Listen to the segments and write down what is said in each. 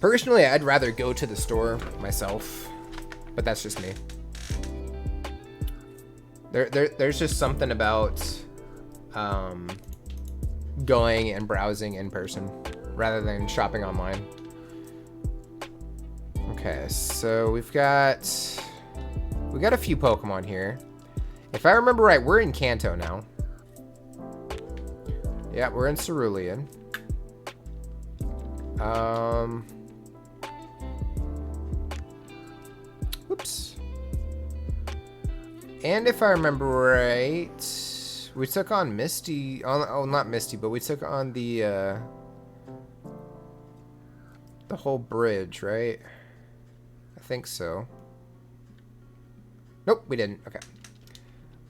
Personally, I'd rather go to the store myself, but that's just me. There's just something about going and browsing in person rather than shopping online. Okay, so we got a few Pokemon here. If I remember right, we're in Kanto now. Yeah, we're in Cerulean. Oops. And if I remember right, we took on Misty. Oh, not Misty, but we took on the whole bridge, right? I think so. Nope, we didn't. Okay.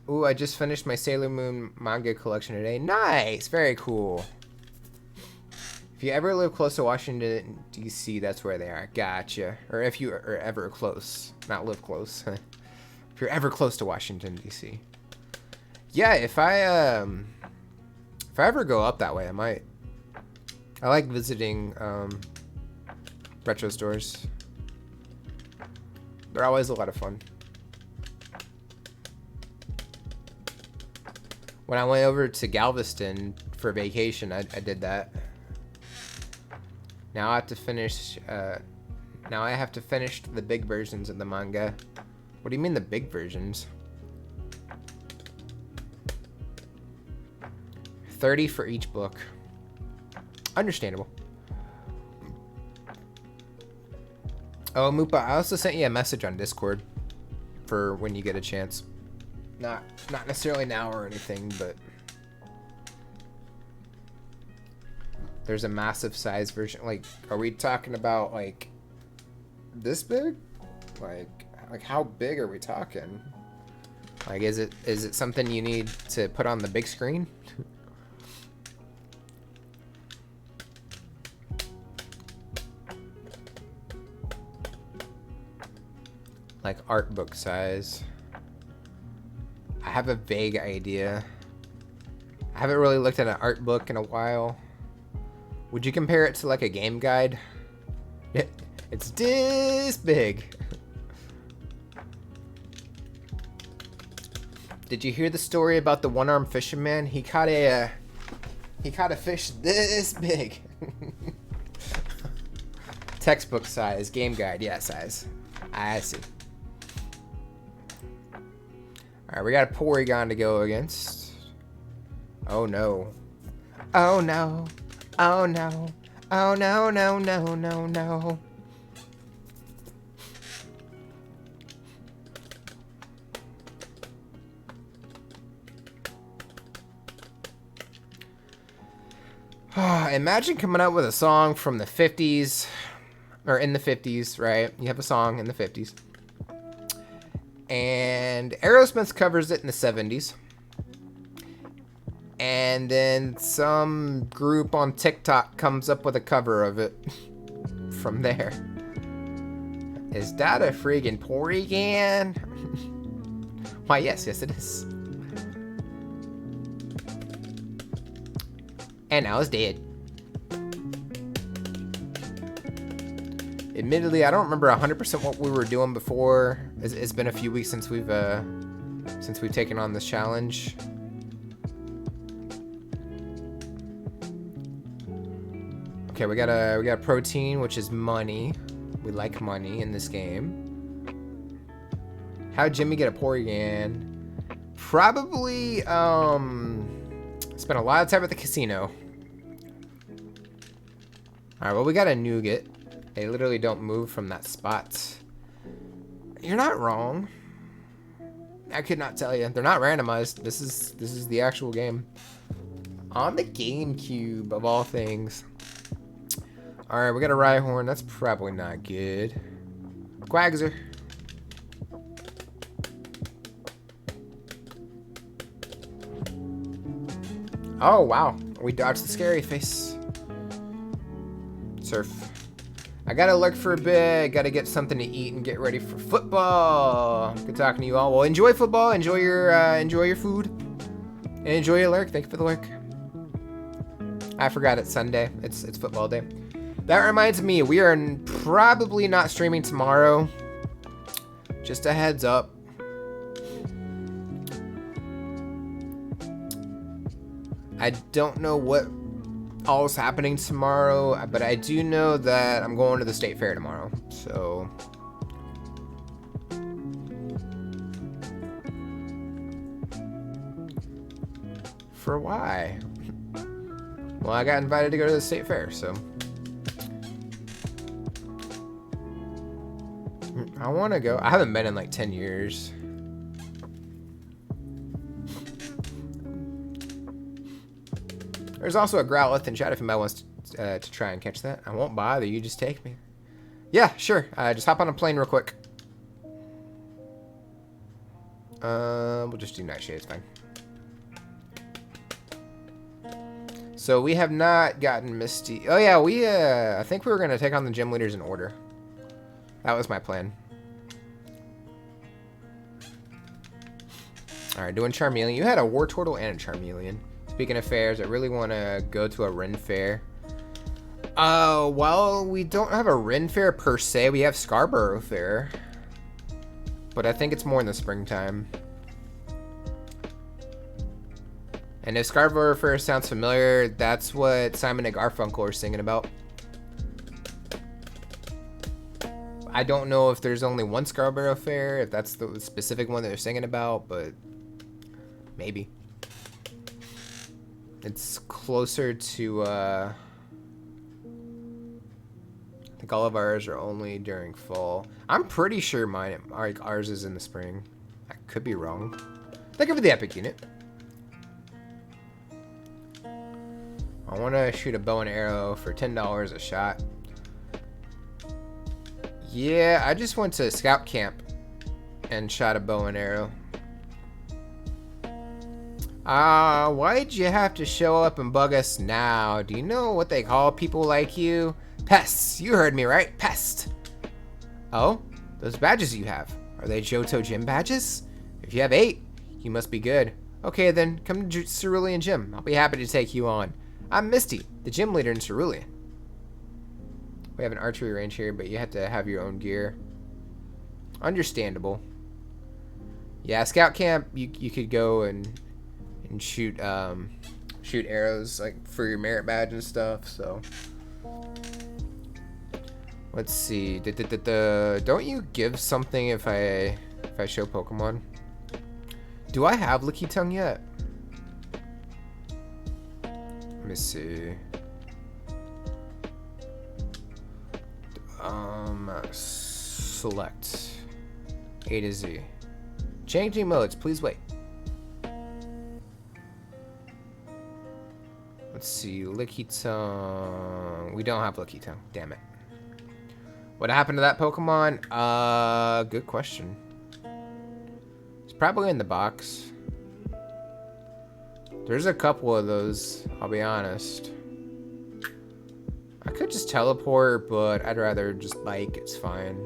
Ooh, I just finished my Sailor Moon manga collection today. Nice, very cool. If you ever live close to Washington, D.C., that's where they are. Gotcha. Or if you are ever close. Not live close. If you're ever close to Washington, D.C. Yeah, if I ever go up that way, I might. I like visiting retro stores. They're always a lot of fun. When I went over to Galveston for vacation, I did that. Now I have to finish. Now I have to finish the big versions of the manga. What do you mean the big versions? 30 for each book. Understandable. Oh, Moopa, I also sent you a message on Discord for when you get a chance. Not necessarily now or anything, but there's a massive size version. Like, are we talking about like this big? Like how big are we talking? Like, is it something you need to put on the big screen? Like art book size. I have a vague idea. I haven't really looked at an art book in a while. Would you compare it to like a game guide? It's this big. Did you hear the story about the one-armed fisherman? He caught a fish this big. Textbook size, game guide, yeah, size. I see. Alright, we got a Porygon to go against. Oh no. Oh no. Oh no. Oh no, no, no, no, no. Imagine coming up with a song from the 50s, or in the 50s, right? You have a song in the 50s. And Aerosmith covers it in the 70s. And then some group on TikTok comes up with a cover of it from there. Is that a friggin' Porygon? Why, yes, it is. And now it's dead. Admittedly, I don't remember 100% what we were doing before. It's been a few weeks since we've taken on this challenge. Okay, we got a protein, which is money. We like money in this game. How'd Jimmy get a Porygon? Probably spent a lot of time at the casino. Alright, well, we got a nougat. They literally don't move from that spot. You're not wrong. I could not tell you. They're not randomized. This is the actual game. On the GameCube, of all things. Alright, we got a Rhyhorn. That's probably not good. Quagsir. Oh, wow. We dodged the scary face. Surf. I gotta lurk for a bit. Gotta get something to eat and get ready for football. Good talking to you all. Well, enjoy football. Enjoy your food. And enjoy your lurk. Thank you for the lurk. I forgot it's Sunday. It's football day. That reminds me, we are probably not streaming tomorrow. Just a heads up. I don't know what all's happening tomorrow, but I do know that I'm going to the state fair tomorrow. So for why? Well, I got invited to go to the state fair, so I want to go. I haven't been in like 10 years. There's also a Growlithe in chat if anybody wants to try and catch that. I won't bother you, just take me. Yeah, sure. Just hop on a plane real quick. We'll just do Nightshade, it's fine. So we have not gotten Misty. Oh yeah, I think we were gonna take on the gym leaders in order. That was my plan. Alright, doing Charmeleon. You had a Wartortle and a Charmeleon. Speaking of fairs, I really want to go to a Ren fair. Well, we don't have a Ren fair per se. We have Scarborough Fair. But I think it's more in the springtime. And if Scarborough Fair sounds familiar, that's what Simon and Garfunkel are singing about. I don't know if there's only one Scarborough Fair, if that's the specific one that they're singing about, but maybe. It's closer to, I think all of ours are only during fall. I'm pretty sure ours is in the spring. I could be wrong. Thank you for the epic unit. I want to shoot a bow and arrow for $10 a shot. Yeah, I just went to scout camp and shot a bow and arrow. Why'd you have to show up and bug us now? Do you know what they call people like you? Pests. You heard me right. Pest. Oh, those badges you have. Are they Johto Gym badges? If you have 8, you must be good. Okay then, come to Cerulean Gym. I'll be happy to take you on. I'm Misty, the gym leader in Cerulean. We have an archery range here, but you have to have your own gear. Understandable. Yeah, scout camp, you could go and shoot shoot arrows like for your merit badge and stuff. So let's see. Don't you give something if I show Pokemon? Do I have Lickitung yet? Let me see. Select A to Z. Changing modes, please wait. Let's see, Lickitung. We don't have Lickitung, damn it. What happened to that Pokemon? Good question. It's probably in the box. There's a couple of those, I'll be honest. I could just teleport, but I'd rather just bike, it's fine.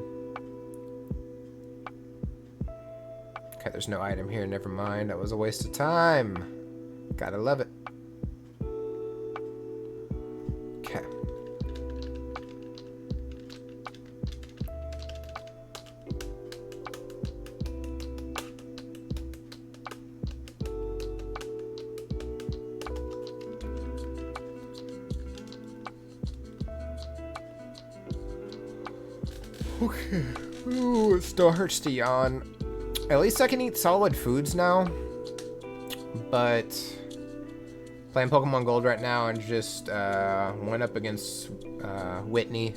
Okay, there's no item here, never mind. That was a waste of time. Gotta love it. Okay. Okay. Ooh, it still hurts to yawn. At least I can eat solid foods now. But playing Pokemon Gold right now and just went up against Whitney.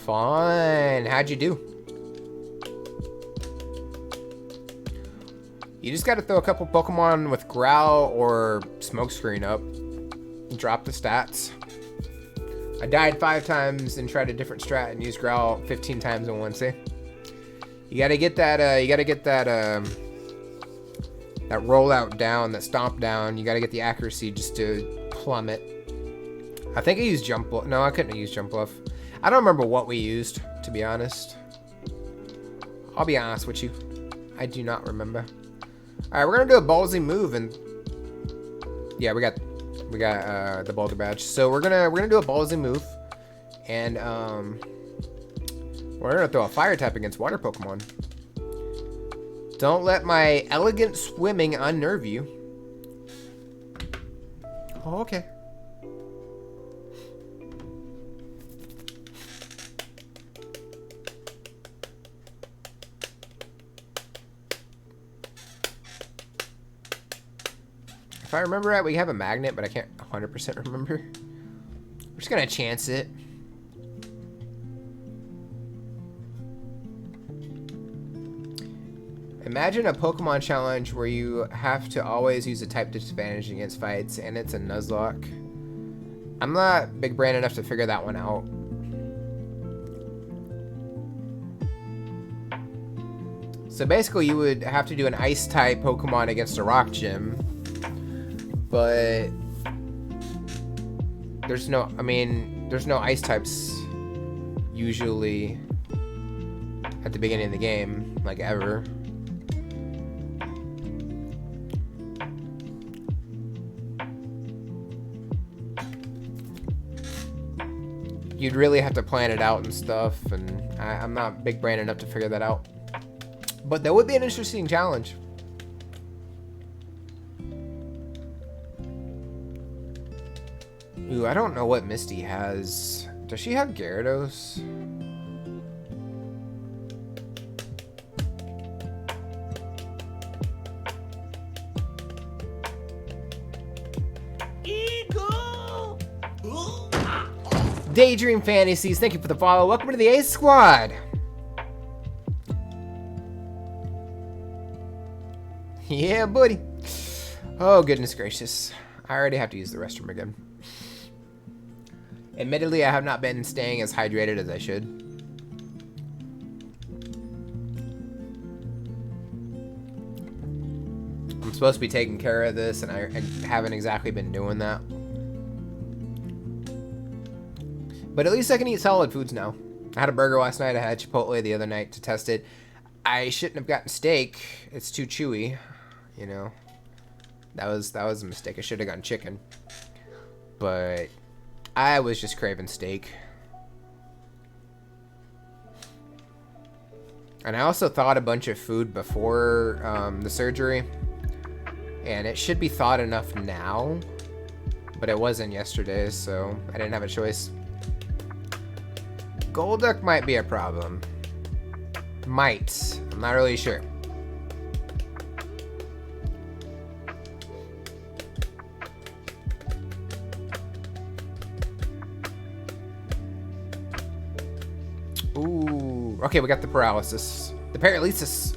Fun. How'd you do? You just gotta throw a couple Pokemon with Growl or Smokescreen up and drop the stats. I died 5 times and tried a different strat and used Growl 15 times in one see. You gotta get that that rollout down, that stomp down. You gotta get the accuracy just to plummet. I think I used Jump Bluff. No, I couldn't have used Jump Bluff. I don't remember what we used, to be honest. I'll be honest with you. I do not remember. Alright, we're gonna do a ballsy move and yeah, we got the Boulder badge. So we're gonna do a ballsy move. And we're gonna throw a fire type against water Pokemon. Don't let my elegant swimming unnerve you. Oh, okay. If I remember right, we have a magnet, but I can't 100% remember. We're just gonna chance it. Imagine a Pokemon challenge where you have to always use a type disadvantage against fights, and it's a Nuzlocke. I'm not big brain enough to figure that one out. So basically, you would have to do an Ice type Pokemon against a Rock Gym, but there's no Ice types usually at the beginning of the game, like ever. You'd really have to plan it out and stuff, and I'm not big brain enough to figure that out. But that would be an interesting challenge. Ooh, I don't know what Misty has. Does she have Gyarados? Daydream Fantasies, thank you for the follow. Welcome to the Ace Squad. Yeah, buddy. Oh, goodness gracious. I already have to use the restroom again. Admittedly, I have not been staying as hydrated as I should. I'm supposed to be taking care of this, and I haven't exactly been doing that. But at least I can eat solid foods now. I had a burger last night. I had Chipotle the other night to test it. I shouldn't have gotten steak. It's too chewy, you know. That was a mistake. I should have gotten chicken. But I was just craving steak. And I also thawed a bunch of food before the surgery. And it should be thawed enough now. But it wasn't yesterday, so I didn't have a choice. Golduck might be a problem. Might. I'm not really sure. Ooh. Okay, we got the paralysis. The paralysis.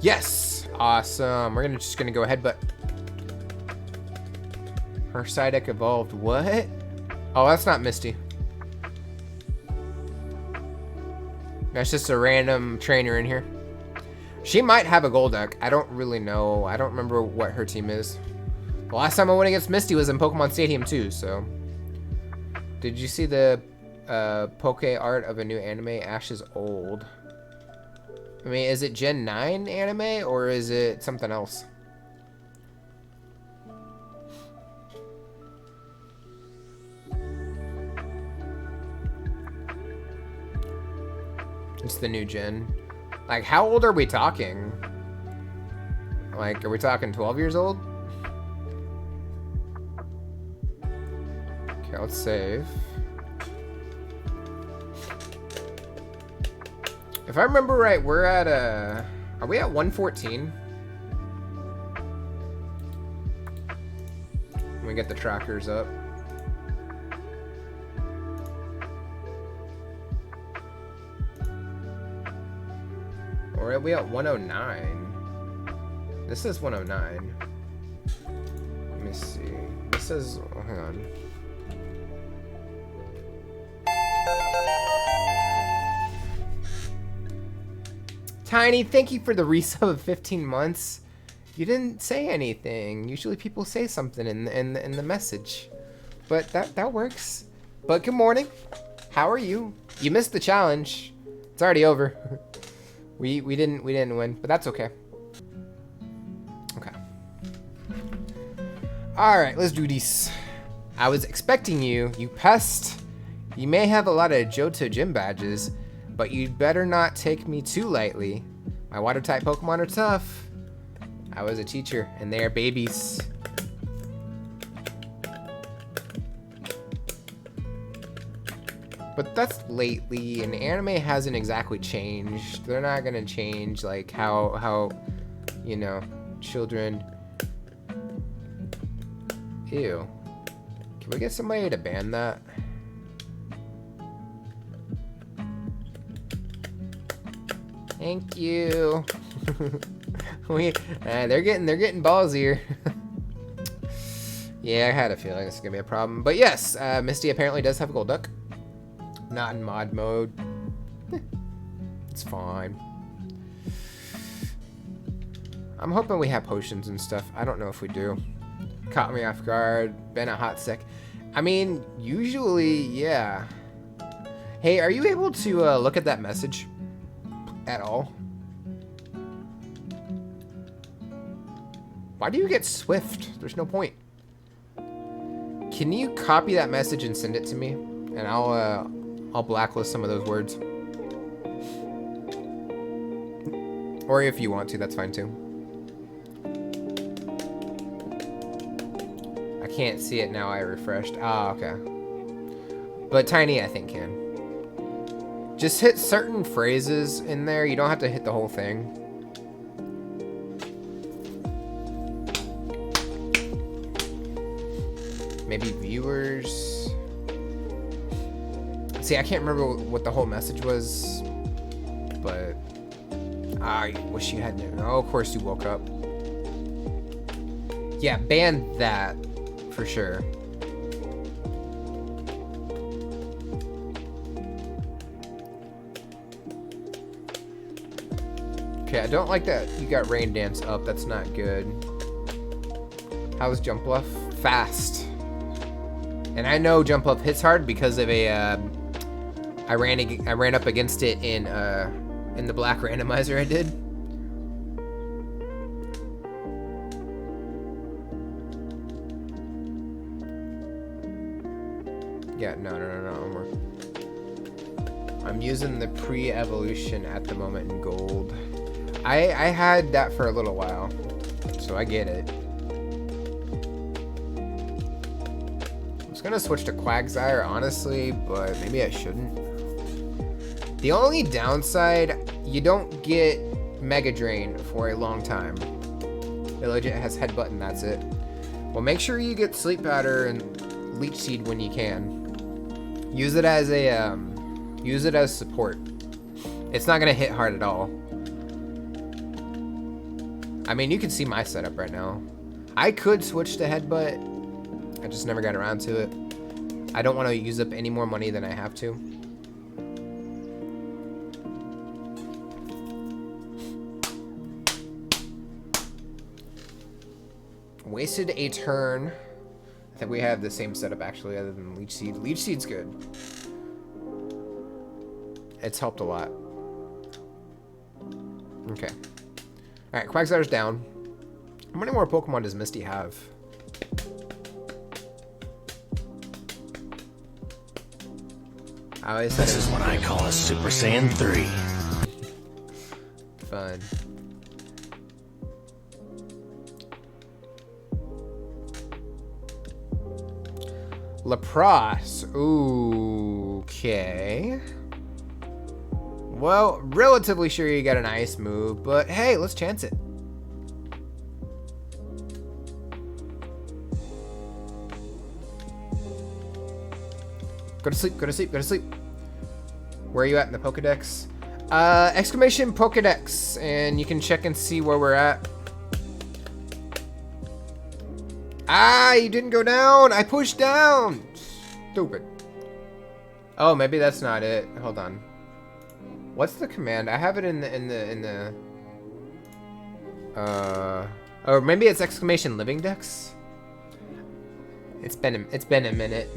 Yes. Awesome. We're just gonna go ahead, but her Psyduck evolved. What? Oh, that's not Misty. That's just a random trainer in here. She might have a Golduck. I don't really know. I don't remember what her team is. The last time I went against Misty was in Pokemon Stadium 2, so. Did you see the Poke art of a new anime? Ash is old. I mean, is it Gen 9 anime or is it something else? It's the new gen. Like, how old are we talking? Like, are we talking 12 years old? Okay, let's save. If I remember right, we're at are we at 114? Let me get the trackers up. Or are we at 109? This is 109. Let me see. This is, oh, hang on. Tiny, thank you for the resub of 15 months. You didn't say anything. Usually people say something in the message. But that works. But good morning. How are you? You missed the challenge. It's already over. We didn't win, but that's okay. Okay. All right, let's do this. I was expecting you, you pest. You may have a lot of Johto gym badges, but you'd better not take me too lightly. My water-type Pokemon are tough. I was a teacher, and they are babies. But that's lately, and anime hasn't exactly changed. They're not gonna change like how you know, children. Ew. Can we get somebody to ban that? Thank you. They're getting ballsier. Yeah, I had a feeling this is gonna be a problem. But yes, Misty apparently does have a Golduck. Not in mod mode. It's fine. I'm hoping we have potions and stuff. I don't know if we do. Caught me off guard. Been a hot sec. I mean, usually, yeah. Hey, are you able to look at that message at all? Why do you get Swift? There's no point. Can you copy that message and send it to me? And I'll blacklist some of those words. Or if you want to, that's fine too. I can't see it now. I refreshed. Ah, okay. But Tiny, I think, can. Just hit certain phrases in there. You don't have to hit the whole thing. Maybe viewers. See, I can't remember what the whole message was, but I wish you had known. Oh, of course you woke up. Yeah, ban that for sure. Okay, I don't like that you got Rain Dance up. That's not good. How's Jump Bluff? Fast. And I know Jump Bluff hits hard because of a I ran up against it in the black randomizer I did. Yeah, no. I'm using the pre-evolution at the moment in gold. I had that for a little while, so I get it. I was gonna switch to Quagsire, honestly, but maybe I shouldn't. The only downside, you don't get Mega Drain for a long time. It legit has Headbutt and that's it. Well, make sure you get Sleep Powder and Leech Seed when you can. Use it as support. It's not gonna hit hard at all. I mean, you can see my setup right now. I could switch to Headbutt. I just never got around to it. I don't want to use up any more money than I have to. Wasted a turn. I think we have the same setup actually, other than Leech Seed. Leech Seed's good. It's helped a lot. Okay. Alright, Quagsire's down. How many more Pokemon does Misty have? This is what I call a Super Saiyan 3. Fun. Lapras. Ooh, okay. Well, relatively sure you got an ice move, but hey, let's chance it. Go to sleep, go to sleep, go to sleep. Where are you at in the Pokedex? Exclamation Pokedex, and you can check and see where we're at. Ah, you didn't go down. I pushed down. Stupid. Oh, maybe that's not it. Hold on. What's the command? I have it in the or maybe it's exclamation Living Dex. It's been a minute.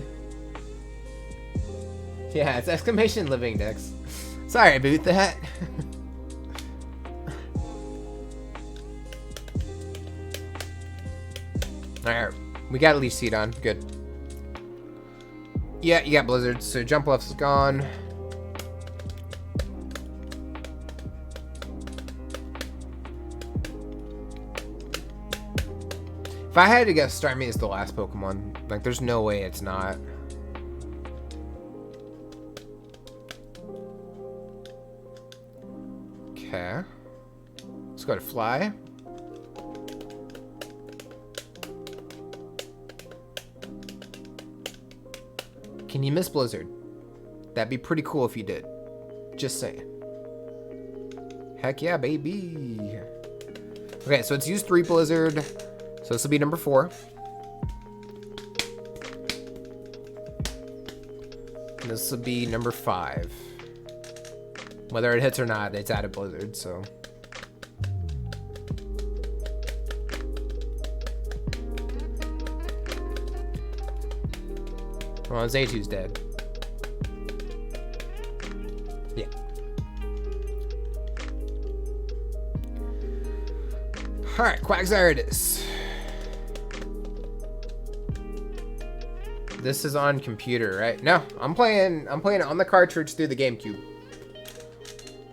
Yeah, it's exclamation Living Dex. Sorry about that. Alright, we got a Leech Seed on. Good. Yeah, you got blizzards, so jump left's gone. If I had to guess, Starmie is the last Pokemon. Like, there's no way it's not. Okay. Let's go to Fly. Can you miss Blizzard? That'd be pretty cool if you did. Just saying. Heck yeah, baby. Okay, so it's used 3 Blizzard. So this will be number 4. And this will be number 5. Whether it hits or not, it's out of Blizzard, so. Well, Zaytu's dead. Yeah. Alright, Quagsire it is. This is on computer, right? No, I'm playing it on the cartridge through the GameCube.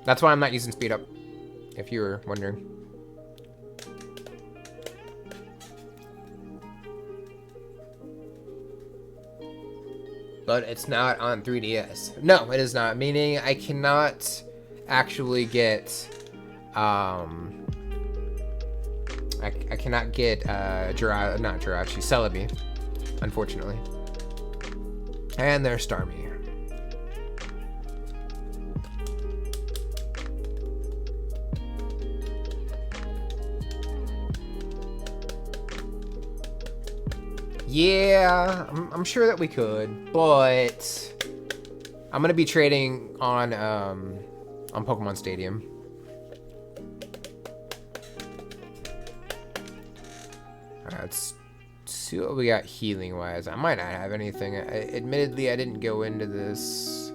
That's why I'm not using speed up, if you were wondering. But it's not on 3DS. No, it is not. Meaning I cannot actually get, I cannot get, not Jirachi, Celebi, unfortunately. And there's Starmie. Yeah, I'm sure that we could, but I'm gonna be trading on Pokemon Stadium. Alright, let's see what we got healing wise. I might not have anything. Admittedly, I didn't go into this.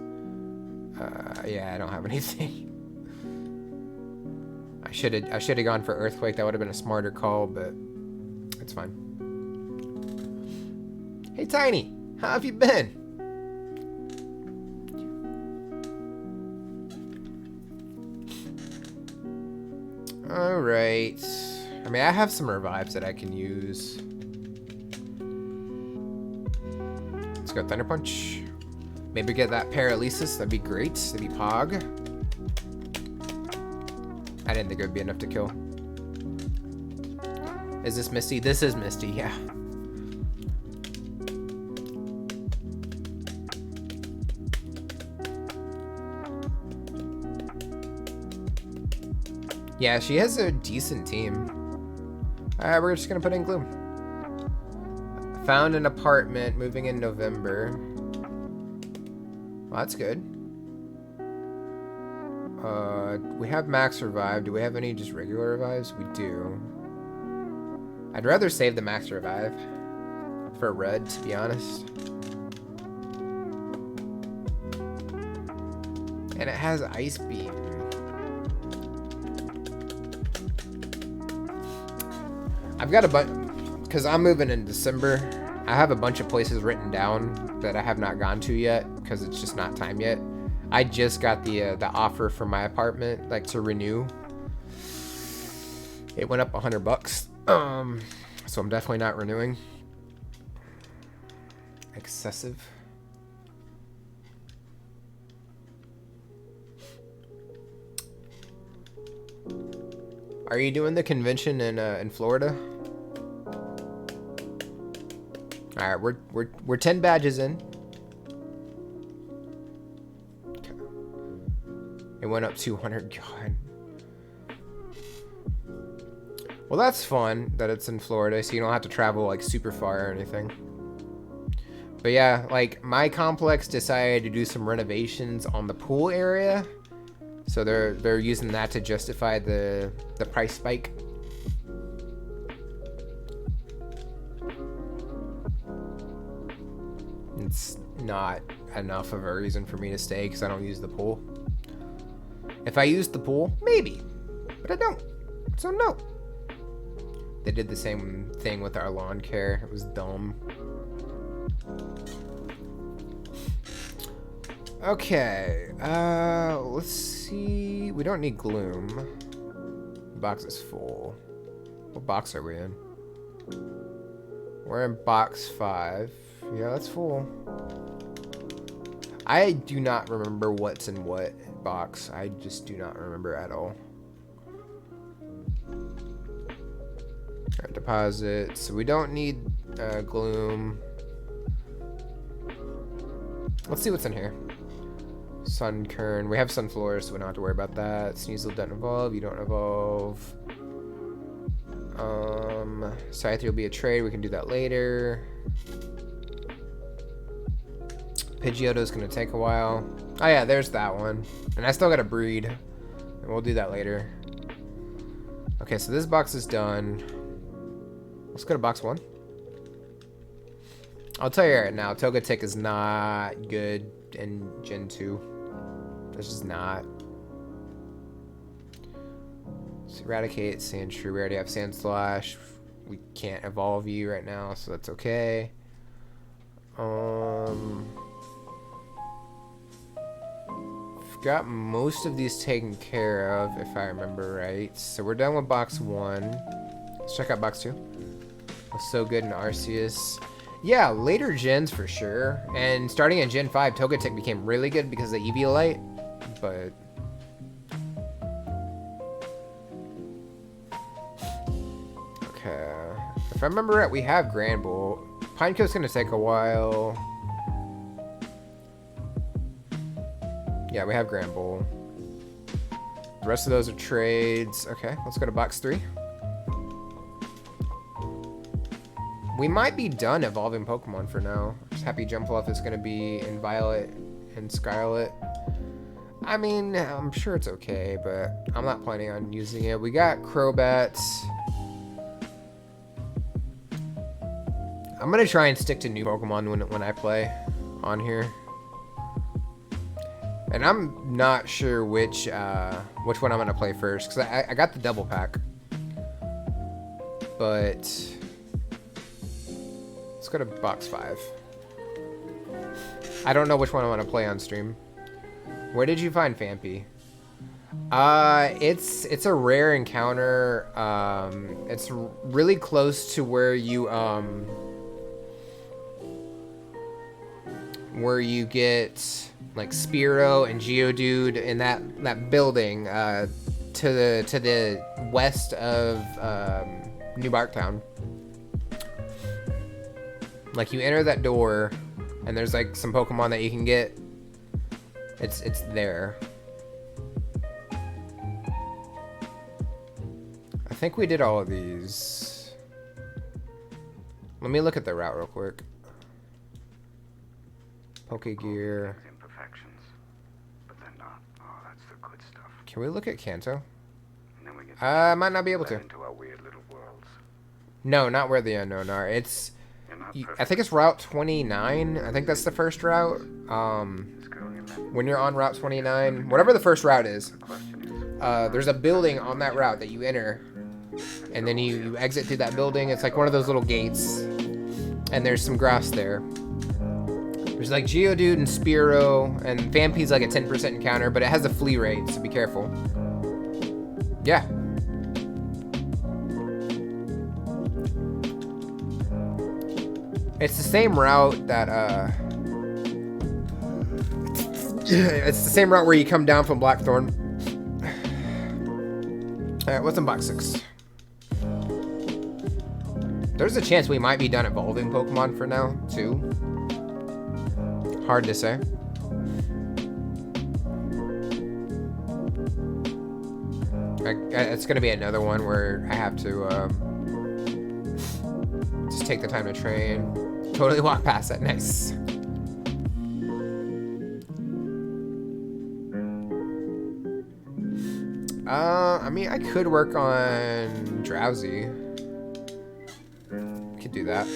Yeah, I don't have anything. I should have gone for Earthquake. That would have been a smarter call, but it's fine. Hey, Tiny, how have you been? All right. I mean, I have some revives that I can use. Let's go Thunder Punch. Maybe get that Paralysis. That'd be great. That'd be Pog. I didn't think it would be enough to kill. Is this Misty? This is Misty, yeah. Yeah, she has a decent team. Alright, we're just gonna put in Gloom. Found an apartment, moving in November. Well, that's good. We have Max Revive. Do we have any just regular revives? We do. I'd rather save the Max Revive for Red, to be honest. And it has Ice Beam. I've got a bunch, because I'm moving in December. I have a bunch of places written down that I have not gone to yet, because it's just not time yet. I just got the offer for my apartment, like to renew. It went up $100. So I'm definitely not renewing. Excessive. Are you doing the convention in Florida? All right, we're 10 badges in. Okay. It went up 200. God. Well, that's fun that it's in Florida, so you don't have to travel like super far or anything. But yeah, like my complex decided to do some renovations on the pool area, so they're using that to justify the price spike. It's not enough of a reason for me to stay because I don't use the pool. If I used the pool, maybe, but I don't, so no. They did the same thing with our lawn care. It was dumb. Okay, let's see. We don't need gloom. Box is full. What box are we in? We're in box 5. Yeah, that's full. I do not remember what's in what box. I just do not remember at all. Alright, deposits. So we don't need gloom. Let's see what's in here. Sunkern. We have Sunflower, so we don't have to worry about that. Sneasel doesn't evolve. You don't evolve. Scyther will be a trade. We can do that later. Pidgeotto's gonna take a while. Oh yeah, there's that one. And I still gotta breed. And we'll do that later. Okay, so this box is done. Let's go to box 1. I'll tell you right now, Togetic is not good in Gen 2. It's just not. Let's eradicate Sandshrew. We already have Sandslash. We can't evolve you right now, so that's okay. Got most of these taken care of, if I remember right. So we're done with box 1. Let's check out box 2. Was so good in Arceus. Yeah, later gens for sure. And starting in Gen 5, Togetic became really good because of the Eviolite. But okay, if I remember right, we have Granbull. Pineco's gonna take a while. Yeah, we have Granbull. The rest of those are trades. Okay, let's go to box 3. We might be done evolving Pokemon for now. Just Happy Jumpluff is going to be in Violet and Scarlet. I mean, I'm sure it's okay, but I'm not planning on using it. We got Crobat. I'm going to try and stick to new Pokemon when I play on here. And I'm not sure which one I'm going to play first, because I got the double pack. But let's go to box 5. I don't know which one I want to play on stream. Where did you find Phanpy? It's a rare encounter. It's really close to where you get like Spearow and Geodude in that building to the west of New Barktown. Like you enter that door, and there's like some Pokemon that you can get. It's there. I think we did all of these. Let me look at the route real quick. Pokegear. Imperfections, but they're not. Oh, that's the good stuff. Can we look at Kanto? And then we get I might not be able to. into our weird little worlds. No, not where the unknown are. It's You're not I perfect. think it's Route 29. I think that's the first route. This girl you met. When you're on Route 29, whatever the first route is, The question is, there's a building on that route that you enter, and then you exit through that building. It's like one of those little gates, and there's some grass there. There's like Geodude and Spearow, and Phanpy's like a 10% encounter, but it has a flea rate, so be careful. Yeah. It's the same route that, it's the same route where you come down from Blackthorn. Alright, what's in box 6? There's a chance we might be done evolving Pokemon for now, too. Hard to say. It's gonna be another one where I have to just take the time to train. Totally walk past that. Nice. I mean, I could work on Drowsy. Could do that.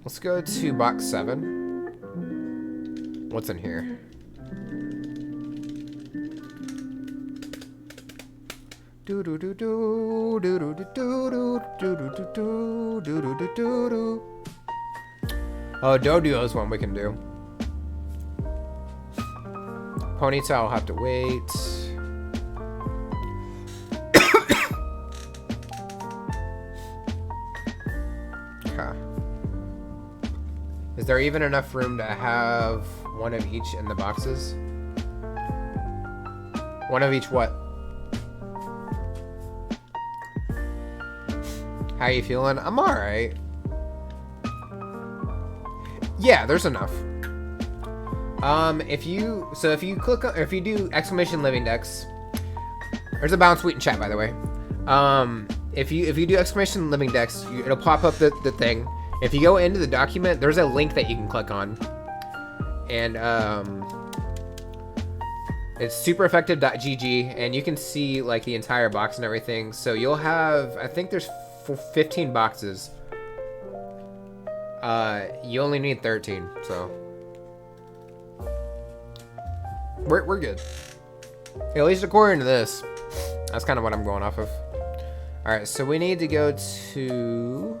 Let's go to box 7. What's in here? Do do do do do do do do do do do do do do do do. Oh, Doduo's one we can do. Ponyta, I'll have to wait. Okay. Is there even enough room to have one of each in the boxes? One of each what? How you feeling? I'm alright. Yeah, there's enough. If you click on, if you do exclamation living dex, there's a bounce tweet in chat, by the way. If you do exclamation living dex, it'll pop up the thing. If you go into the document, there's a link that you can click on, and it's supereffective.gg, and you can see like the entire box and everything. So you'll have, I think there's 15 boxes. You only need 13, so we're good. At least according to this. That's kind of what I'm going off of. All right, so we need to go to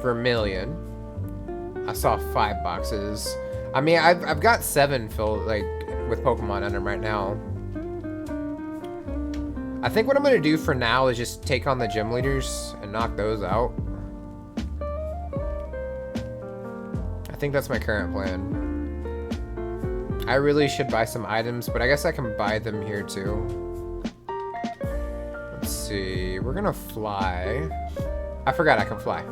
Vermilion. I saw 5 boxes. I mean, I've got 7 filled, like, with Pokemon on them right now. I think what I'm gonna do for now is just take on the gym leaders and knock those out. I think that's my current plan. I really should buy some items, but I guess I can buy them here too. Let's see, we're gonna fly. I forgot I can fly.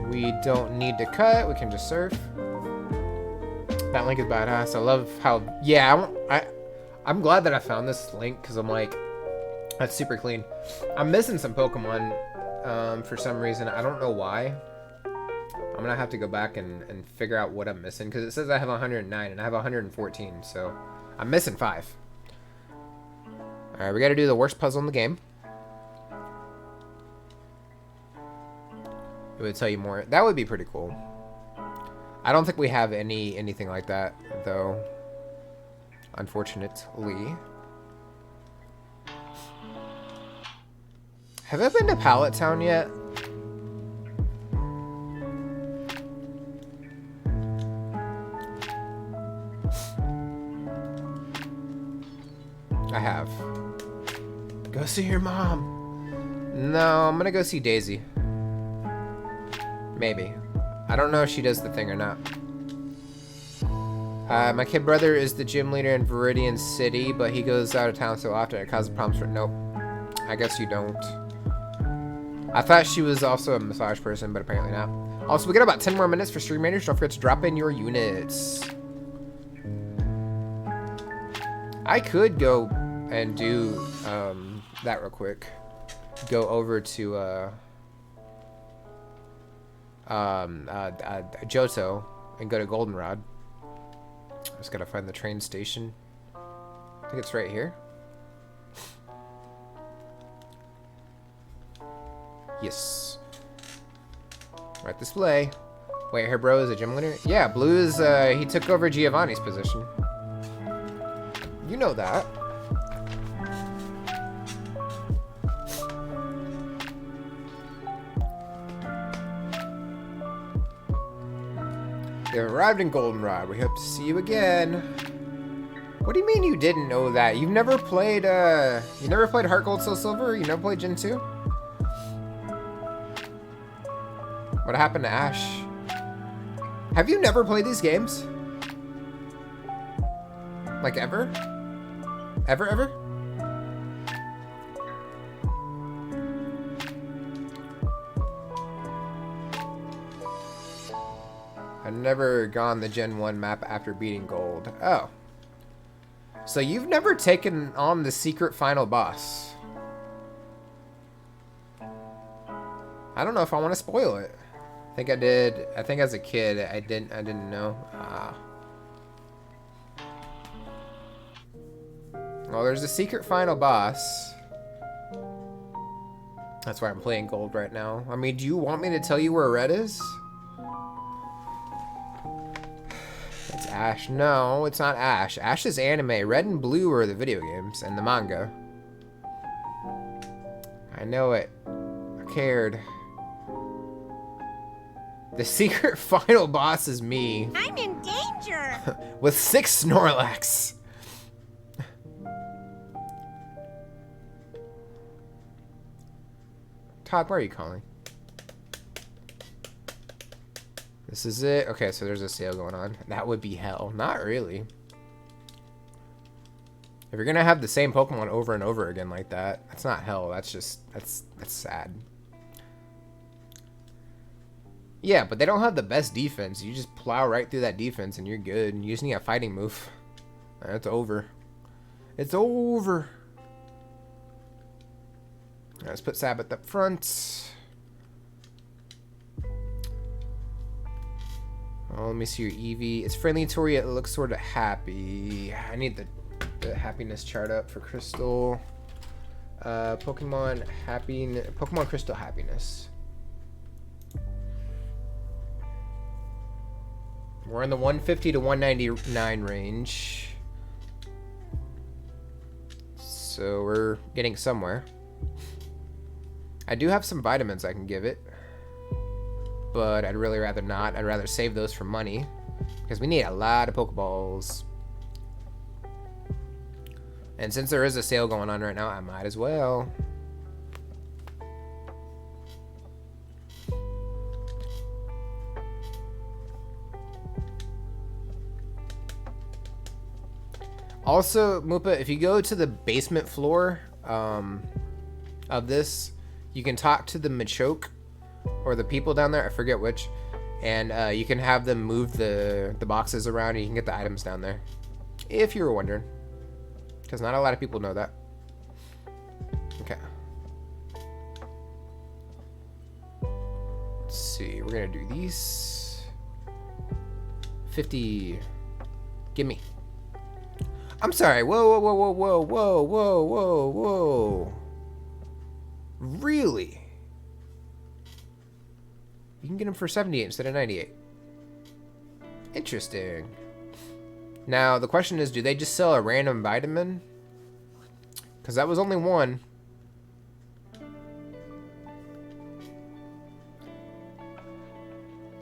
We don't need to cut, we can just surf. That link is badass. I love how, yeah, I'm glad that I found this link, because I'm like, that's super clean. I'm missing some Pokemon for some reason. I don't know why. I'm gonna have to go back and figure out what I'm missing, because it says I have 109 and I have 114, so I'm missing 5. Alright, we gotta do the worst puzzle in the game. It would tell you more. That would be pretty cool. I don't think we have anything like that, though. Unfortunately. Have I been to Pallet Town yet? I have. Go see your mom. No, I'm gonna go see Daisy. Maybe. I don't know if she does the thing or not. My kid brother is the gym leader in Viridian City, but he goes out of town so often it causes problems for... Nope. I guess you don't. I thought she was also a massage person, but apparently not. Also, we got about 10 more minutes for stream raiders. Don't forget to drop in your units. I could go and do that real quick. Go over to... Johto and go to Goldenrod. I just gotta find the train station. I think it's right here. Yes. Right this way. Wait, her bro is a gym leader? Yeah, Blue is, he took over Giovanni's position. You know that. You have arrived in Goldenrod. We hope to see you again. What do you mean you didn't know that? You've never played, you never played Heart Gold Soul Silver? You never played Gen 2? What happened to Ash? Have you never played these games? Like, ever? Ever? I've never gone the Gen 1 map after beating Gold. Oh. So you've never taken on the secret final boss. I don't know if I want to spoil it. I think I did. I think as a kid, I didn't know. Well, there's a secret final boss. That's why I'm playing Gold right now. I mean, do you want me to tell you where Red is? It's Ash. No, it's not Ash. Ash is anime. Red and Blue are the video games and the manga. I know it. I cared. The secret final boss is me. I'm in danger. With 6 Snorlax. Todd, where are you calling? This is it? Okay, so there's a sale going on. That would be hell. Not really. If you're gonna have the same Pokemon over and over again like that, that's not hell. That's just, that's sad. Yeah, but they don't have the best defense. You just plow right through that defense and you're good. And you just need a fighting move. It's over. It's over. Right, let's put Sabbath up front. Oh, let me see your Eevee. It's friendly to it. It looks sort of happy. I need the happiness chart up for Crystal. Pokemon Crystal happiness. We're in the 150 to 199 range. So we're getting somewhere. I do have some vitamins I can give it. But I'd really rather not. I'd rather save those for money. Because we need a lot of Pokeballs. And since there is a sale going on right now, I might as well. Also, Moopa, if you go to the basement floor of this, you can talk to the Machoke or the people down there. I forget which. And you can have them move the boxes around and you can get the items down there. If you were wondering. Because not a lot of people know that. Okay. Let's see. We're going to do these. 50. Gimme. I'm sorry. Whoa, whoa, whoa, whoa, whoa, whoa, whoa, whoa, whoa. Really? You can get them for 78 instead of 98. Interesting. Now, the question is, do they just sell a random vitamin? Because that was only one.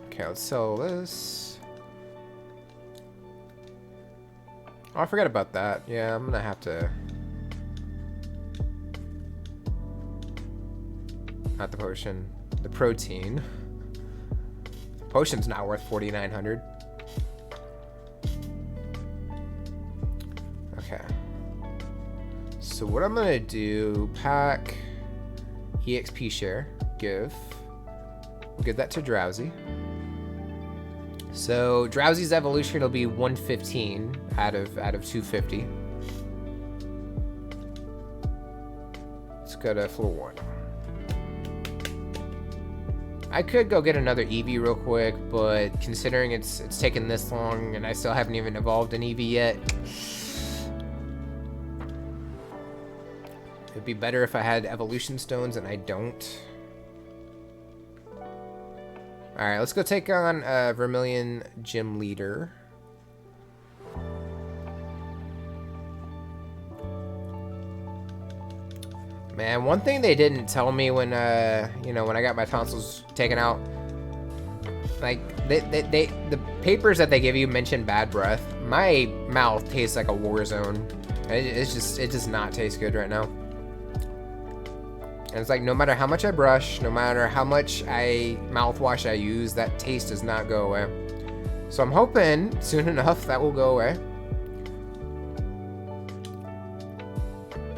Okay, let's sell this. Oh, I forgot about that. Yeah, I'm gonna have to... Not the potion. The protein. Potion's not worth 4,900. Okay. So what I'm gonna do, pack, EXP share, give. We'll give that to Drowsy. So Drowsy's evolution will be 115 out of 250. Let's go to floor 1. I could go get another Eevee real quick, but considering it's taken this long and I still haven't even evolved an Eevee yet, it'd be better if I had evolution stones and I don't. Alright, let's go take on Vermilion Gym Leader. Man, one thing they didn't tell me when, you know, when I got my tonsils taken out, like, the papers that they give you mention bad breath. My mouth tastes like a war zone. It does not taste good right now. And it's like, no matter how much I brush, no matter how much mouthwash I use, that taste does not go away. So I'm hoping soon enough that will go away.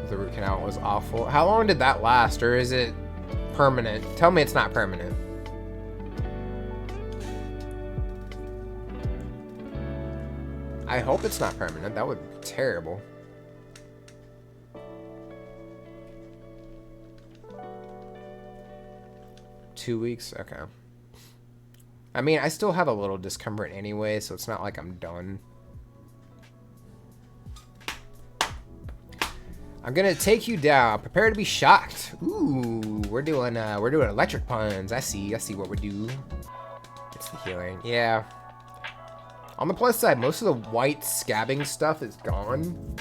The root canal was awful. How long did that last, or is it permanent? Tell me it's not permanent. I hope it's not permanent. That would be terrible. Two weeks? Okay. I mean, I still have a little discomfort anyway, so it's not like I'm done. I'm gonna take you down. Prepare to be shocked. Ooh, we're doing electric puns. I see what we do. It's the healing. Yeah. On the plus side, most of the white scabbing stuff is gone.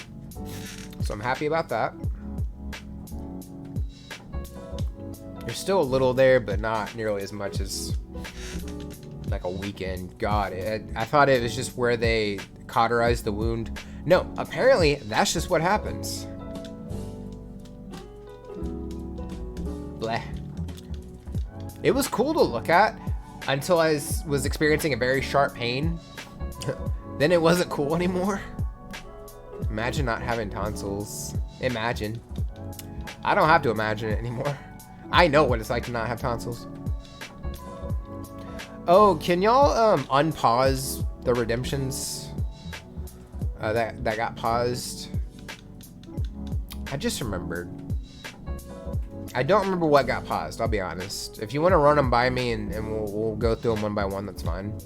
So I'm happy about that. There's still a little there, but not nearly as much as like a weekend. God, I thought it was just where they cauterized the wound. No, apparently that's just what happens. Bleh. It was cool to look at until I was experiencing a very sharp pain. Then it wasn't cool anymore. Imagine not having tonsils. Imagine. I don't have to imagine it anymore. I know what it's like to not have tonsils. Oh, can y'all unpause the redemptions that got paused? I just remembered. I don't remember what got paused, I'll be honest. If you want to run them by me and we'll go through them one by one, that's fine.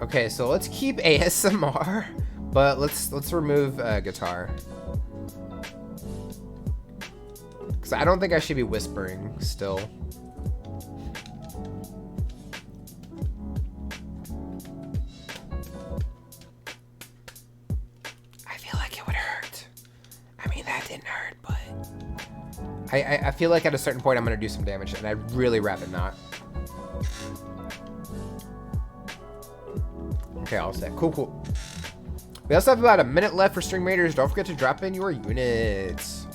Okay, so let's keep ASMR, but let's remove guitar. Because I don't think I should be whispering still. I feel like it would hurt. I mean, that didn't hurt, but I feel like at a certain point I'm gonna do some damage, and I'd really rather not. Okay, all set. Cool, cool. We also have about a minute left for String Raiders. Don't forget to drop in your units.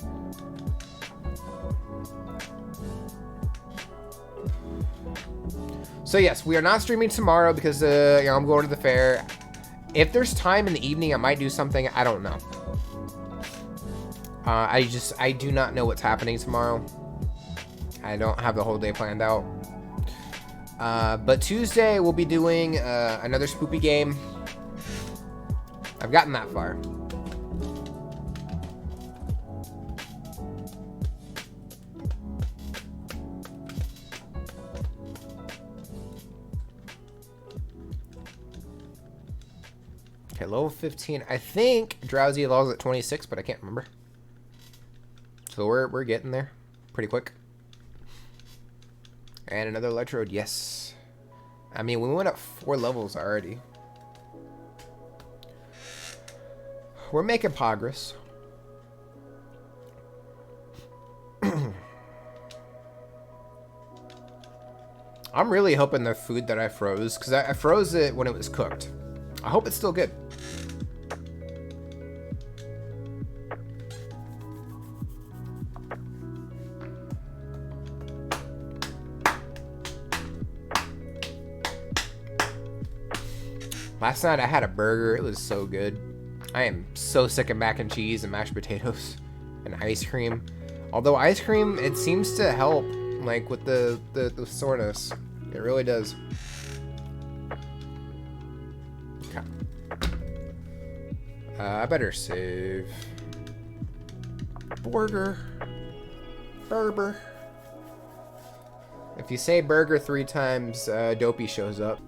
So yes, we are not streaming tomorrow because you know, I'm going to the fair. If there's time in the evening, I might do something. I don't know. I do not know what's happening tomorrow. I don't have the whole day planned out. But Tuesday we'll be doing another spoopy game. I've gotten that far. Okay, level 15. I think Drowsy logs at 26, but I can't remember. So we're getting there pretty quick. And another electrode, yes. I mean, we went up 4 levels already. We're making progress. I'm really hoping the food that I froze, because I froze it when it was cooked. I hope it's still good. Last night I had a burger. It was so good. I am so sick of mac and cheese and mashed potatoes and ice cream. Although ice cream, it seems to help, like with the soreness. It really does. Okay. I better save. Burger. Burger. If you say burger 3 times, Dopey shows up.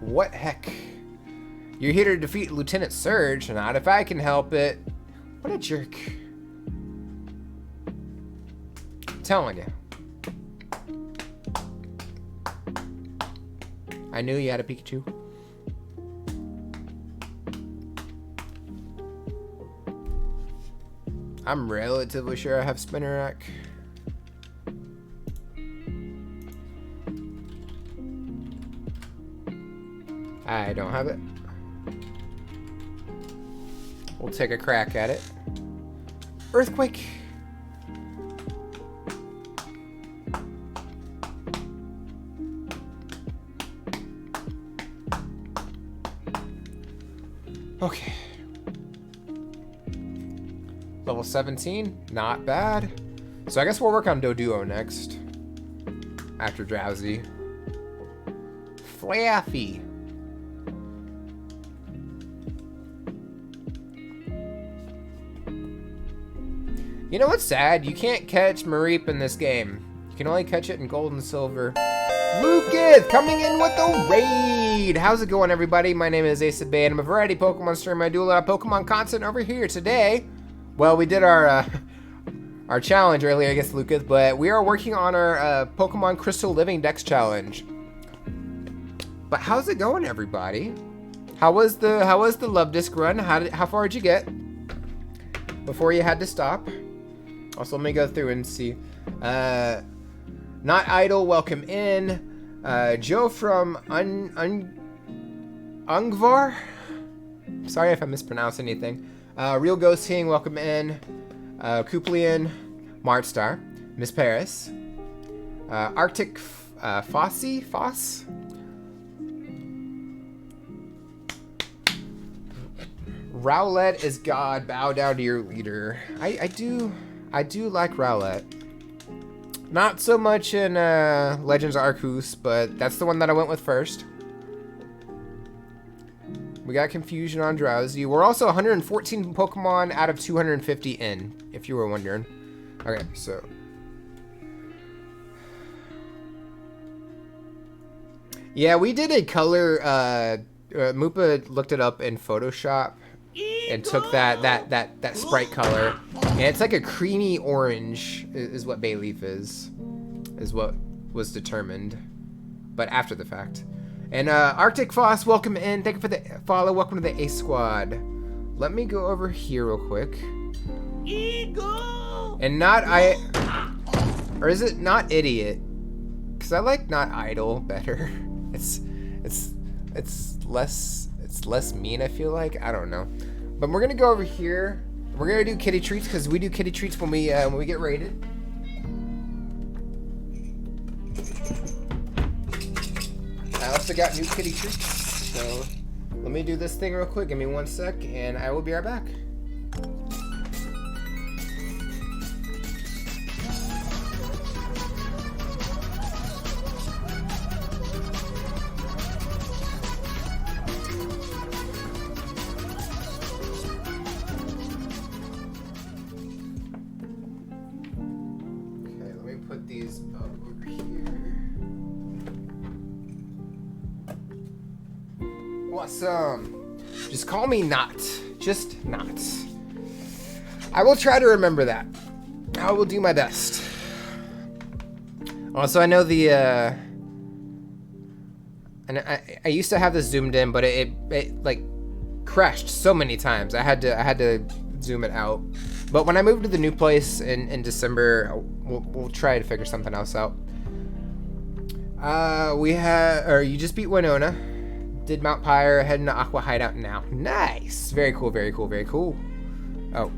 What heck? You're here to defeat Lieutenant Surge, not if I can help it. What a jerk. I'm telling you. I knew you had a Pikachu. I'm relatively sure I have Spinnerack. I don't have it. We'll take a crack at it. Earthquake. Okay. Level 17, not bad. So I guess we'll work on Doduo next. After Drowsy. Fluffy. You know what's sad? You can't catch Mareep in this game. You can only catch it in gold and silver. Lucas coming in with the raid. How's it going, everybody? My name is Ace of Bay, and I'm a variety Pokemon streamer. I do a lot of Pokemon content over here today. Well, we did our challenge earlier, I guess, Lucas, but we are working on our Pokemon Crystal Living Dex challenge. But how's it going, everybody? How was the Love Disc run? How far did you get before you had to stop? Also, let me go through and see. Not Idle, welcome in. Joe from Ungvar. Sorry if I mispronounced anything. Real Ghost King, welcome in. Kuplian, Martstar, Miss Paris, Arctic Foss. Rowlet is God. Bow down to your leader. I do like Rowlet. Not so much in Legends Arceus, but that's the one that I went with first. We got Confusion on Drowsy. We're also 114 Pokemon out of 250 in, if you were wondering. Okay, so. Yeah, we did a color, Moopa looked it up in Photoshop and took that sprite color. And it's like a creamy orange is what Bayleaf is what was determined, but after the fact. And Arctic Foss, welcome in. Thank you for the follow. Welcome to the A Squad. Let me go over here real quick. Eagle. And or is it not Idiot? Because I like Not Idle better. It's less mean, I feel like. I don't know. But we're gonna go over here. We're gonna do kitty treats because we do kitty treats when we get raided. I also got new kitty treats, so let me do this thing real quick. Give me 1 sec, and I will be right back. Okay, let me put these up over here. Awesome. Just call me Not. Just Not. I will try to remember that. I will do my best. Also, I know the and I used to have this zoomed in, but it like crashed so many times. I had to zoom it out. But when I moved to the new place in December, we'll try to figure something else out. You just beat Winona. Did Mount Pyre, heading to Aqua Hideout now. Nice. Very cool, very cool, very cool. Oh,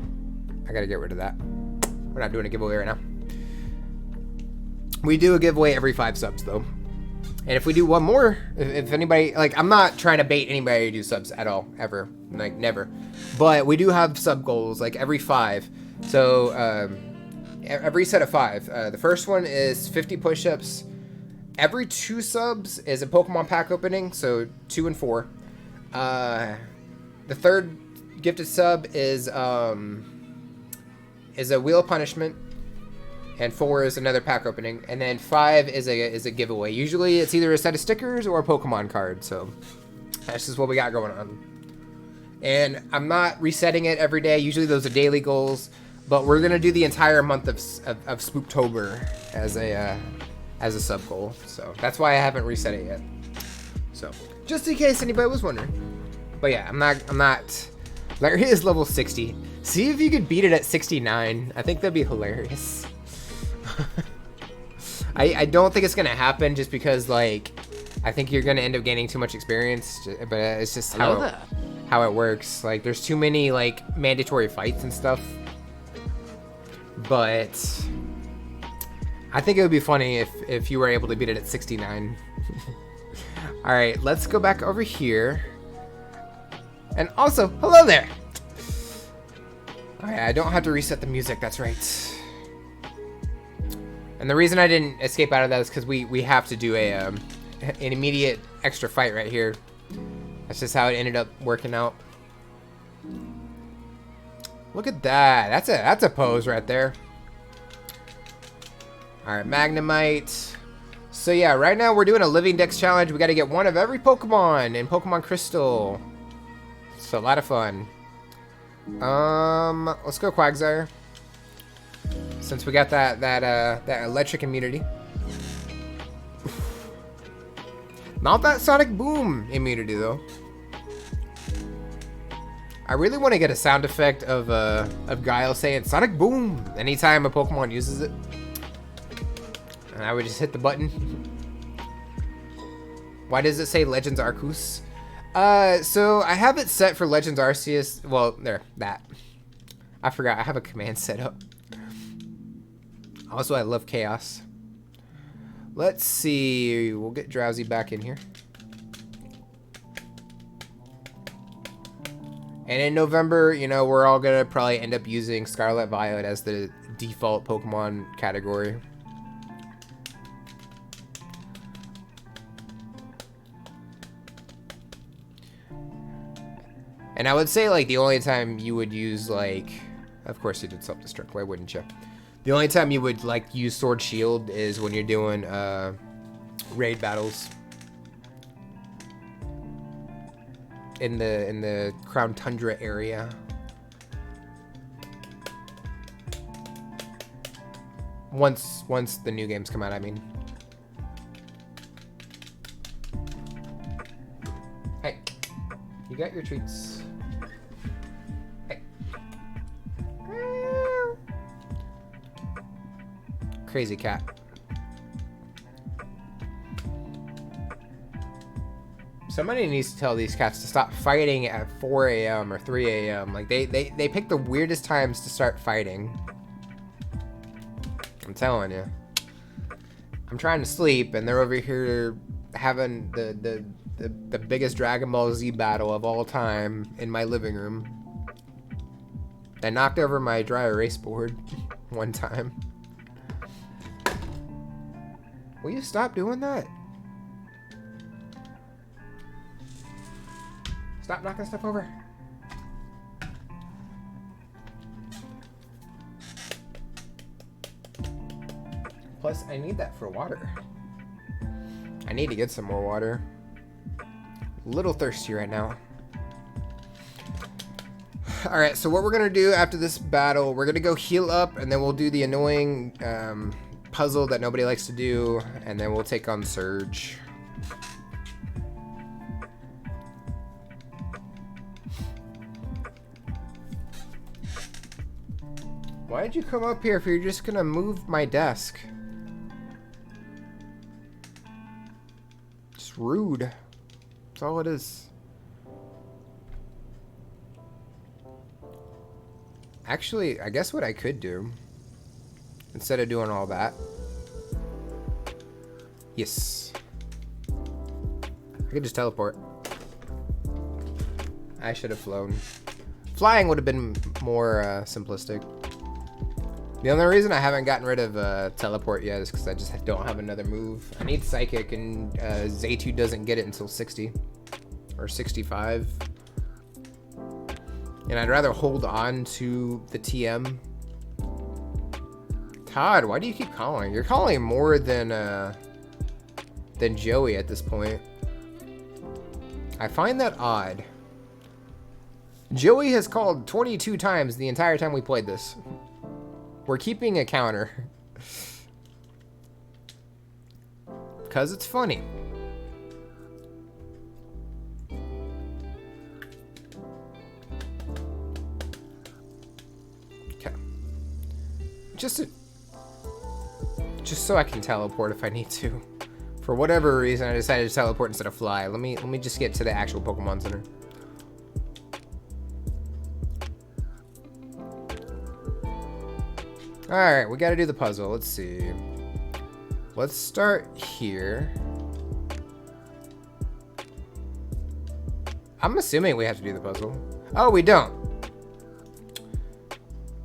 I gotta get rid of that. We're not doing a giveaway right now. We do a giveaway every 5 subs though. And if we do one more, if anybody, like, I'm not trying to bait anybody to do subs at all, ever. Like, never. But we do have sub goals, like every 5. So, every set of 5. The first one is 50 push-ups. Every 2 subs is a Pokemon pack opening, so 2 and 4. The third gifted sub is a Wheel of Punishment, and 4 is another pack opening, and then 5 is a giveaway. Usually it's either a set of stickers or a Pokemon card, so that's just what we got going on. And I'm not resetting it every day. Usually those are daily goals, but we're gonna do the entire month of Spooktober as a sub goal, so that's why I haven't reset it yet. So just in case anybody was wondering. But yeah, I'm not. Larry is level 60. See if you could beat it at 69. I think that'd be hilarious. I don't think it's gonna happen just because, like, I think you're gonna end up gaining too much experience. But it's just how it works. Like, there's too many like mandatory fights and stuff. But I think it would be funny if you were able to beat it at 69. All right, let's go back over here. And also, hello there. All right, I don't have to reset the music. That's right. And the reason I didn't escape out of that is because we have to do an immediate extra fight right here. That's just how it ended up working out. Look at that. That's a pose right there. All right, Magnemite, So yeah, right now we're doing a Living Dex challenge. We got to get one of every Pokemon in Pokemon Crystal. It's a lot of fun. Let's go Quagsire. Since we got that electric immunity. Not that Sonic Boom immunity though. I really want to get a sound effect of Guile saying Sonic Boom anytime a Pokemon uses it. And I would just hit the button. Why does it say Legends Arceus? So I have it set for Legends Arceus. Well, there, that. I forgot, I have a command set up. Also, I love Chaos. Let's see, we'll get Drowsy back in here. And in November, you know, we're all gonna probably end up using Scarlet Violet as the default Pokemon category. And I would say, like, the only time you would use, like... Of course you did self-destruct, why wouldn't you? The only time you would, like, use Sword Shield is when you're doing, raid battles. In the Crown Tundra area. Once the new games come out, I mean. Hey, you got your treats. Hey. Crazy cat. Somebody needs to tell these cats to stop fighting at 4 a.m. or 3 a.m. Like, they pick the weirdest times to start fighting. I'm telling you. I'm trying to sleep, and they're over here having the biggest Dragon Ball Z battle of all time in my living room. I knocked over my dry erase board one time. Will you stop doing that? Stop knocking stuff over. Plus, I need that for water. I need to get some more water. A little thirsty right now. Alright, so what we're going to do after this battle, we're going to go heal up, and then we'll do the annoying puzzle that nobody likes to do, and then we'll take on Surge. Why did you come up here if you're just going to move my desk? Just rude. That's all it is. Actually, I guess what I could do, instead of doing all that, yes, I could just teleport. I should have flown. Flying would have been more simplistic. The only reason I haven't gotten rid of teleport yet is because I just don't have another move. I need Psychic, and Zaytu doesn't get it until 60 or 65. And I'd rather hold on to the TM. Todd, why do you keep calling? You're calling more than Joey at this point. I find that odd. Joey has called 22 times the entire time we played this. We're keeping a counter. 'Cause it's funny. Just so I can teleport if I need to. For whatever reason, I decided to teleport instead of fly. Let me just get to the actual Pokemon Center. Alright, we gotta do the puzzle. Let's see. Let's start here. I'm assuming we have to do the puzzle. Oh, we don't.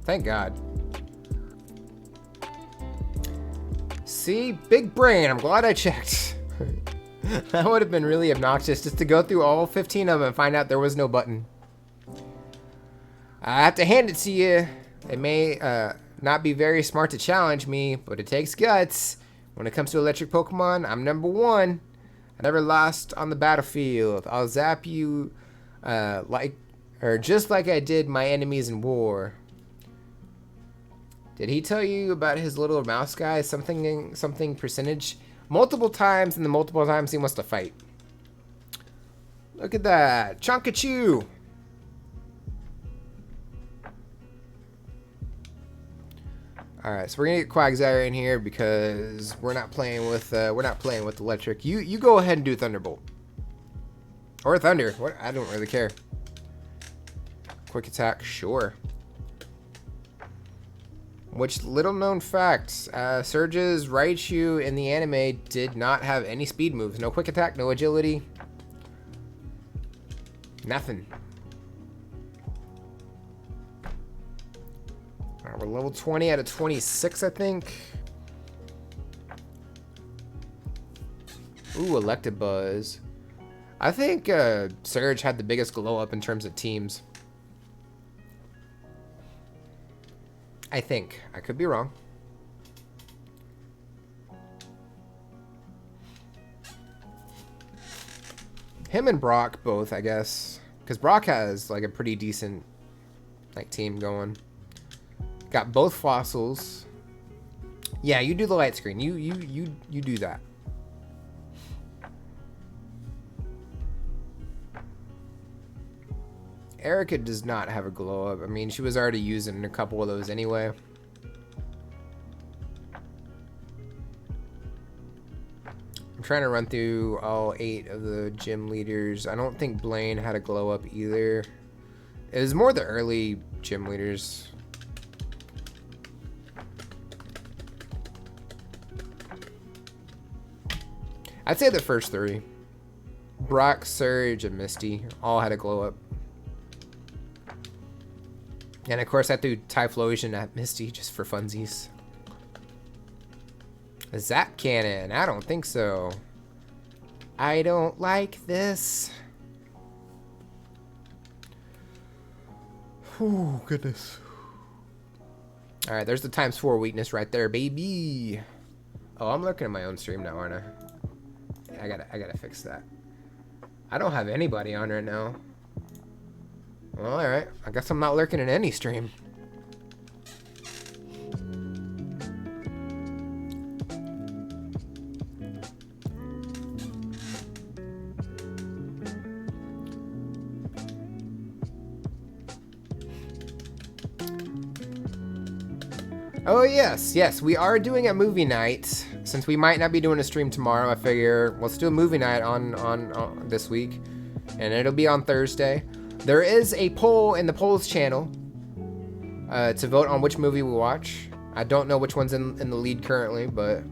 Thank God. See? Big brain. I'm glad I checked. That would have been really obnoxious just to go through all 15 of them and find out there was no button. I have to hand it to you. It may not be very smart to challenge me, but it takes guts. When it comes to electric Pokemon, I'm number one. I never lost on the battlefield. I'll zap you just like I did my enemies in war. Did he tell you about his little mouse guy? Something percentage? Multiple times, and the multiple times he wants to fight. Look at that. Chonkachu! Alright, so we're gonna get Quagsire in here because we're not playing with electric. You go ahead and do Thunderbolt. Or Thunder. What? I don't really care. Quick attack, sure. Which little known fact, Surge's Raichu in the anime did not have any speed moves. No quick attack, no agility. Nothing. Alright, we're level 20 out of 26, I think. Ooh, Electabuzz. I think Surge had the biggest glow up in terms of teams. I think. I could be wrong. Him and Brock both, I guess. Because Brock has like a pretty decent like team going. Got both fossils. Yeah, you do the light screen. You do that. Erica does not have a glow up. I mean, she was already using a couple of those anyway. I'm trying to run through all 8 of the gym leaders. I don't think Blaine had a glow up either. It was more the early gym leaders. I'd say the first 3. Brock, Surge, and Misty all had a glow up. And of course I threw Typhlosion at Misty just for funsies. A Zap Cannon, I don't think so. I don't like this. Oh, goodness. Alright, there's the ×4 weakness right there, baby. Oh, I'm looking at my own stream now, aren't I? I gotta fix that. I don't have anybody on right now. Well, alright. I guess I'm not lurking in any stream. Oh, yes, we are doing a movie night. Since we might not be doing a stream tomorrow, I figure let's do a movie night on this week. And it'll be on Thursday. There is a poll in the polls channel to vote on which movie we watch. I don't know which one's in the lead currently, but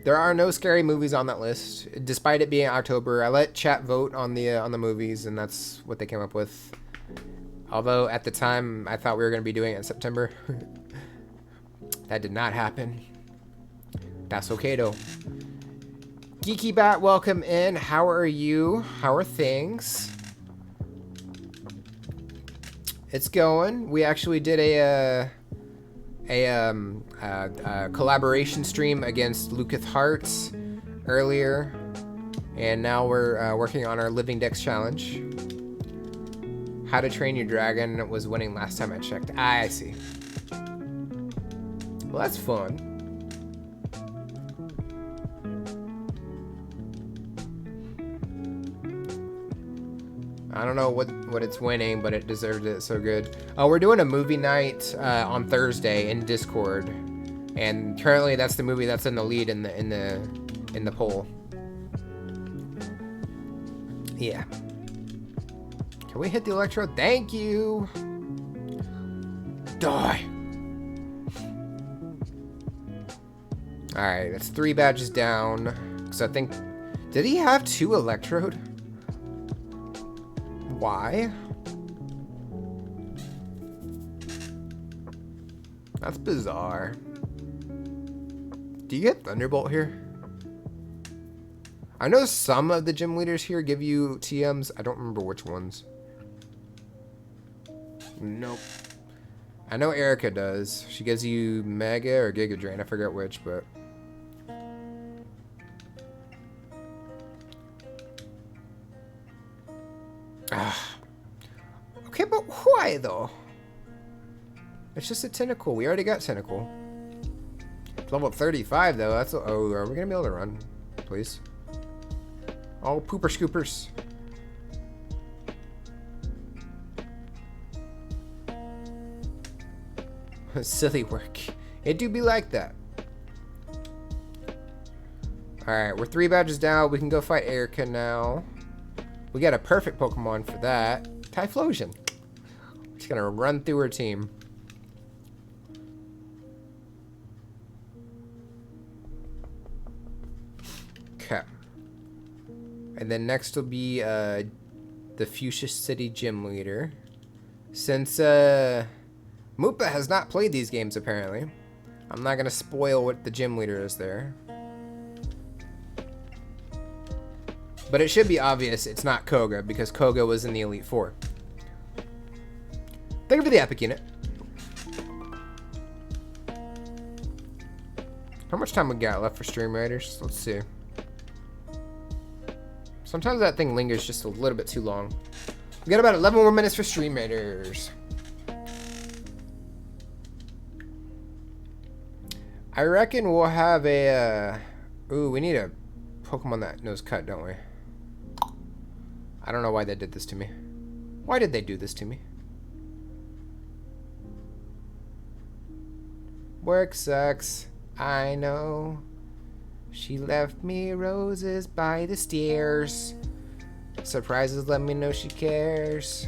there are no scary movies on that list, despite it being October. I let chat vote on the movies, and that's what they came up with. Although at the time I thought we were going to be doing it in September. That did not happen. That's okay though. Geeky Bat, welcome in. How are you? How are things? It's going. We actually did a collaboration stream against Lucas Hearts earlier, and now we're working on our Living Dex challenge. How to Train Your Dragon was winning last time I checked. I see. Well, that's fun. I don't know what it's winning, but it deserved it so good. We're doing a movie night on Thursday in Discord, and currently that's the movie that's in the lead in the poll. Yeah. Can we hit the electrode? Thank you. Die. All right, that's 3 badges down. Because I think, did he have 2 electrode? Why? That's bizarre. Do you get Thunderbolt here? I know some of the gym leaders here give you TMs. I don't remember which ones. Nope. I know Erica does. She gives you Mega or Giga Drain. I forget which, but... Okay, but why, though? It's just a Tentacle. We already got Tentacle. Level 35, though. That's... Oh, are we going to be able to run? Please. Oh, pooper scoopers. Silly work. It do be like that. Alright, we're 3 badges down. We can go fight Erica now. We got a perfect Pokemon for that. Typhlosion. Just gonna run through her team. Okay. And then next will be the Fuchsia City Gym Leader. Since Moopa has not played these games, apparently, I'm not going to spoil what the gym leader is there. But it should be obvious it's not Koga, because Koga was in the Elite Four. Thank you for the Epic Unit. How much time we got left for Stream Raiders? Let's see. Sometimes that thing lingers just a little bit too long. We got about 11 more minutes for Stream Raiders. I reckon we'll have a... Ooh, we need a Pokemon that knows Cut, don't we? I don't know why they did this to me. Why did they do this to me? Work sucks, I know. She left me roses by the stairs. Surprises let me know she cares.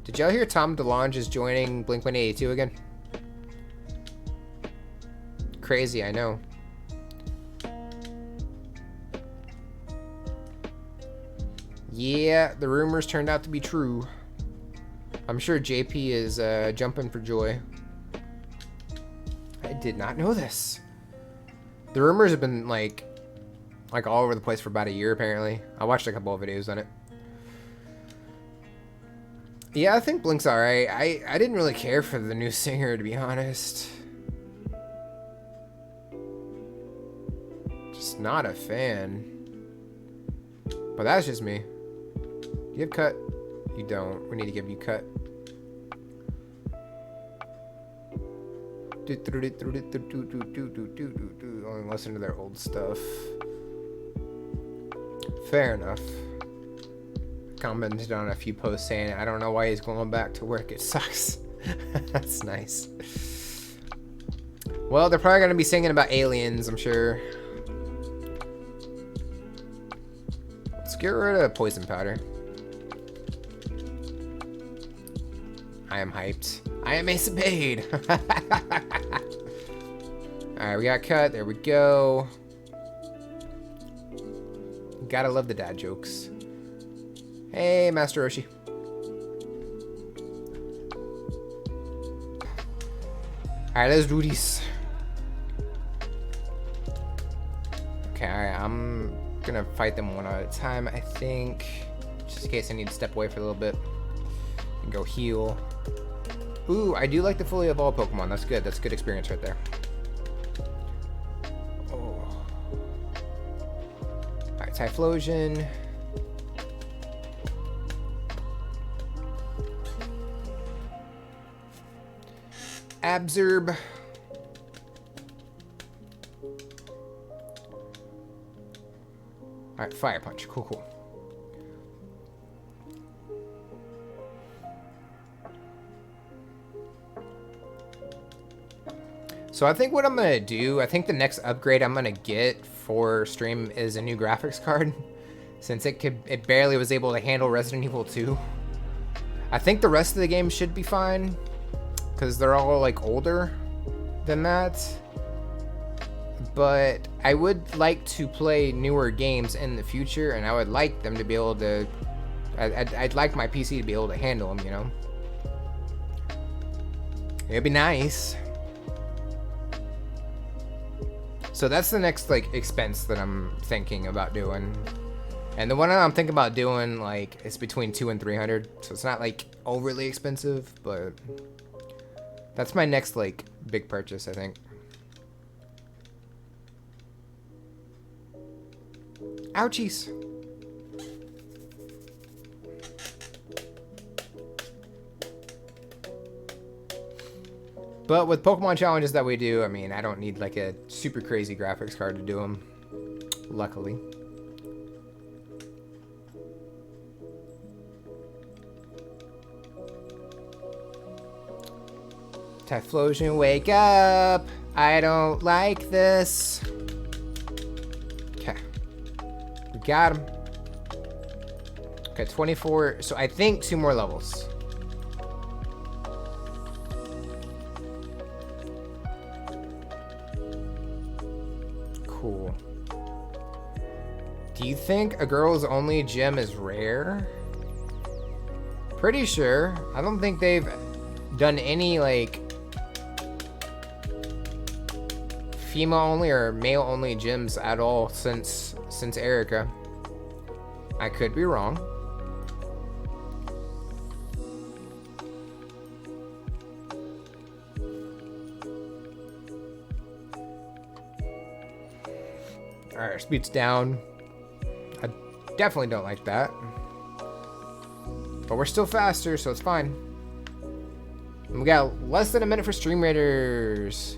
Did y'all hear Tom DeLonge is joining Blink-182 again? Crazy, I know. Yeah, the rumors turned out to be true. I'm sure JP is jumping for joy. I did not know this. The rumors have been like all over the place for about a year, apparently. I watched a couple of videos on it. Yeah, I think Blink's alright. I didn't really care for the new singer, to be honest. Just not a fan. But that's just me. Do you have Cut? You don't. We need to give you Cut. Only listen to their old stuff. Fair enough. Commented on a few posts saying, I don't know why he's going back to work. It sucks. That's nice. Well, they're probably going to be singing about aliens, I'm sure. Let's get rid of Poison Powder. I am hyped. I am Ace of Spade. Alright, we got Cut. There we go. Gotta love the dad jokes. Hey, Master Roshi. Alright, let's do this. Okay, alright, I'm gonna fight them one at a time, I think. Just in case I need to step away for a little bit. And go heal. Ooh, I do like the fully evolved Pokemon. That's good. That's good experience right there. Oh. Alright, Typhlosion. Absorb. Alright, Fire Punch. Cool, cool. So I think what I'm going to do, I think the next upgrade I'm going to get for stream is a new graphics card. Since it barely was able to handle Resident Evil 2. I think the rest of the game should be fine. Because they're all like older than that. But I would like to play newer games in the future. And I would like them to be able to... I'd like my PC to be able to handle them, you know. It'd be nice. So that's the next like expense that I'm thinking about doing. And the one I'm thinking about doing, like, is between 200 and 300, so it's not like overly expensive, but that's my next like big purchase, I think. Ouchies. But with Pokemon challenges that we do, I mean, I don't need like a super crazy graphics card to do them, luckily. Typhlosion, wake up! I don't like this. Okay. We got him. Okay, 24. So I think 2 more levels. Cool. Do you think a girl's only gym is rare? Pretty sure. I don't think they've done any like female only or male only gyms at all since Erica. I could be wrong. Alright, our speed's down. I definitely don't like that. But we're still faster, so it's fine. And we got less than a minute for Stream Raiders,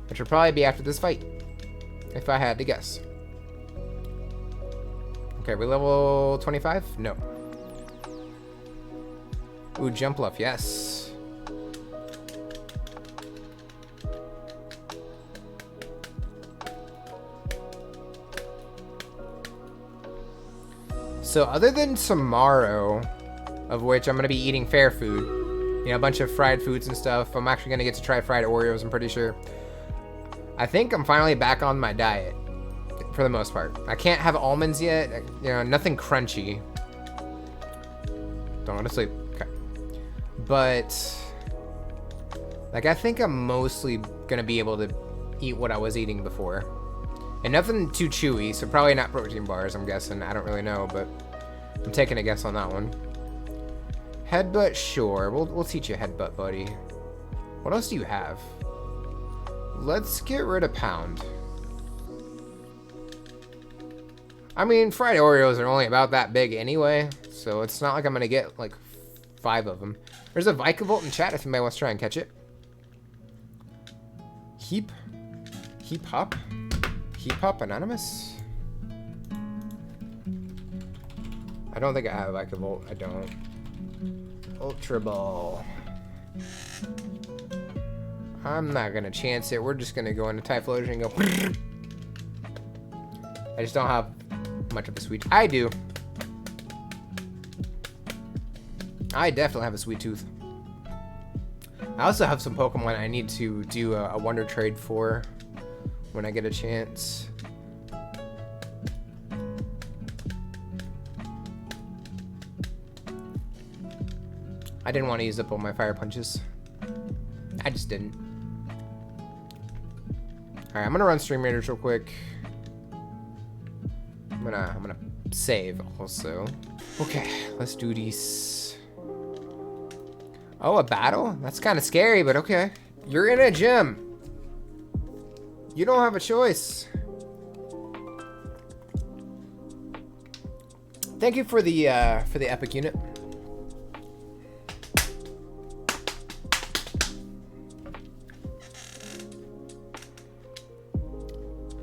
which will probably be after this fight, if I had to guess. Okay, we level 25? No. Ooh, jump bluff, yes. So other than tomorrow, of which I'm going to be eating fair food, you know, a bunch of fried foods and stuff, I'm actually going to get to try fried Oreos, I'm pretty sure. I think I'm finally back on my diet, for the most part. I can't have almonds yet, you know, nothing crunchy. Don't want to sleep. Okay. But, like, I think I'm mostly going to be able to eat what I was eating before. And nothing too chewy, so probably not protein bars, I'm guessing. I don't really know, but I'm taking a guess on that one. Headbutt, sure. We'll teach you headbutt, buddy. What else do you have? Let's get rid of pound. I mean, fried Oreos are only about that big anyway, so it's not like I'm gonna get like 5 of them. There's a Vikavolt in chat if anybody wants to try and catch it. Heap Hop Anonymous? I don't think I have a Vikavolt. I don't. Ultra Ball. I'm not gonna chance it. We're just gonna go into Typhlosion and go. I just don't have much of a sweet. I do. I definitely have a sweet tooth. I also have some Pokemon I need to do a Wonder Trade for when I get a chance. I didn't want to use up all my fire punches. I just didn't. Alright, I'm gonna run Stream Raiders real quick. I'm gonna save also. Okay, let's do these. Oh, a battle? That's kind of scary, but okay. You're in a gym. You don't have a choice. Thank you for the epic unit.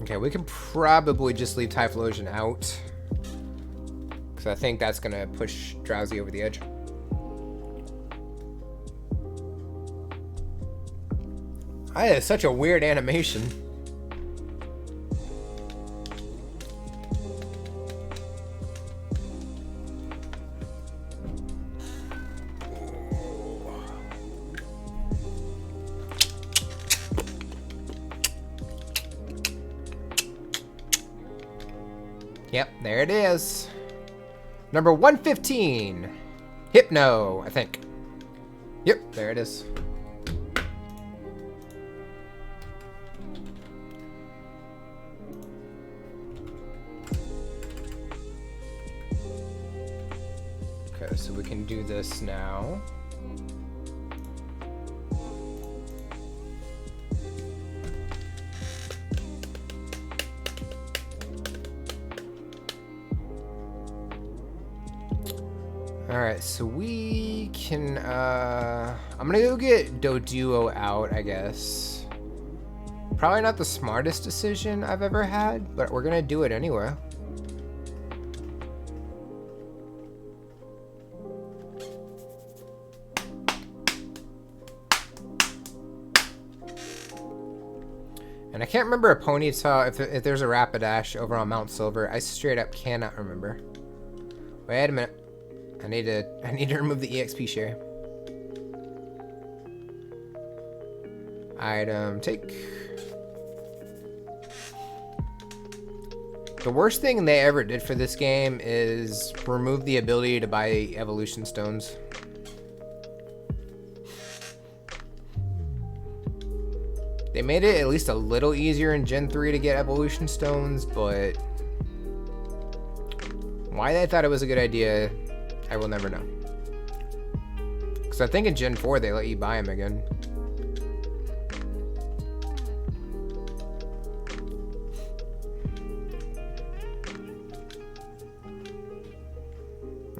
Okay, we can probably just leave Typhlosion out, because I think that's gonna push Drowsy over the edge. That is such a weird animation. Yep, there it is. Number 115. Hypno, I think. Yep, there it is. Okay, so we can do this now. Alright, so we can, I'm gonna go get Doduo out, I guess. Probably not the smartest decision I've ever had, but we're gonna do it anyway. And I can't remember a Ponyta, if there's a Rapidash over on Mount Silver. I straight up cannot remember. Wait a minute. I need to remove the EXP share. Item, take. The worst thing they ever did for this game is remove the ability to buy evolution stones. They made it at least a little easier in Gen 3 to get evolution stones, but why they thought it was a good idea, I will never know. Because I think in Gen 4 they let you buy them again.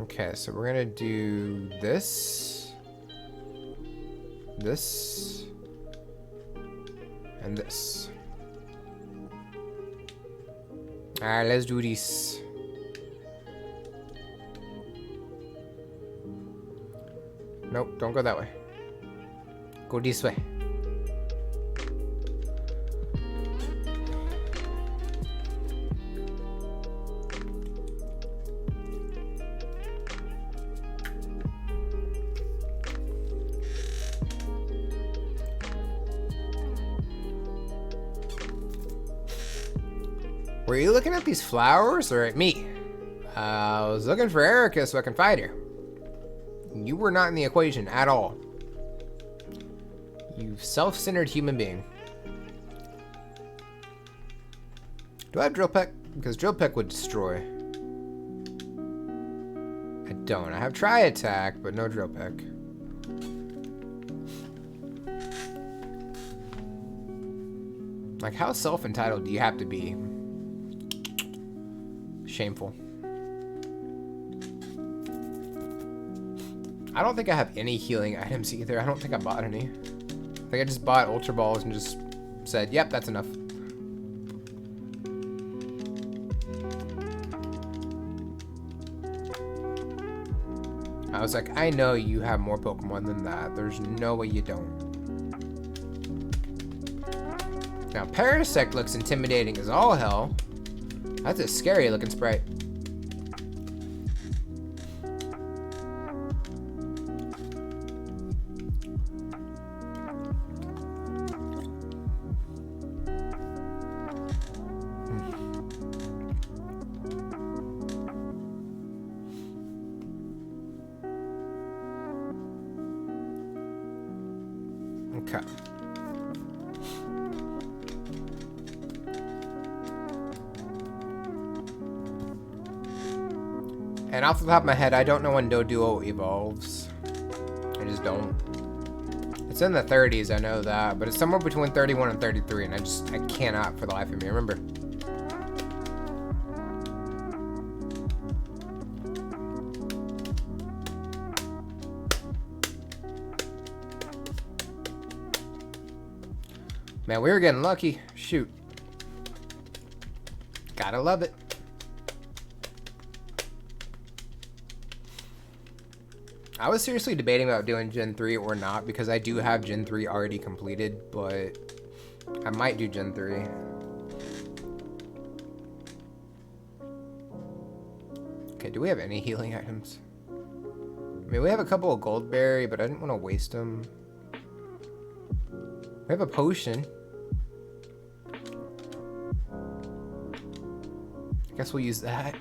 Okay, so we're gonna do this, this, and this. Alright, let's do this. Nope, don't go that way. Go this way. Were you looking at these flowers or at me? I was looking for Erica so I can fight her. You were not in the equation at all. You self-centered human being. Do I have Drill Peck? Because Drill Peck would destroy. I don't. I have Tri Attack, but no Drill Peck. Like, how self-entitled do you have to be? Shameful. I don't think I have any healing items either. I don't think I bought any. I think I just bought Ultra Balls and just said, yep, that's enough. I was like, I know you have more Pokemon than that. There's no way you don't. Now, Parasect looks intimidating as all hell. That's a scary looking sprite. Okay. And off the top of my head, I don't know when Doduo evolves. I just don't. It's in the 30s, I know that, but it's somewhere between 31 and 33, and I cannot for the life of me remember. Man, we were getting lucky. Shoot. Gotta love it. I was seriously debating about doing Gen 3 or not because I do have Gen 3 already completed, but I might do Gen 3. Okay, do we have any healing items? I mean, we have a couple of Goldberry, but I didn't want to waste them. We have a potion. I guess we'll use that.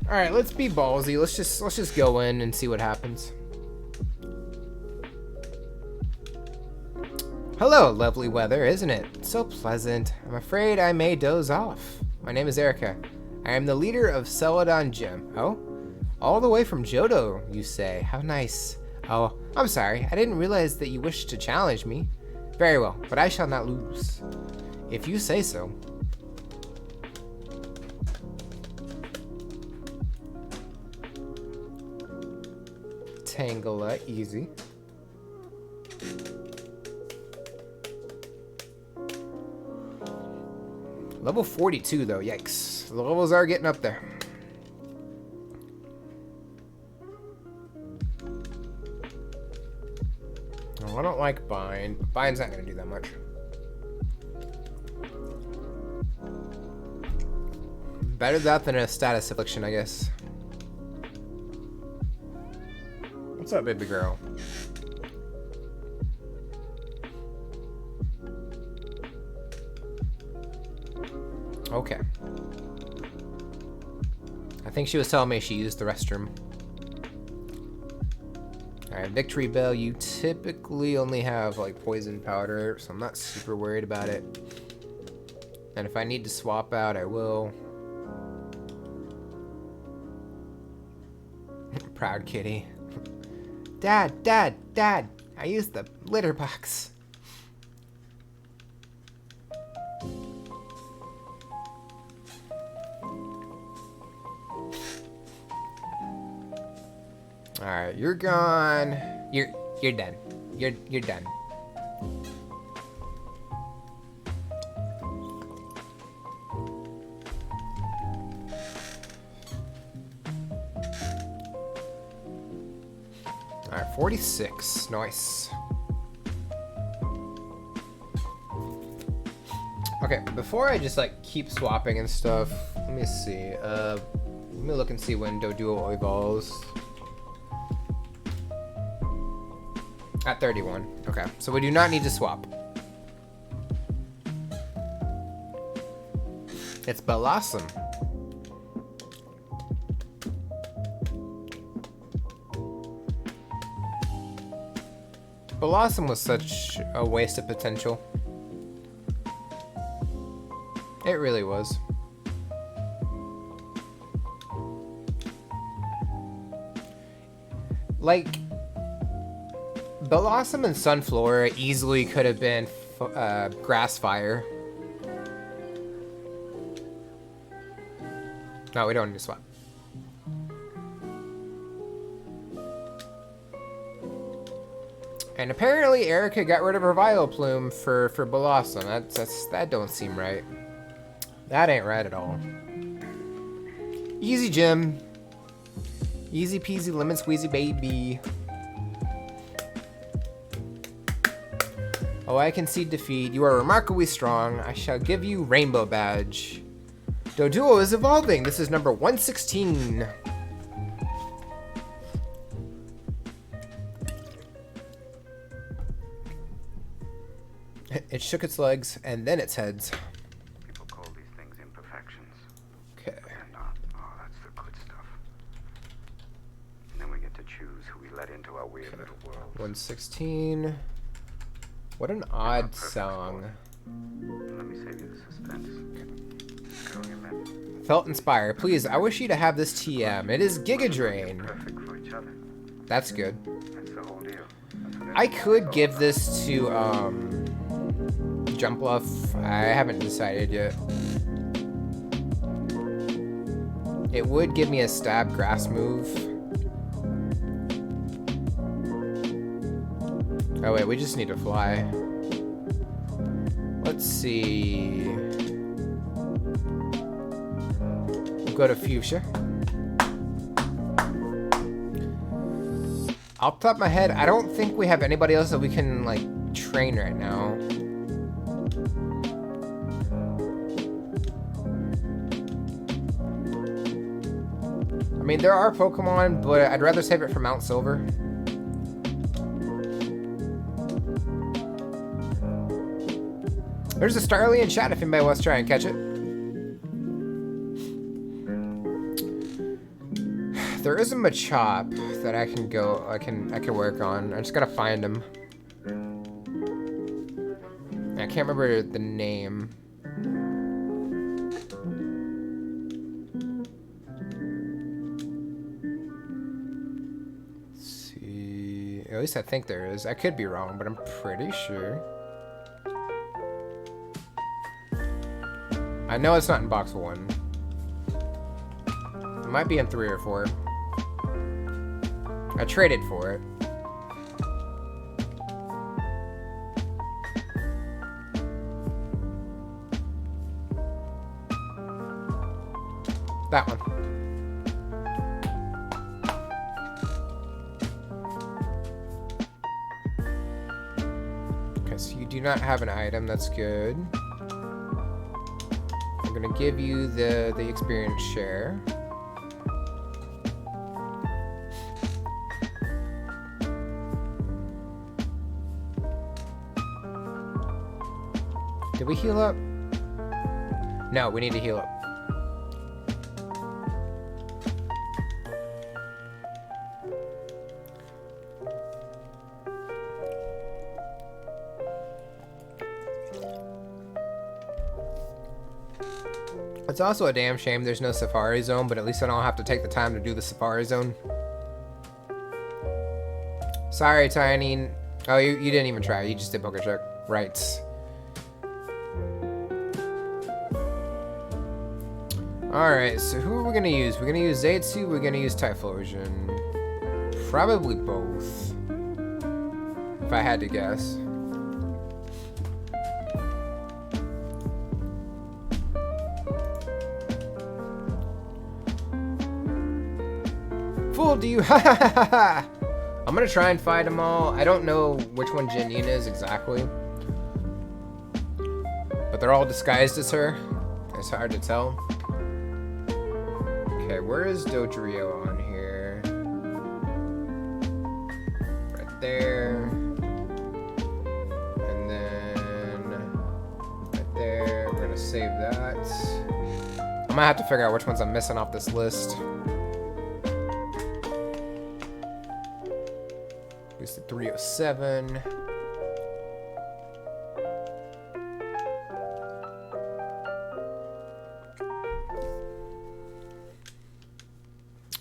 All right, let's be ballsy. Let's just go in and see what happens. Hello, lovely weather, isn't it? So pleasant. I'm afraid I may doze off. My name is Erica. I am the leader of Celadon Gym. Oh? All the way from Johto, you say. How nice. Oh, I'm sorry. I didn't realize that you wished to challenge me. Very well, but I shall not lose. If you say so. Tangela, easy. Level 42 though, yikes. The levels are getting up there. Oh, I don't like Bind. Bind's not gonna do that much. Better that than a status affliction, I guess. What's up, baby girl? Okay. I think she was telling me she used the restroom. Alright, Victory Bell, you typically only have like poison powder, so I'm not super worried about it. And if I need to swap out, I will. Proud kitty. Dad, Dad, Dad! I used the litter box. Alright, you're gone. You're done. You're done. Alright, 46. Nice. Okay, before I just like keep swapping and stuff, let me see. Let me look and see when Doduo evolves. At 31. Okay, so we do not need to swap. It's Blossom. Blossom was such a waste of potential. It really was. Like, Blossom and Sunflora easily could have been Grass Fire. No, we don't need to swap. And apparently Erica got rid of her Vileplume for Blossom. That don't seem right. That ain't right at all. Easy, Jim. Easy peasy lemon squeezy, baby. Oh, I concede defeat. You are remarkably strong. I shall give you Rainbow Badge. Doduo is evolving. This is number 116. It shook its legs and then its heads. People call these things imperfections. Okay. They're not. Oh, that's the good stuff. And then we get to choose who we let into our weird little world. 116. What an odd song. Let me save you the suspense. Go your men. Felt inspired. Please, I wish you to have this TM. It is Giga Drain. Perfect for each other. That's good. That's the whole deal. That's what I everything's could all give about. this to Jumpluff. I haven't decided yet. It would give me a stab grass move. Oh wait, we just need to fly. Let's see. We'll go to Fuchsia. Off the top of my head, I don't think we have anybody else that we can like train right now. I mean, there are Pokemon, but I'd rather save it for Mount Silver. There's a Starly in chat if anybody wants to try and catch it. There is a Machop that I can work on. I just gotta find him. I can't remember the name. At least I think there is. I could be wrong, but I'm pretty sure. I know it's not in box 1. It might be in 3 or 4. I traded for it. That one. Okay, so you do not have an item. That's good. I'm gonna give you the experience share. Did we heal up? No, we need to heal up. It's also a damn shame there's no Safari Zone, but at least I don't have to take the time to do the Safari Zone. Sorry, Tiny. Oh, you didn't even try. You just did poker check. Right. Alright, so who are we going to use? We're going to use Zetsu, we're going to use Typhlosion. Probably both. If I had to guess. Fool, do you? I'm gonna try and fight them all. I don't know which one Janine is exactly, but they're all disguised as her. It's hard to tell. Okay, where is Dodrio on here? Right there. And then right there. We're gonna save that. I might have to figure out which ones I'm missing off this list. Here's the 307.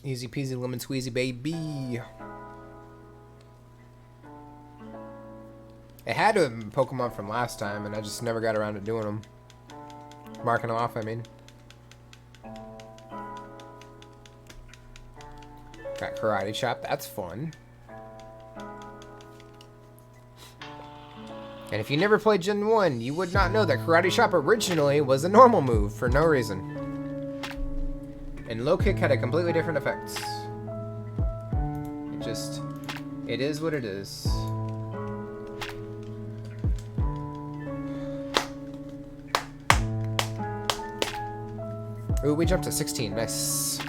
Easy peasy lemon squeezy, baby. It had to have been Pokemon from last time, and I just never got around to doing them. Marking them off, I mean. Got Karate Chop, that's fun. And if you never played Gen 1, you would not know that Karate Chop originally was a normal move for no reason. And Low Kick had a completely different effect. It is what it is. Ooh, we jumped to 16, nice.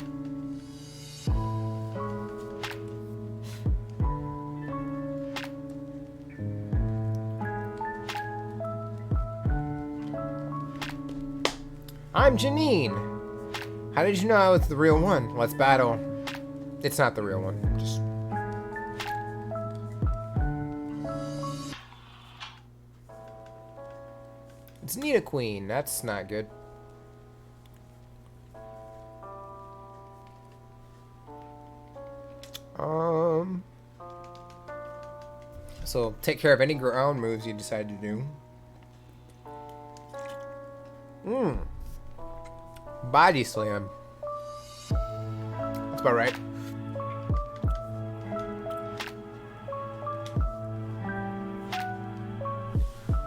I'm Janine! How did you know I was the real one? Let's battle. It's not the real one. Just... It's Nidoqueen. That's not good. So take care of any ground moves you decide to do. Body slam. That's about right.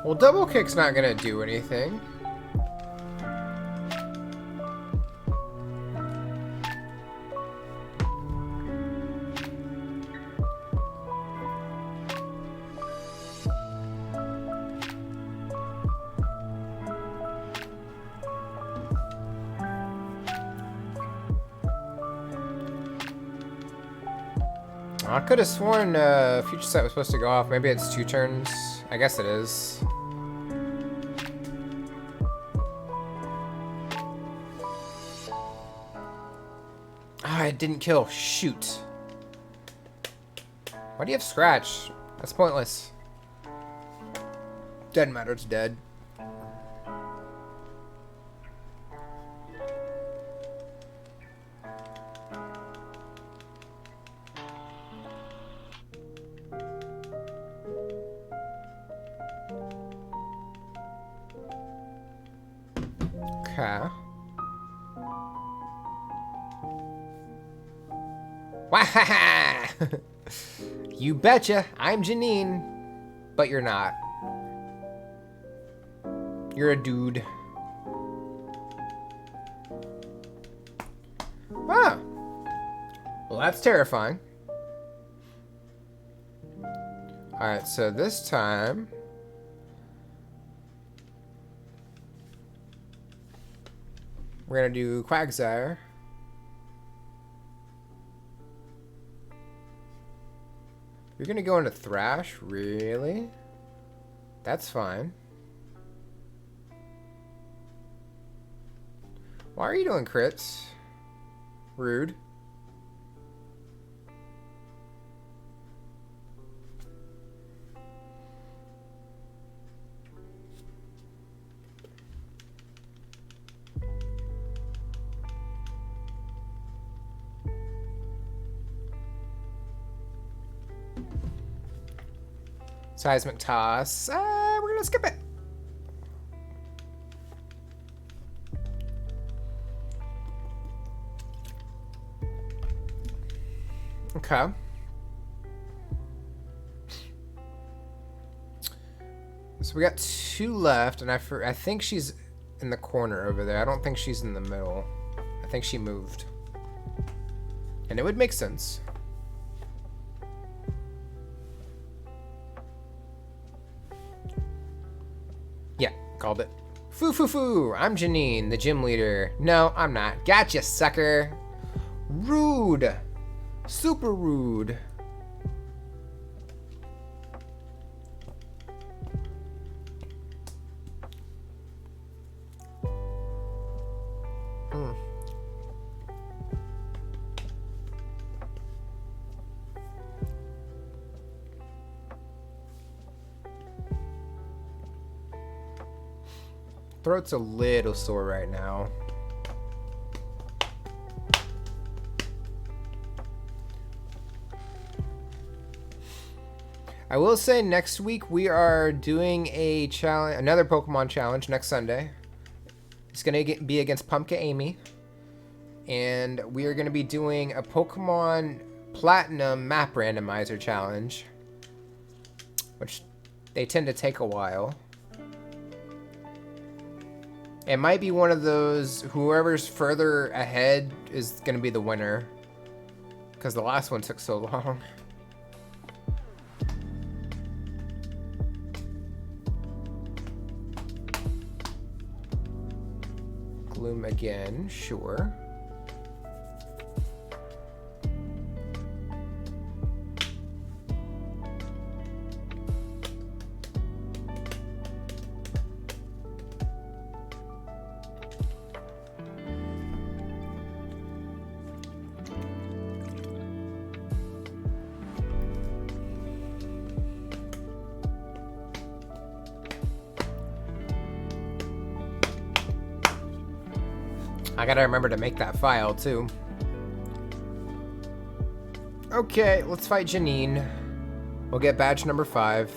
Well, double kick's not gonna do anything. I could have sworn Future Sight was supposed to go off. Maybe it's 2 turns. I guess it is. Ah, it didn't kill. Shoot. Why do you have Scratch? That's pointless. Doesn't matter, it's dead. Okay. Wahaha! You betcha, I'm Janine. But you're not. You're a dude. Ah. Well, that's terrifying. Alright, so this time... we're gonna do Quagsire. You're gonna go into Thrash? Really? That's fine. Why are you doing crits? Rude. Seismic toss. We're gonna skip it. Okay. So we got 2 left, and I think she's in the corner over there. I don't think she's in the middle. I think she moved. And it would make sense. Yeah, called it. Foo foo foo! I'm Janine, the gym leader. No, I'm not. Gotcha, sucker. Rude. Super rude. Throat's a little sore right now. I will say next week we are doing a challenge, another Pokemon challenge next Sunday. It's going to be against Pumpkin Amy. And we are going to be doing a Pokemon Platinum map randomizer challenge, which they tend to take a while. It might be one of those, whoever's further ahead is going to be the winner. Because the last one took so long. Gloom again, sure. I gotta remember to make that file too. Okay, let's fight Janine. We'll get badge number 5.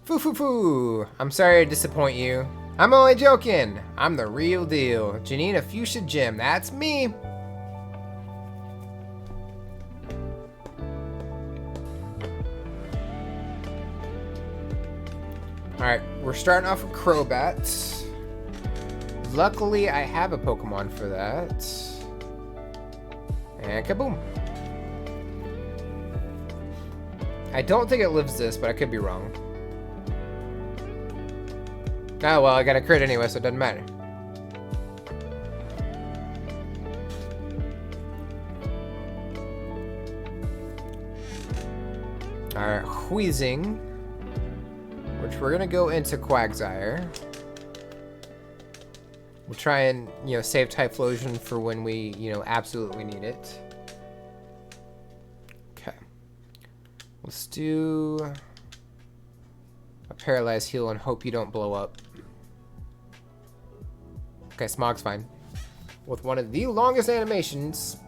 Foo foo foo! I'm sorry to disappoint you. I'm only joking. I'm the real deal. Janine of Fuchsia Gym, that's me. Alright, we're starting off with Crobat. Luckily, I have a Pokemon for that. And kaboom! I don't think it lives this, but I could be wrong. Oh, well, I got a crit anyway, so it doesn't matter. Alright, Wheezing. Which we're gonna go into Quagsire. We'll try and, save Typhlosion for when we, absolutely need it. Okay. Let's do a Paralyzed Heal and hope you don't blow up. Okay, Smog's fine. With one of the longest animations.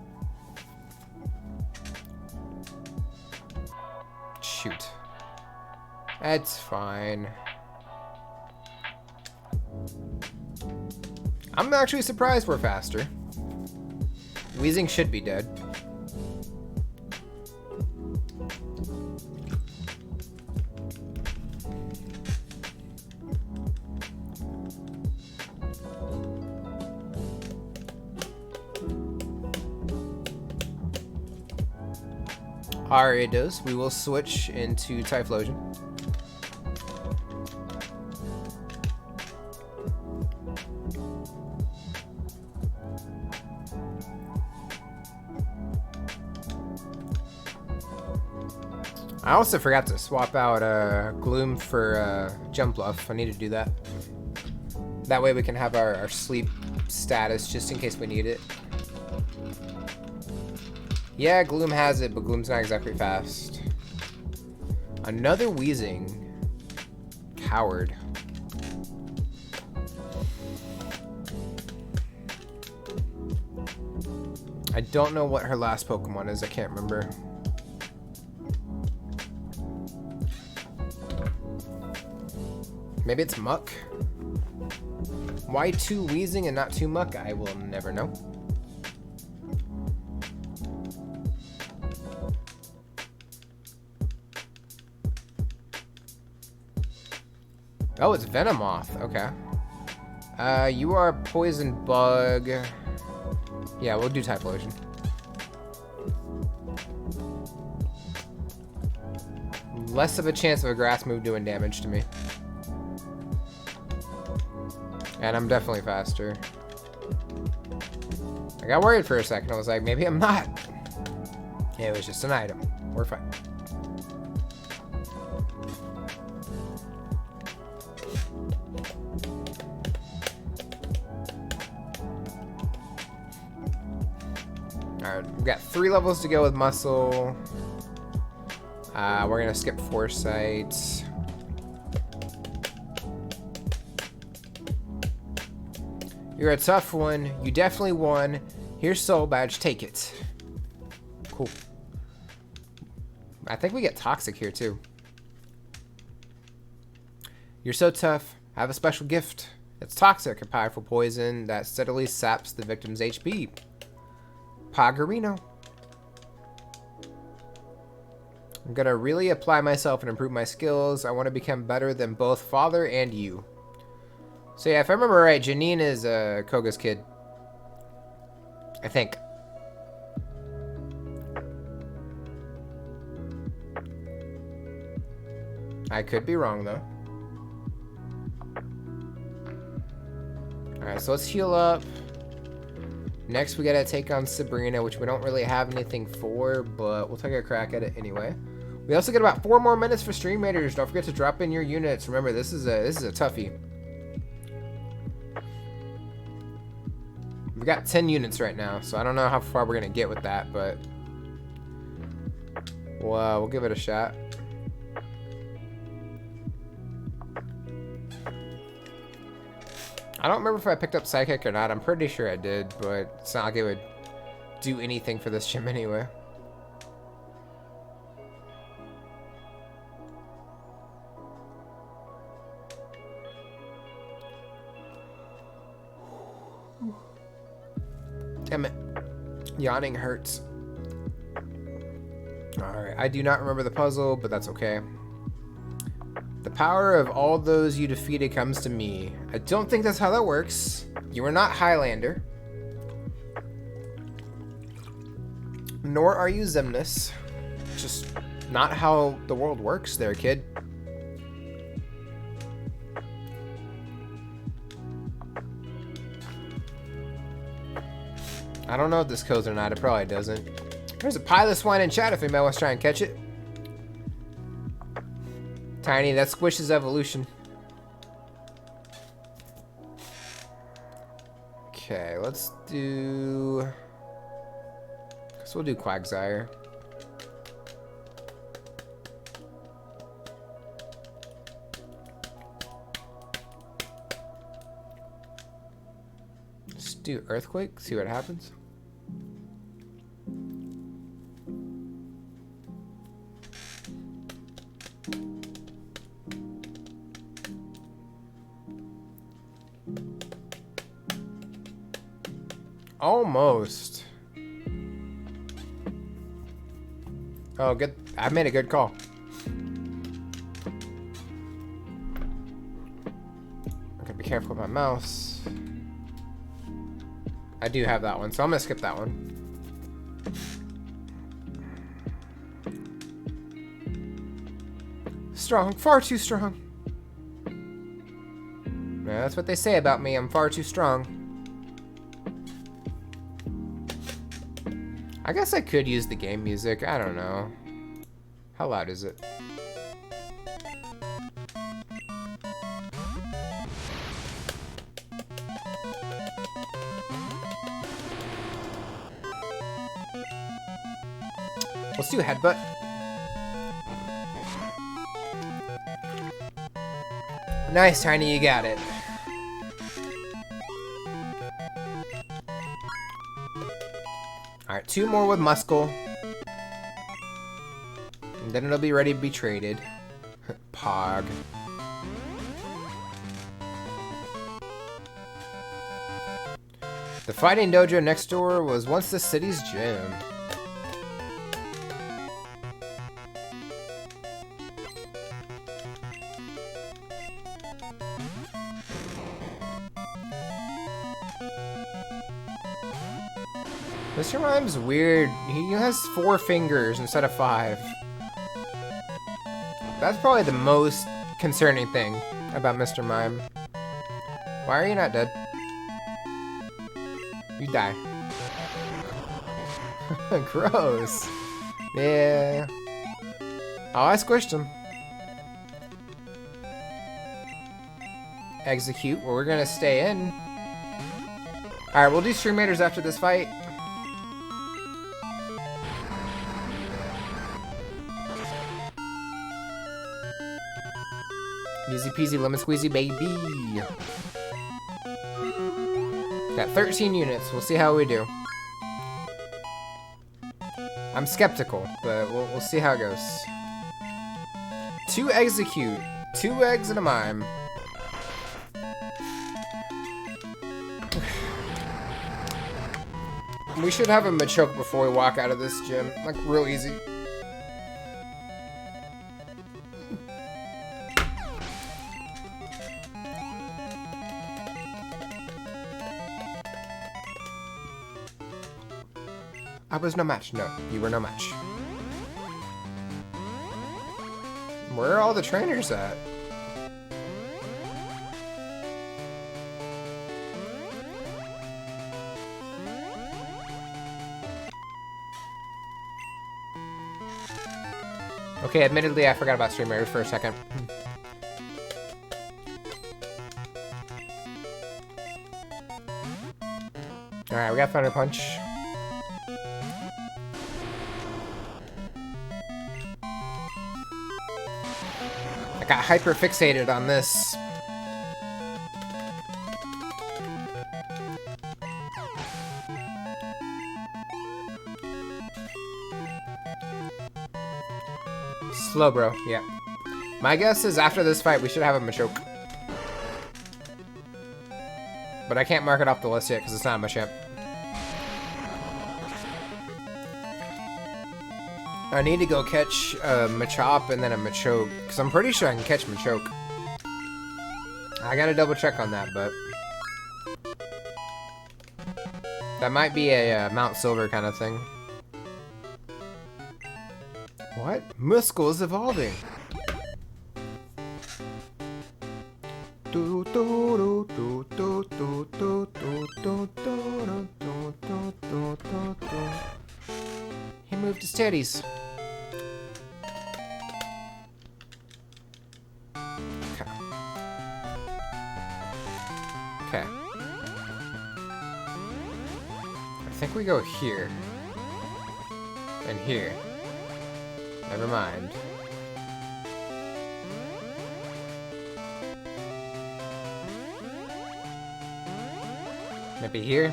shoot. That's fine. I'm actually surprised we're faster. Wheezing should be dead. Alright, it does. We will switch into Typhlosion. I also forgot to swap out Gloom for Jump Bluff. I need to do that. That way we can have our sleep status just in case we need it. Yeah, Gloom has it, but Gloom's not exactly fast. Another Wheezing. Coward. I don't know what her last Pokemon is. I can't remember. Maybe it's Muck? Why 2 Wheezing and not 2 Muck? I will never know. Oh, it's Venomoth. Okay. You are Poison Bug. Yeah, we'll do Typhlosion. Less of a chance of a grass move doing damage to me. And I'm definitely faster. I got worried for a second. I was like, maybe I'm not. It was just an item. We're fine. Alright, we've got 3 levels to go with Muscle. We're gonna skip Foresight. You're a tough one. You definitely won. Here's Soul Badge. Take it. Cool. I think we get Toxic here, too. You're so tough. I have a special gift. It's Toxic, a powerful poison that steadily saps the victim's HP. Poggerino. I'm gonna really apply myself and improve my skills. I want to become better than both father and you. So yeah, if I remember right, Janine is Koga's kid. I think. I could be wrong though. Alright, so let's heal up. Next we gotta take on Sabrina, which we don't really have anything for, but we'll take a crack at it anyway. We also get about 4 more minutes for Stream Raiders. Don't forget to drop in your units. Remember, this is a toughie. We got 10 units right now, so I don't know how far we're gonna get with that, but we'll give it a shot. I don't remember if I picked up Psychic or not. I'm pretty sure I did, but it's not like it would do anything for this gym anyway. Damn it. Yawning hurts. Alright, I do not remember the puzzle, but that's okay. The power of all those you defeated comes to me. I don't think that's how that works. You are not Highlander. Nor are you Xemnas. Just not how the world works there, kid. I don't know if this kills or not. It probably doesn't. There's a pile of swine in chat if anybody wants to try and catch it. Tiny, that squishes evolution. Okay, let's do... So we'll do Quagsire. Let's do Earthquake, see what happens. Almost. Oh, good. I made a good call. Okay, be careful with my mouse. I do have that one, so I'm gonna skip that one. Strong, far too strong. Yeah, that's what they say about me. I'm far too strong. I guess I could use the game music. I don't know. How loud is it? Let's do a headbutt. Nice, Tiny, you got it. Alright, 2 more with Muscle. And then it'll be ready to be traded. Pog. The fighting dojo next door was once the city's gym. Mr. Mime's weird. He has 4 fingers instead of 5. That's probably the most concerning thing about Mr. Mime. Why are you not dead? You die. Gross. Yeah. Oh, I squished him. Execute. Well, we're gonna stay in. Alright, we'll do Stream Raiders after this fight. Easy peasy lemon squeezy, baby. Got 13 units. We'll see how we do. I'm skeptical, but we'll see how it goes. 2 execute. 2 eggs and a mime. We should have a Machoke before we walk out of this gym. Like, real easy. I was no match. No, you were no match. Where are all the trainers at? Okay, admittedly, I forgot about Stream Raiders for a second. Alright, we got Thunder Punch. I got hyper fixated on this. Slow, bro. Yeah. My guess is after this fight, we should have a Machoke. But I can't mark it off the list yet because it's not a Machamp. I need to go catch a Machop and then a Machoke, because I'm pretty sure I can catch Machoke. I gotta double check on that, but that might be a Mount Silver kind of thing. What? Muscle is evolving. He moved his titties. Okay. Okay. I think we go here. And here. Never mind. Maybe here?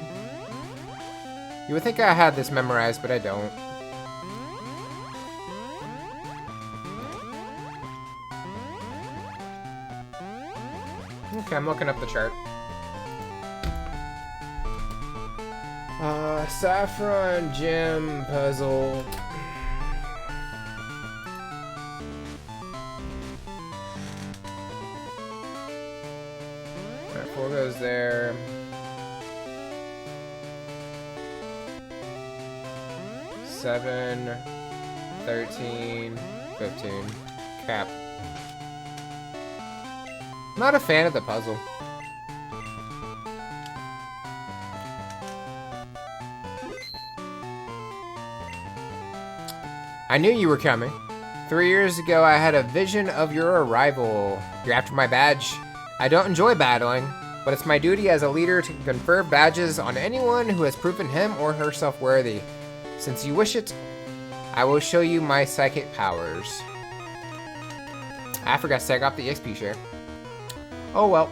You would think I had this memorized, but I don't. Okay, I'm looking up the chart. Saffron gem puzzle. Alright, 4 goes there. 7, 13, 15. Cap. Not a fan of the puzzle. I knew you were coming. 3 years ago, I had a vision of your arrival. You're after my badge. I don't enjoy battling, but it's my duty as a leader to confer badges on anyone who has proven him or herself worthy. Since you wish it, I will show you my psychic powers. I forgot to take off the XP share. Oh well.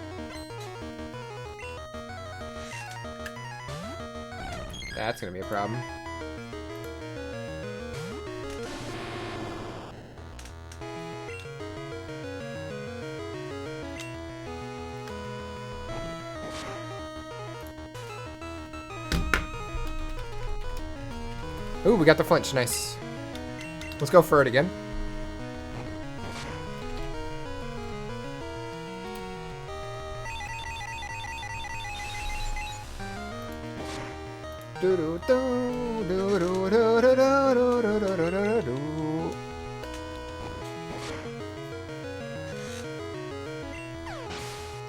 That's gonna be a problem. Ooh, we got the flinch. Nice. Let's go for it again.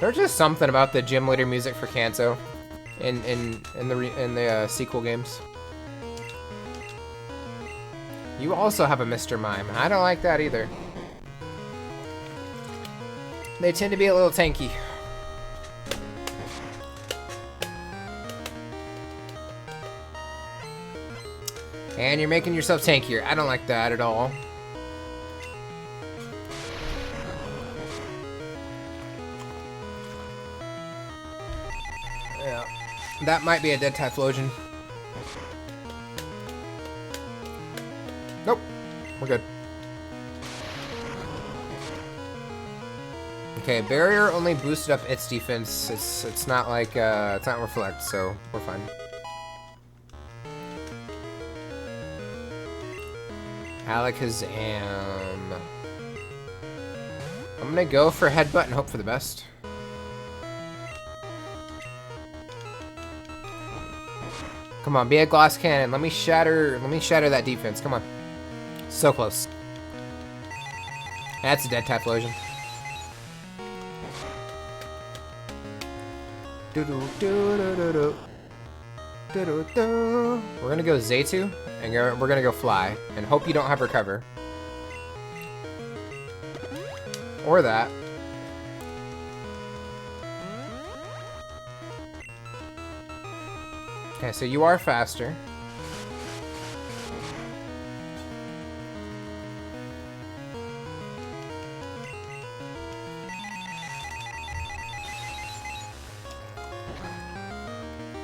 There's just something about the gym leader music for Kanto in the sequel games. You also have a Mr. Mime. I don't like that either. They tend to be a little tanky. And you're making yourself tankier. I don't like that at all. Yeah. That might be a dead Typhlosion. Nope. We're good. Okay, barrier only boosted up its defense. It's not like it's not reflect, so we're fine. Alakazam. I'm gonna go for headbutt and hope for the best. Come on, be a glass cannon. Let me shatter that defense. Come on. So close. That's a dead Typhlosion. We're gonna go Zaytu, and we're gonna go Fly, and hope you don't have Recover. Or that. Okay, so you are faster.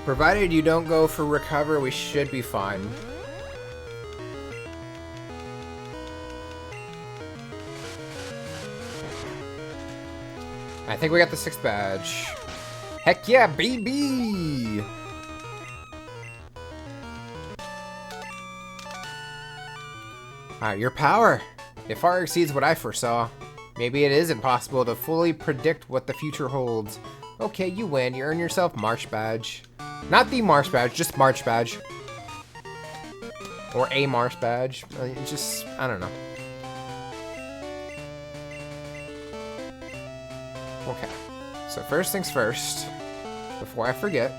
Provided you don't go for Recover, we should be fine. I think we got the 6th badge. Heck yeah, baby! Alright, your power. It far exceeds what I foresaw. Maybe it is impossible to fully predict what the future holds. Okay, you win. You earn yourself Marsh Badge. Not the Marsh Badge, just March Badge. Or a Marsh Badge. Just, I don't know. Okay. So first things first. Before I forget.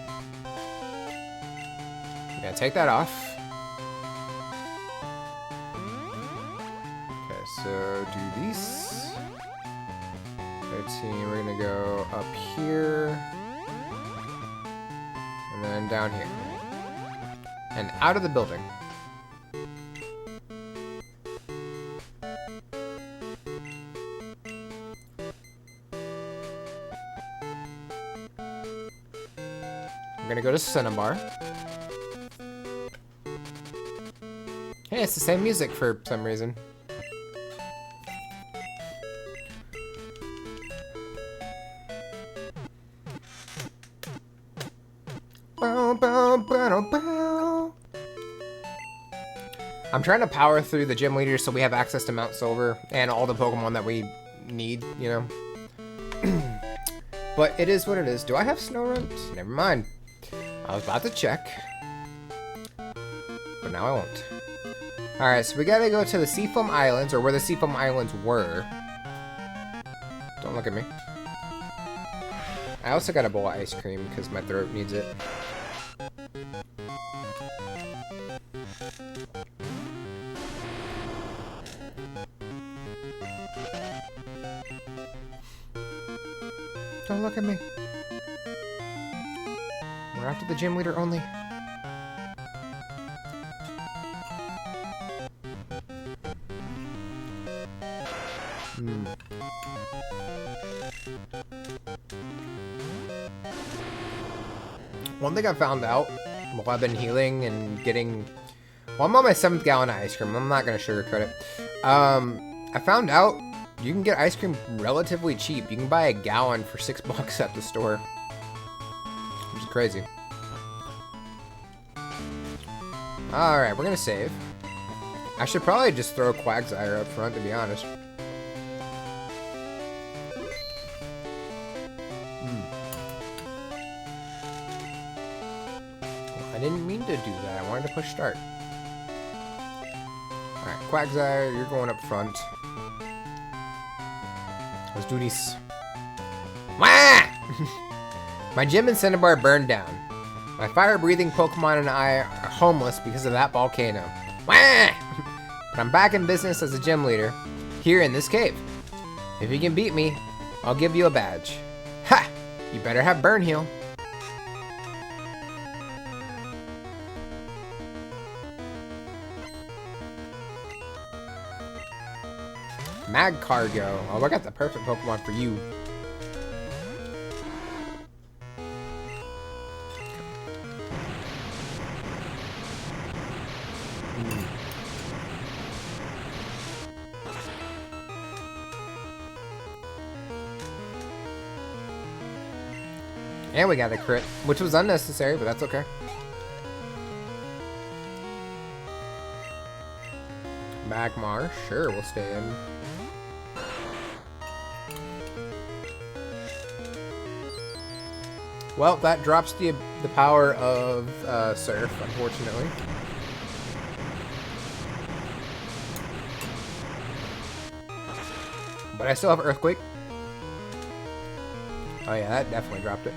I'm gonna take that off. Okay, so do these. 13, we're gonna go up here. And then down here. And out of the building. I'm gonna go to Cinnabar. Hey, it's the same music for some reason. I'm trying to power through the gym leaders so we have access to Mount Silver and all the Pokemon that we need, you know. But it is what it is. Do I have snow runs? Never mind. I was about to check. But now I won't. Alright, so we gotta go to the Seafoam Islands, or where the Seafoam Islands were. Don't look at me. I also got a bowl of ice cream because my throat needs it. Don't look at me. We're after the gym leader only. One thing I found out while I've been healing and getting... Well, I'm on my 7th gallon of ice cream. I'm not going to sugarcoat it. I found out you can get ice cream relatively cheap. You can buy a gallon for $6 at the store. Which is crazy. Alright, we're going to save. I should probably just throw Quagsire up front, to be honest. I didn't mean to do that. I wanted to push start. Alright, Quagsire, you're going up front. Let's do this. Wah! My gym and Cinnabar burned down. My fire-breathing Pokemon and I are homeless because of that volcano. Wah! But I'm back in business as a gym leader, here in this cave. If you can beat me, I'll give you a badge. Ha! You better have Burn Heal. Magcargo. Oh, I got the perfect Pokemon for you. And we got a crit, which was unnecessary, but that's okay. Magmar, sure, we'll stay in. Well, that drops the power of Surf, unfortunately. But I still have Earthquake. Oh yeah, that definitely dropped it.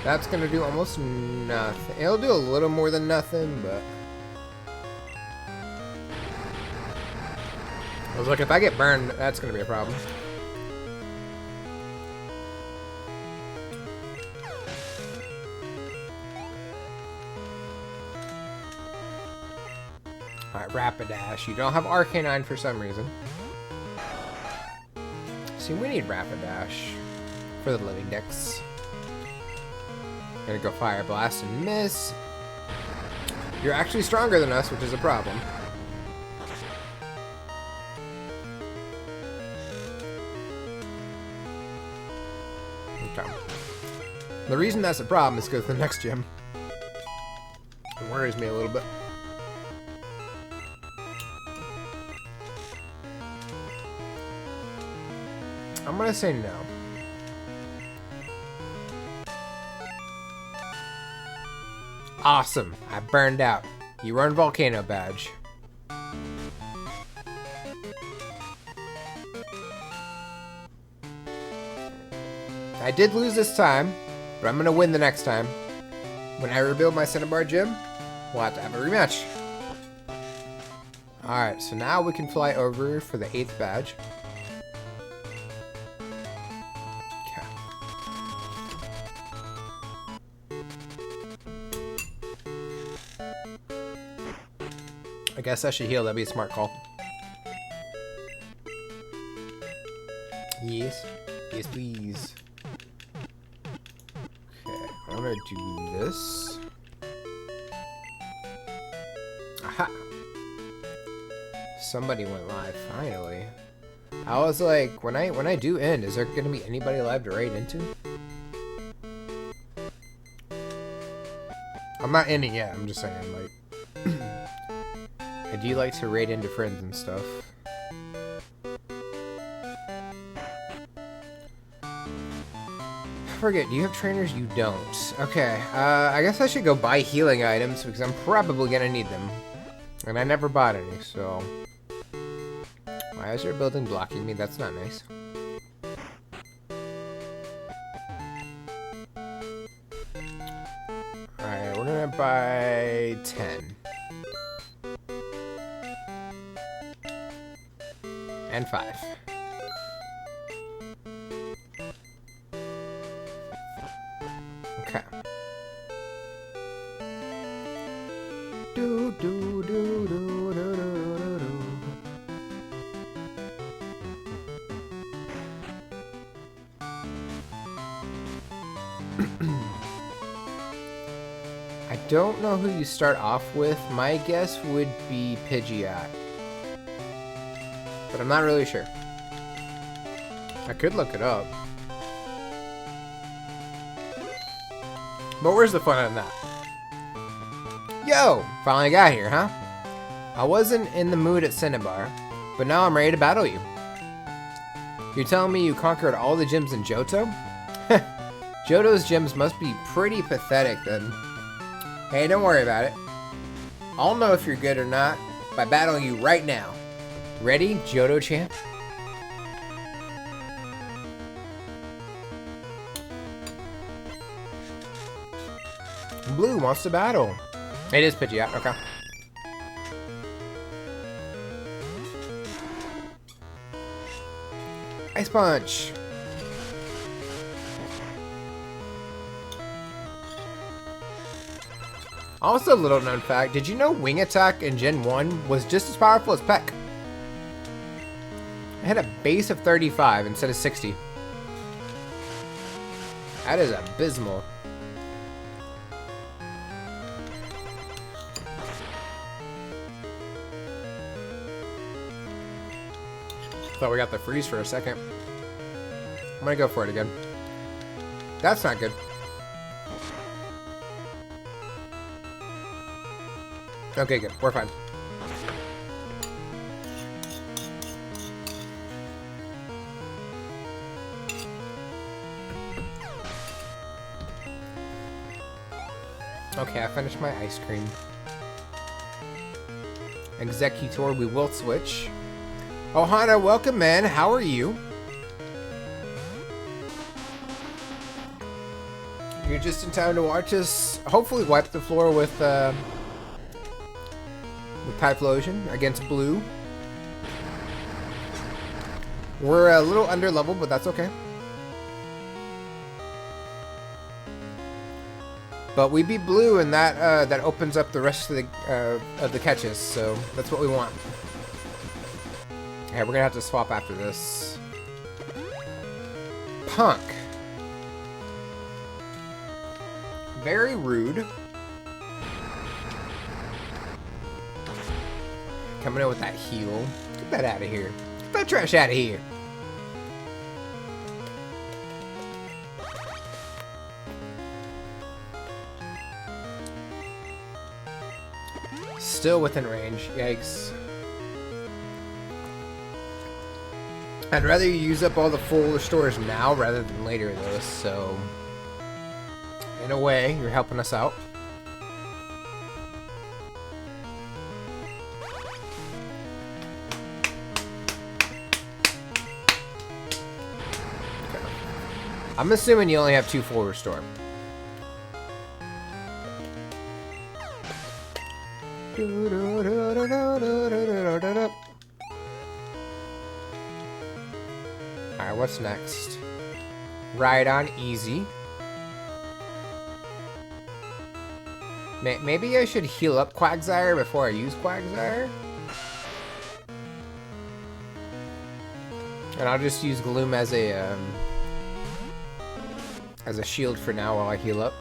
That's gonna do almost nothing. It'll do a little more than nothing, but... I was like, if I get burned, that's gonna be a problem. Alright, Rapidash. You don't have Arcanine for some reason. See, we need Rapidash for the living decks. Gonna go Fire Blast and miss. You're actually stronger than us, which is a problem. Okay. The reason that's a problem is because the next gym. It worries me a little bit. I'm gonna say no. Awesome. I burned out. You earned Volcano Badge. I did lose this time, but I'm gonna win the next time. When I rebuild my Cinnabar gym, we'll have to have a rematch. Alright, so now we can fly over for the 8th badge. I guess I should heal. That'd be a smart call. Yes. Yes, please. Okay, I'm gonna do this. Aha! Somebody went live, finally. I was like, when I do end, is there gonna be anybody live to raid into? I'm not in it yet. I'm just saying, like, I do like to raid into friends and stuff. I forget, do you have trainers? You don't. Okay, I guess I should go buy healing items because I'm probably gonna need them. And I never bought any, so... Why is your building blocking me? That's not nice. Alright, we're gonna buy 10. And 5. Okay. Do do do do do do do do. I don't know who you start off with. My guess would be Pidgeot. But I'm not really sure. I could look it up. But where's the fun in that? Yo! Finally got here, huh? I wasn't in the mood at Cinnabar, but now I'm ready to battle you. You're telling me you conquered all the gyms in Johto? Johto's gyms must be pretty pathetic then. Hey, don't worry about it. I'll know if you're good or not by battling you right now. Ready, Johto champ? Blue wants to battle. It is Pidgeot, okay. Ice Punch. Also, little known fact, did you know Wing Attack in Gen 1 was just as powerful as Peck? It had a base of 35 instead of 60. That is abysmal. Thought we got the freeze for a second. I'm gonna go for it again. That's not good. Okay, good. We're fine. Okay, I finished my ice cream. Executor, we will switch. Oh, Hana, welcome, man. How are you? You're just in time to watch us hopefully wipe the floor with Typhlosion against Blue. We're a little under level, but that's okay. But we beat Blue, and that opens up the rest of the catches. So that's what we want. Okay, we're gonna have to swap after this. Punk. Very rude. Coming in with that heal. Get that out of here. Get that trash out of here. Still within range. Yikes. I'd rather you use up all the full restores now rather than later though, so in a way, you're helping us out. Okay. I'm assuming you only have 2 full restore. Alright, what's next? Rhydon, easy. Maybe I should heal up Quagsire before I use Quagsire? And I'll just use Gloom as a shield for now while I heal up.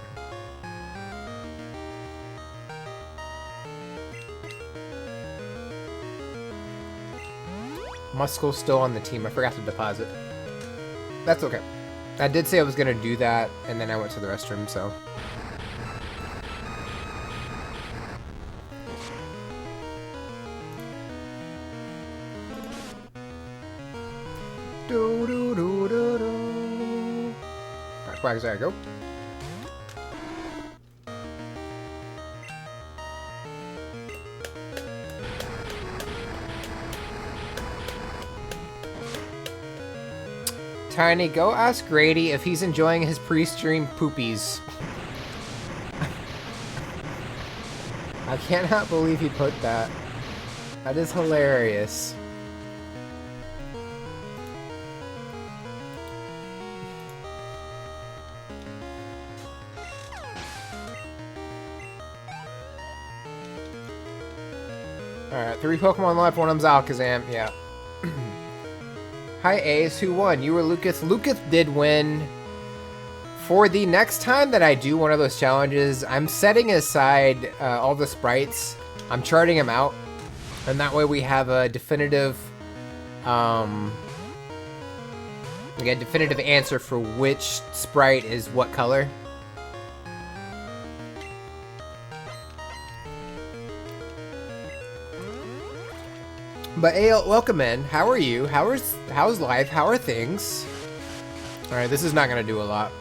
Muskull's still on the team. I forgot to deposit. That's okay. I did say I was going to do that, and then I went to the restroom, so. Do do do do do. Alright, Quagsire, go. Tiny, go ask Grady if he's enjoying his pre-stream poopies. I cannot believe he put that. That is hilarious. Alright, 3 Pokemon left, one of them's Alakazam, yeah. Hi Ace, who won? You or Lucas? Lucas did win. For the next time that I do one of those challenges, I'm setting aside all the sprites. I'm charting them out. And that way we have a definitive answer for which sprite is what color. But Ale, welcome in. How are you? How's life? How are things? Alright, this is not gonna do a lot.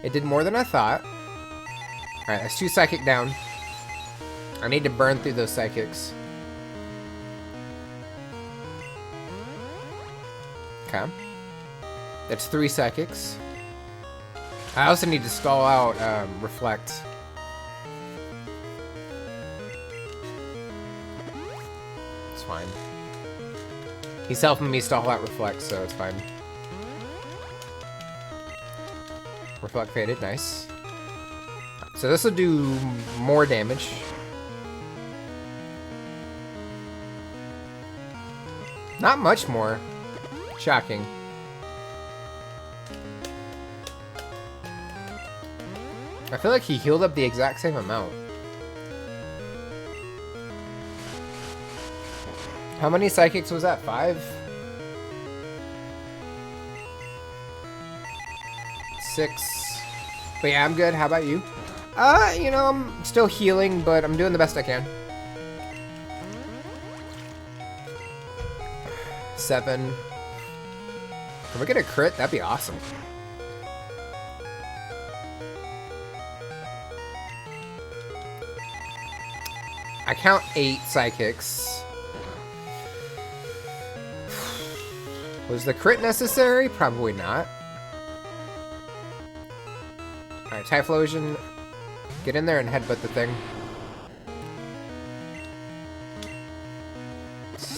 It did more than I thought. Alright, that's 2 psychic down. I need to burn through those psychics. Okay. That's 3 psychics. I also need to stall out Reflect. It's fine. He's helping me stall out Reflect, so it's fine. Reflect faded, nice. So this will do more damage. Not much more. Shocking. I feel like he healed up the exact same amount. How many psychics was that? 5? 6. But yeah, I'm good. How about you? You know, I'm still healing, but I'm doing the best I can. 7. Can we get a crit? That'd be awesome. I count 8 psychics. Was the crit necessary? Probably not. Alright, Typhlosion. Get in there and headbutt the thing.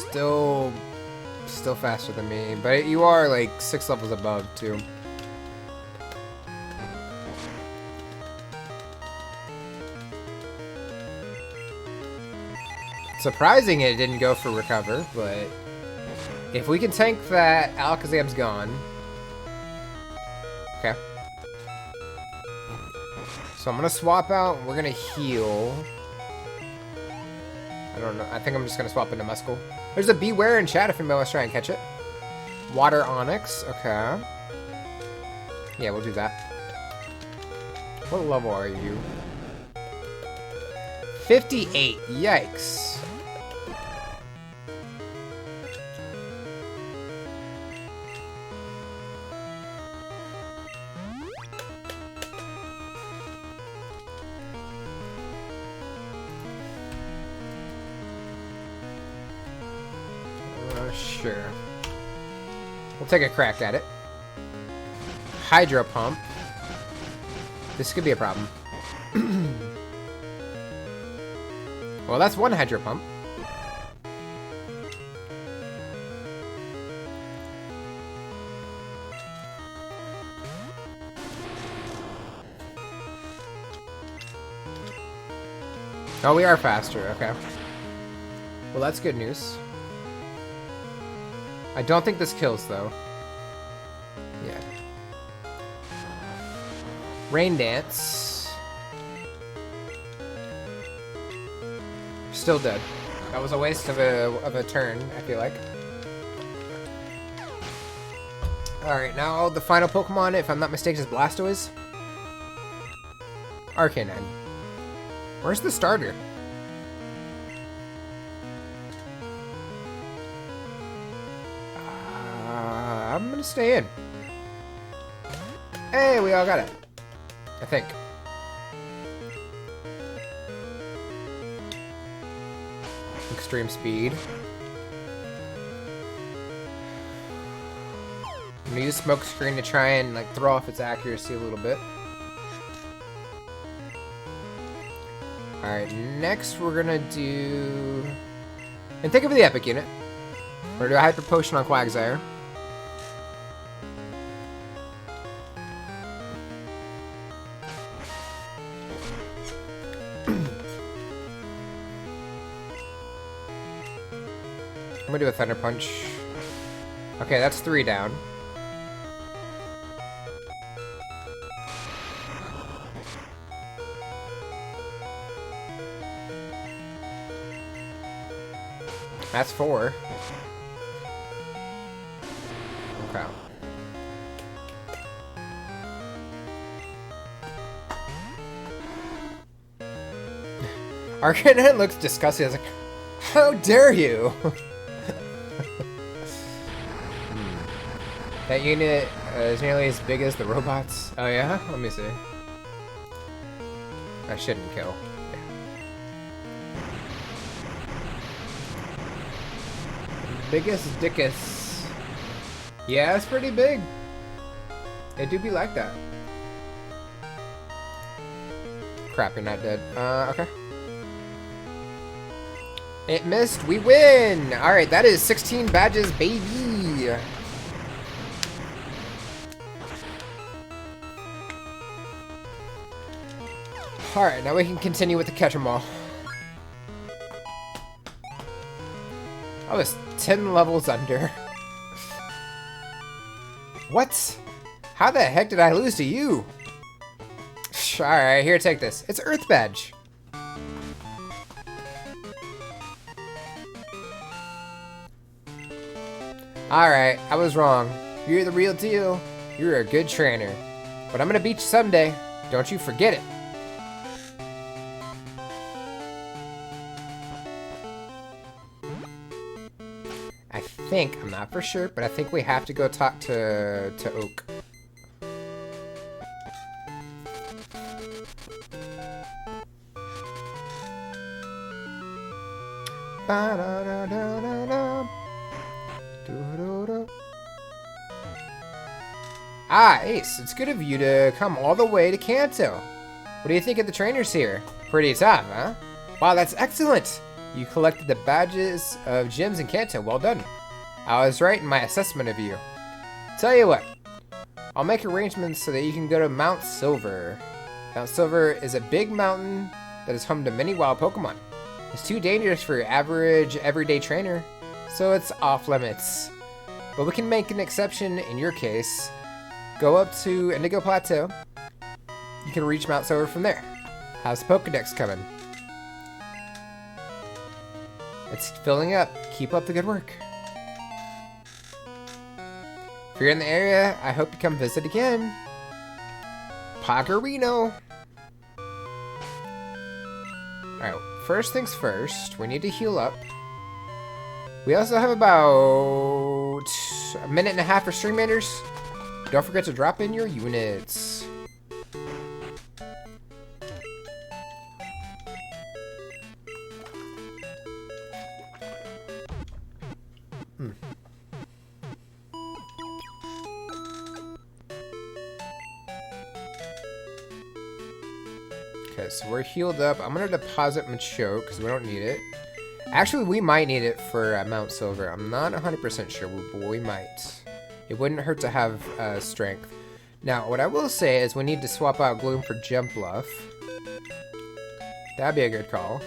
Still faster than me, but you are like 6 levels above too. Surprising it didn't go for recover, but if we can tank that, Alakazam's gone. Okay. So I'm gonna swap out, we're gonna heal. I don't know, I think I'm just gonna swap into Muscle. There's a Beware in chat if anybody wants to try and catch it. Water Onyx, okay. Yeah, we'll do that. What level are you? 58, yikes. Sure. We'll take a crack at it. Hydro Pump. This could be a problem. Well, that's one Hydro Pump. Oh, we are faster. Okay. Well, that's good news. I don't think this kills, though. Yeah. Rain Dance. Still dead. That was a waste of a turn, I feel like. Alright, now the final Pokemon, if I'm not mistaken, is Blastoise. Arcanine. Where's the starter? gonna stay in. Hey, we all got it. I think. Extreme speed. I'm gonna use smoke screen to try and like throw off its accuracy a little bit. Alright, next we're gonna do... And think of the epic unit. We're gonna do a hyper potion on Quagsire. I'm gonna do a Thunder Punch. Okay, that's 3 down. That's 4. Okay. Arcanine looks disgusting. I was like, how dare you? That unit is nearly as big as the robots. Oh yeah? Let me see. I shouldn't kill. Biggest dickus. Yeah, it's pretty big. It do be like that. Crap, you're not dead. Okay. It missed. We win! Alright, that is 16 badges, baby! Alright, now we can continue with the catch-em-all. I was 10 levels under. What? How the heck did I lose to you? Alright, here, take this. It's Earth Badge. Alright, I was wrong. You're the real deal. You're a good trainer. But I'm gonna beat you someday. Don't you forget it. I'm not for sure, but I think we have to go talk to Oak. Ah, Ace, it's good of you to come all the way to Kanto. What do you think of the trainers here? Pretty tough, huh? Wow, that's excellent! You collected the badges of gyms in Kanto. Well done. I was right in my assessment of you. Tell you what, I'll make arrangements so that you can go to Mount Silver. Mount Silver is a big mountain that is home to many wild Pokemon. It's too dangerous for your average, everyday trainer, so it's off limits. But we can make an exception in your case. Go up to Indigo Plateau. You can reach Mount Silver from there. How's the Pokedex coming? It's filling up. Keep up the good work. If you're in the area, I hope you come visit again. Pagarino. Alright, first things first, we need to heal up. We also have about a minute and a half for Stream Raiders. Don't forget to drop in your units. Okay, so we're healed up. I'm gonna deposit Machoke because we don't need it. Actually, we might need it for Mount Silver. I'm not 100% sure, but we might. It wouldn't hurt to have strength. Now, what I will say is we need to swap out Gloom for Jumpluff. That'd be a good call.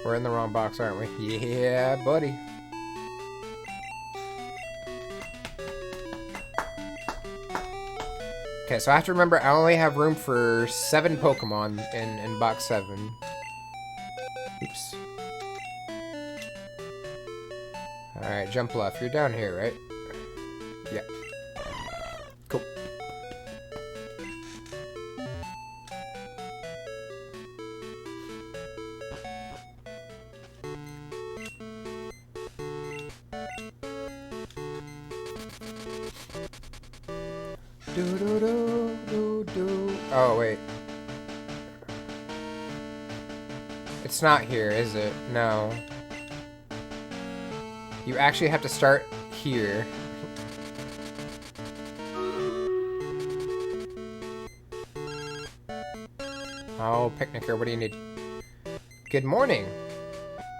We're in the wrong box, aren't we? Yeah, buddy. Okay, so I have to remember I only have room for 7 Pokemon in box 7. Oops. Alright, Jumpluff, you're down here, right? Yeah. Cool. Do do do do do. Oh wait. It's not here, is it? No. You actually have to start here. Oh, Picnicker, what do you need? Good morning.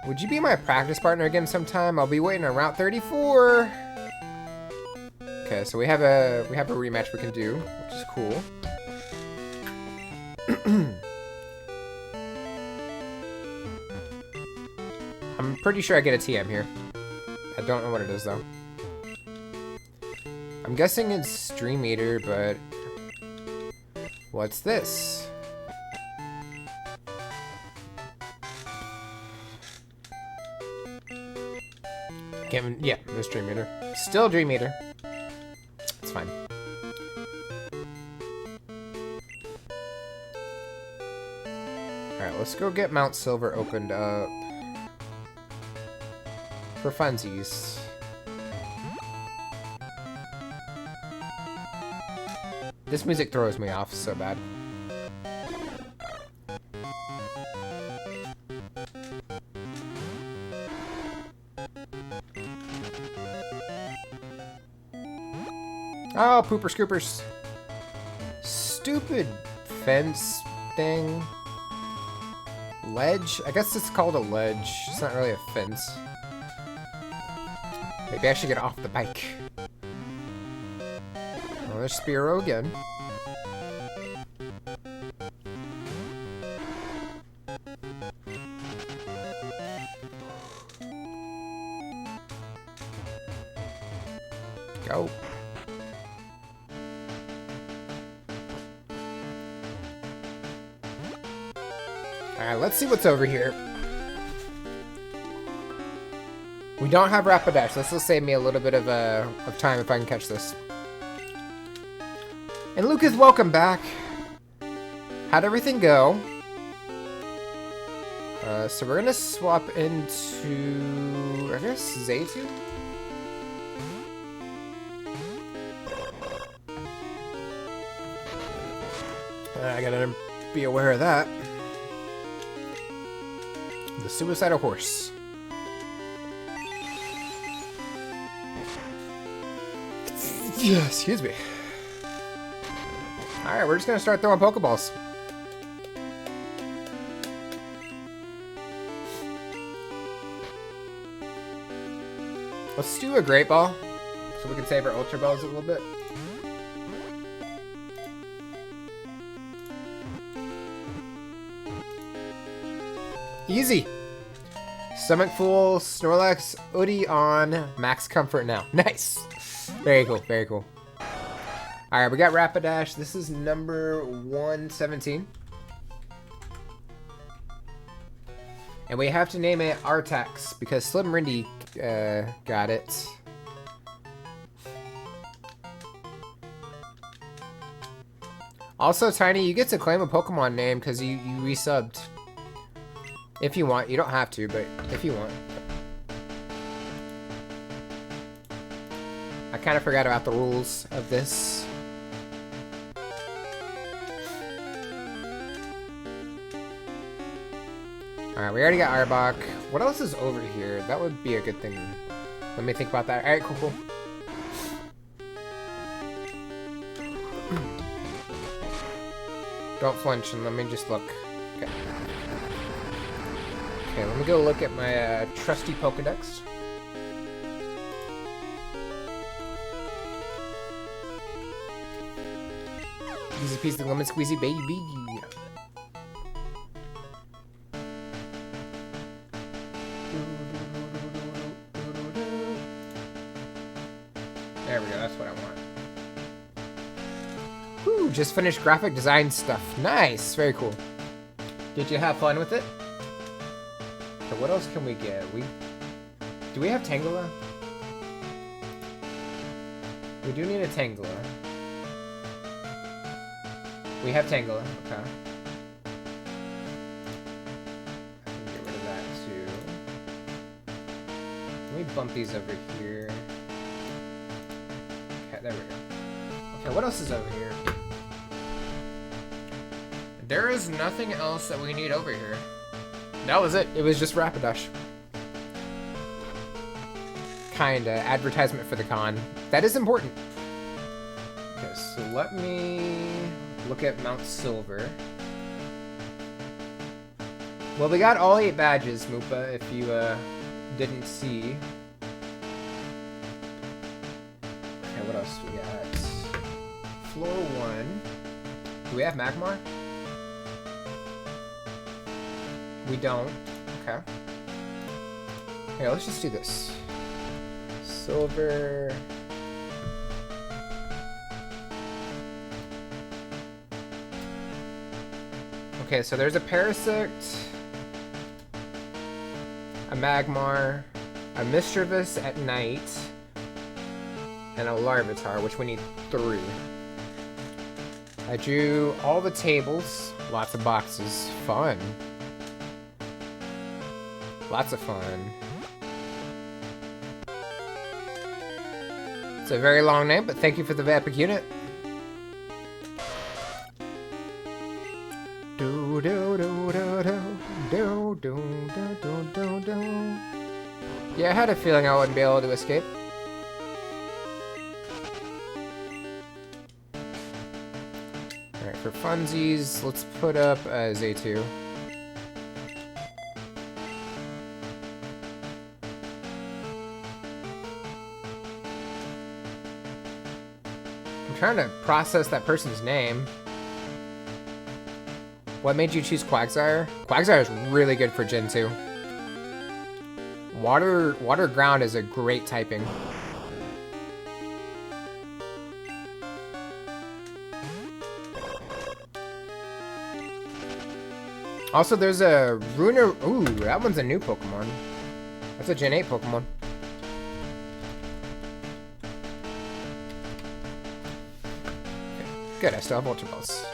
Would you be my practice partner again sometime? I'll be waiting on Route 34. Okay, so we have a rematch we can do, which is cool. I'm pretty sure I get a TM here. I don't know what it is though. I'm guessing it's Stream Eater, but what's this? Yeah, it's Dream Eater. Still Dream Eater. It's fine. Alright, let's go get Mount Silver opened up. For funsies. This music throws me off so bad. Oh, pooper scoopers. Stupid fence thing. Ledge? I guess it's called a ledge. It's not really a fence. Maybe I should get off the bike. Oh, there's Spearow again. Go. Alright, let's see what's over here. We don't have Rapidash. This will save me a little bit of time if I can catch this. And Lucas, welcome back. How'd everything go? So we're gonna swap into, I guess, Zaytu? I gotta be aware of that. The suicidal horse. Yeah, excuse me. Alright, we're just gonna start throwing Pokeballs. Let's do a Great Ball, so we can save our Ultra Balls a little bit. Easy. Stomach full, Snorlax, Udi on, max comfort now. Nice. Very cool, very cool. Alright, we got Rapidash. This is number 117. And we have to name it Artax because Slim Rindy got it. Also, Tiny, you get to claim a Pokemon name because you resubbed. If you want. You don't have to, but if you want. I kind of forgot about the rules of this. Alright, we already got Arbok. What else is over here? That would be a good thing. Let me think about that. Alright, cool, cool. Don't flinch and let me just look. Okay. Okay, let me go look at my trusty Pokedex. Easy peasy lemon squeezy baby. There we go, that's what I want. Whew, just finished graphic design stuff. Nice, very cool. Did you have fun with it? So what else can we get? Do we have Tangela? We do need a Tangela. We have Tangela, okay. I can get rid of that too. Let me bump these over here. Okay, there we go. Okay, what else is over here? There is nothing else that we need over here. That was it. It was just Rapidash. Kinda. Advertisement for the con. That is important. Okay, so let me look at Mount Silver. Well, we got all 8 badges, Moopa, if you didn't see. Okay, what else we got? Floor 1. Do we have Magmar? We don't. Okay. Here, let's just do this. Silver. Okay, so there's a Parasect, a Magmar, a Mischievous at night, and a Larvitar, which we need 3. I drew all the tables, lots of boxes. Fun. Lots of fun. It's a very long name, but thank you for the epic unit. Do do do do do do do do do do. Yeah, I had a feeling I wouldn't be able to escape. Alright, for funsies, let's put up Z2. I'm trying to process that person's name. What made you choose Quagsire? Quagsire is really good for Gen 2. Water Ground is a great typing. Also, there's a Ruiner. Ooh, that one's a new Pokemon. That's a Gen 8 Pokemon. Okay, good, I still have Ultra Balls.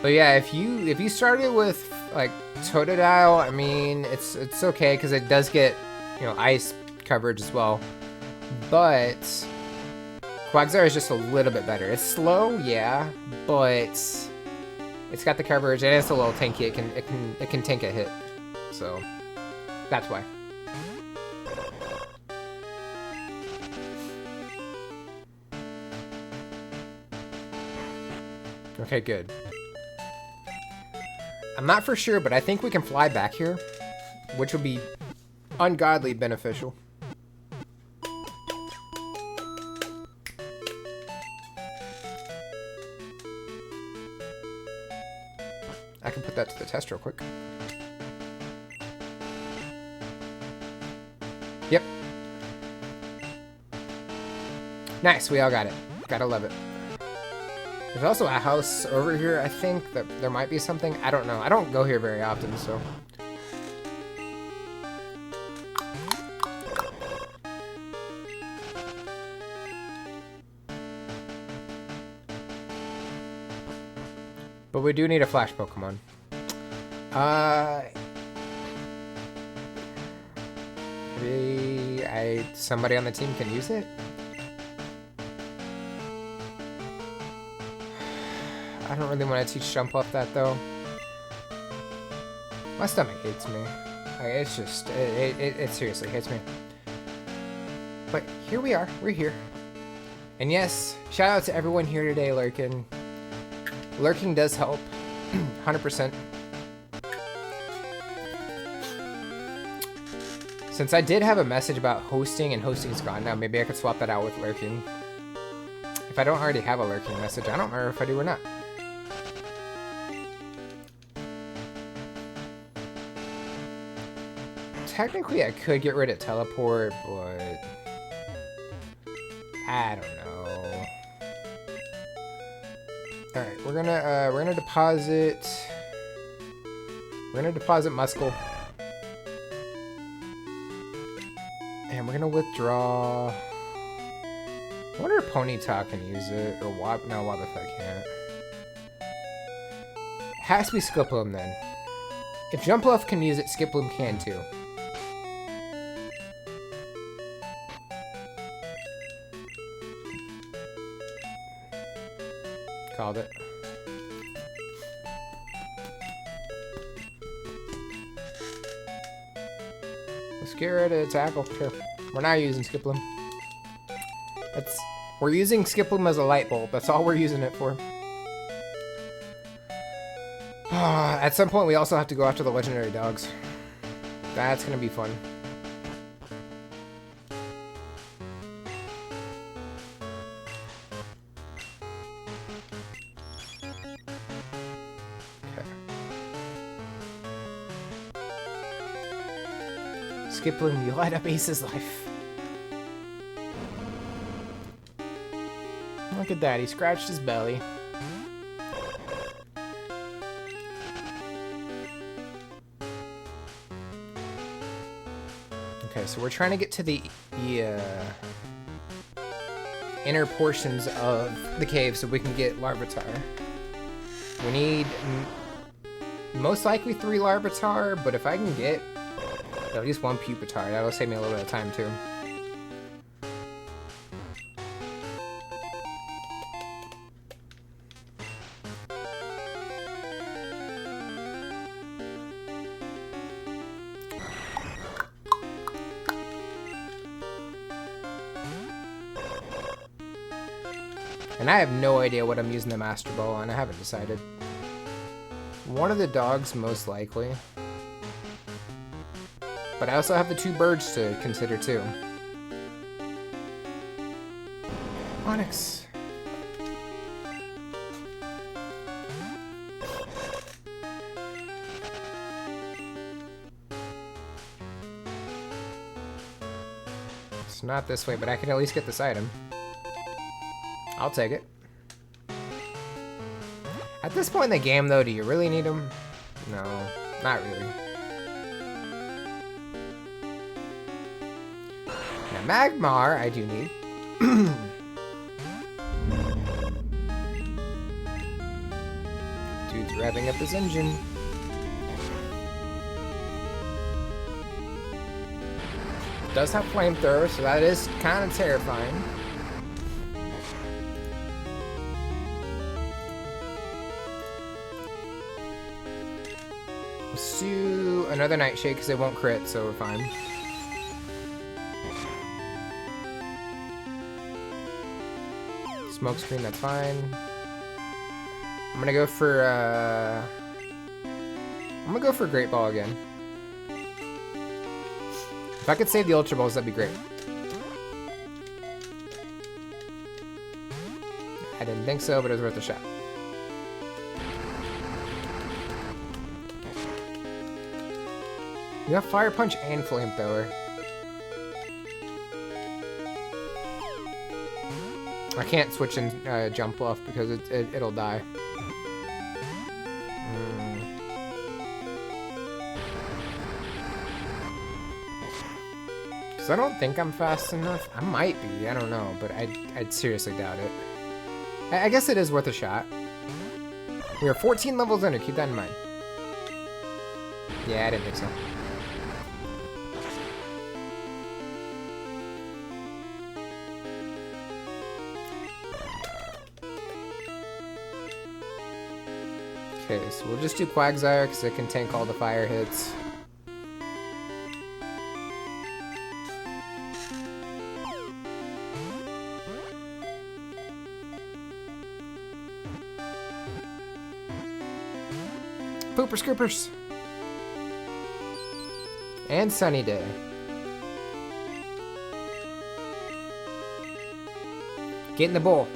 But yeah, if you started with like Totodile, I mean it's okay because it does get, you know, ice coverage as well. But Quagsire is just a little bit better. It's slow, yeah, but it's got the coverage and it's a little tanky. It can tank a hit, so that's why. Okay, good. I'm not for sure, but I think we can fly back here, which would be ungodly beneficial. I can put that to the test real quick. Yep. Nice, we all got it. Gotta love it. There's also a house over here, I think, that there might be something. I don't know. I don't go here very often, so. But we do need a flash Pokemon. Maybe somebody on the team can use it? I don't really want to teach Jumpluff that, though. My stomach hates me. Like, it's just, it seriously hates me. But here we are. We're here. And yes, shout out to everyone here today lurking. Lurking does help. 100%. Since I did have a message about hosting and hosting's gone now, maybe I could swap that out with lurking. If I don't already have a lurking message, I don't remember if I do or not. Technically, I could get rid of teleport, but I don't know. All right, we're gonna deposit. We're gonna deposit Muscle, and we're gonna withdraw. I wonder if Ponyta can use it, or no, Wobbuffet can't. It has to be Skiploom then. If Jumpluff can use it, Skiploom can too. Called it. Let's get rid of the tackle. Here. We're not using Skiploom. We're using Skiploom as a light bulb. That's all we're using it for. At some point, we also have to go after the legendary dogs. That's gonna be fun. Skiploom, you light up Ace's life. Look at that, he scratched his belly. Okay, so we're trying to get to the inner portions of the cave so we can get Larvitar. We need most likely 3 Larvitar, but if I can get at least 1 Pupitar, that'll save me a little bit of time too. And I have no idea what I'm using the Master Ball on. I haven't decided. One of the dogs, most likely. But I also have the 2 birds to consider, too. Onyx. It's not this way, but I can at least get this item. I'll take it. At this point in the game, though, do you really need them? No, not really. Now, Magmar, I do need. Dude's revving up his engine. Does have flamethrower, so that is kind of terrifying. Let's do another Nightshade because it won't crit, so we're fine. Smokescreen, that's fine. I'm gonna go for Great Ball again. If I could save the Ultra Balls, that'd be great. I didn't think so, but it was worth a shot. You have Fire Punch and Flamethrower. I can't switch and jump off because it'll die. Because I don't think I'm fast enough. I might be, I don't know, but I'd seriously doubt it. I guess it is worth a shot. We are 14 levels under, keep that in mind. Yeah, I didn't think so. Okay, so we'll just do Quagsire because it can tank all the fire hits. Pooper Scoopers! And Sunny Day. Get in the bowl.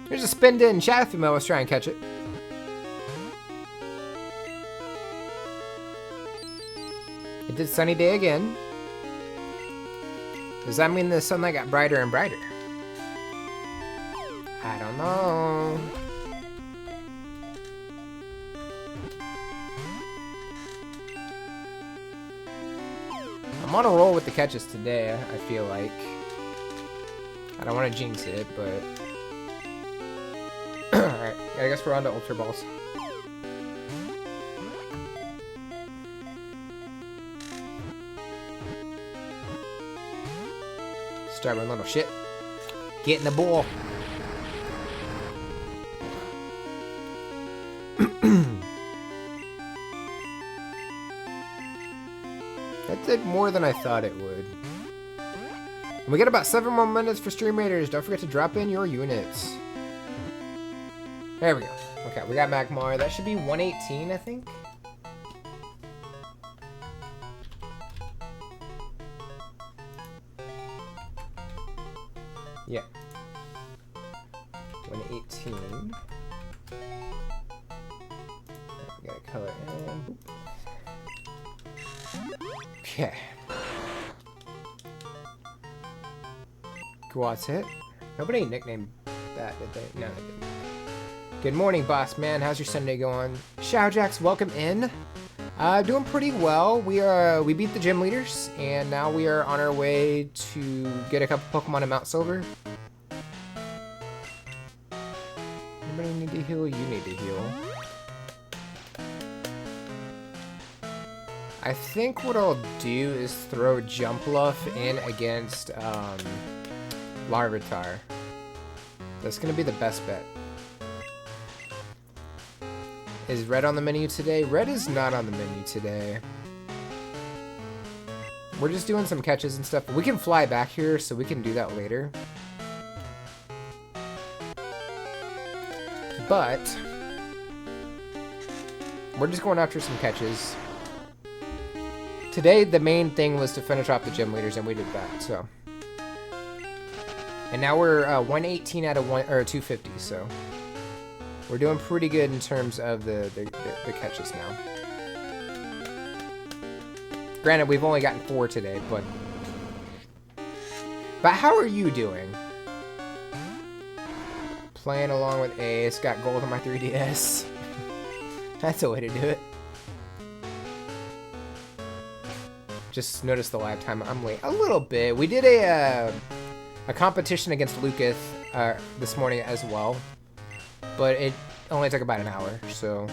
Here's a spin-in Chathamo. Let's try and catch it. It did Sunny Day again. Does that mean the sunlight got brighter and brighter? I don't know. I'm on a roll with the catches today, I feel like. I don't want to jinx it, but... Alright, I guess we're on to Ultra Balls. Stubborn little shit. Get in the ball. That did more than I thought it would. And we got about 7 more minutes for Stream Raiders. Don't forget to drop in your units. There we go. Okay, we got Magmar. That should be 118, I think. Yeah. 118. We gotta color in. Okay. What's it? Nobody nicknamed that, did they? No, they didn't. Good morning, boss man. How's your Sunday going? Showjax, welcome in. Doing pretty well. We beat the gym leaders, and now we are on our way to get a couple Pokemon in Mount Silver. Anybody need to heal? You need to heal. I think what I'll do is throw Jumpluff in against Larvitar. That's gonna be the best bet. Is Red on the menu today? Red is not on the menu today. We're just doing some catches and stuff. We can fly back here, so we can do that later. But we're just going after some catches. Today, the main thing was to finish off the gym leaders, and we did that, so. And now we're 118 out of 250, so. We're doing pretty good in terms of the catches now. Granted, we've only gotten 4 today, but how are you doing? Playing along with Ace, got gold on my 3DS. That's a way to do it. Just noticed the live time. I'm late a little bit. We did a competition against Lucas this morning as well. But it only took about an hour, so.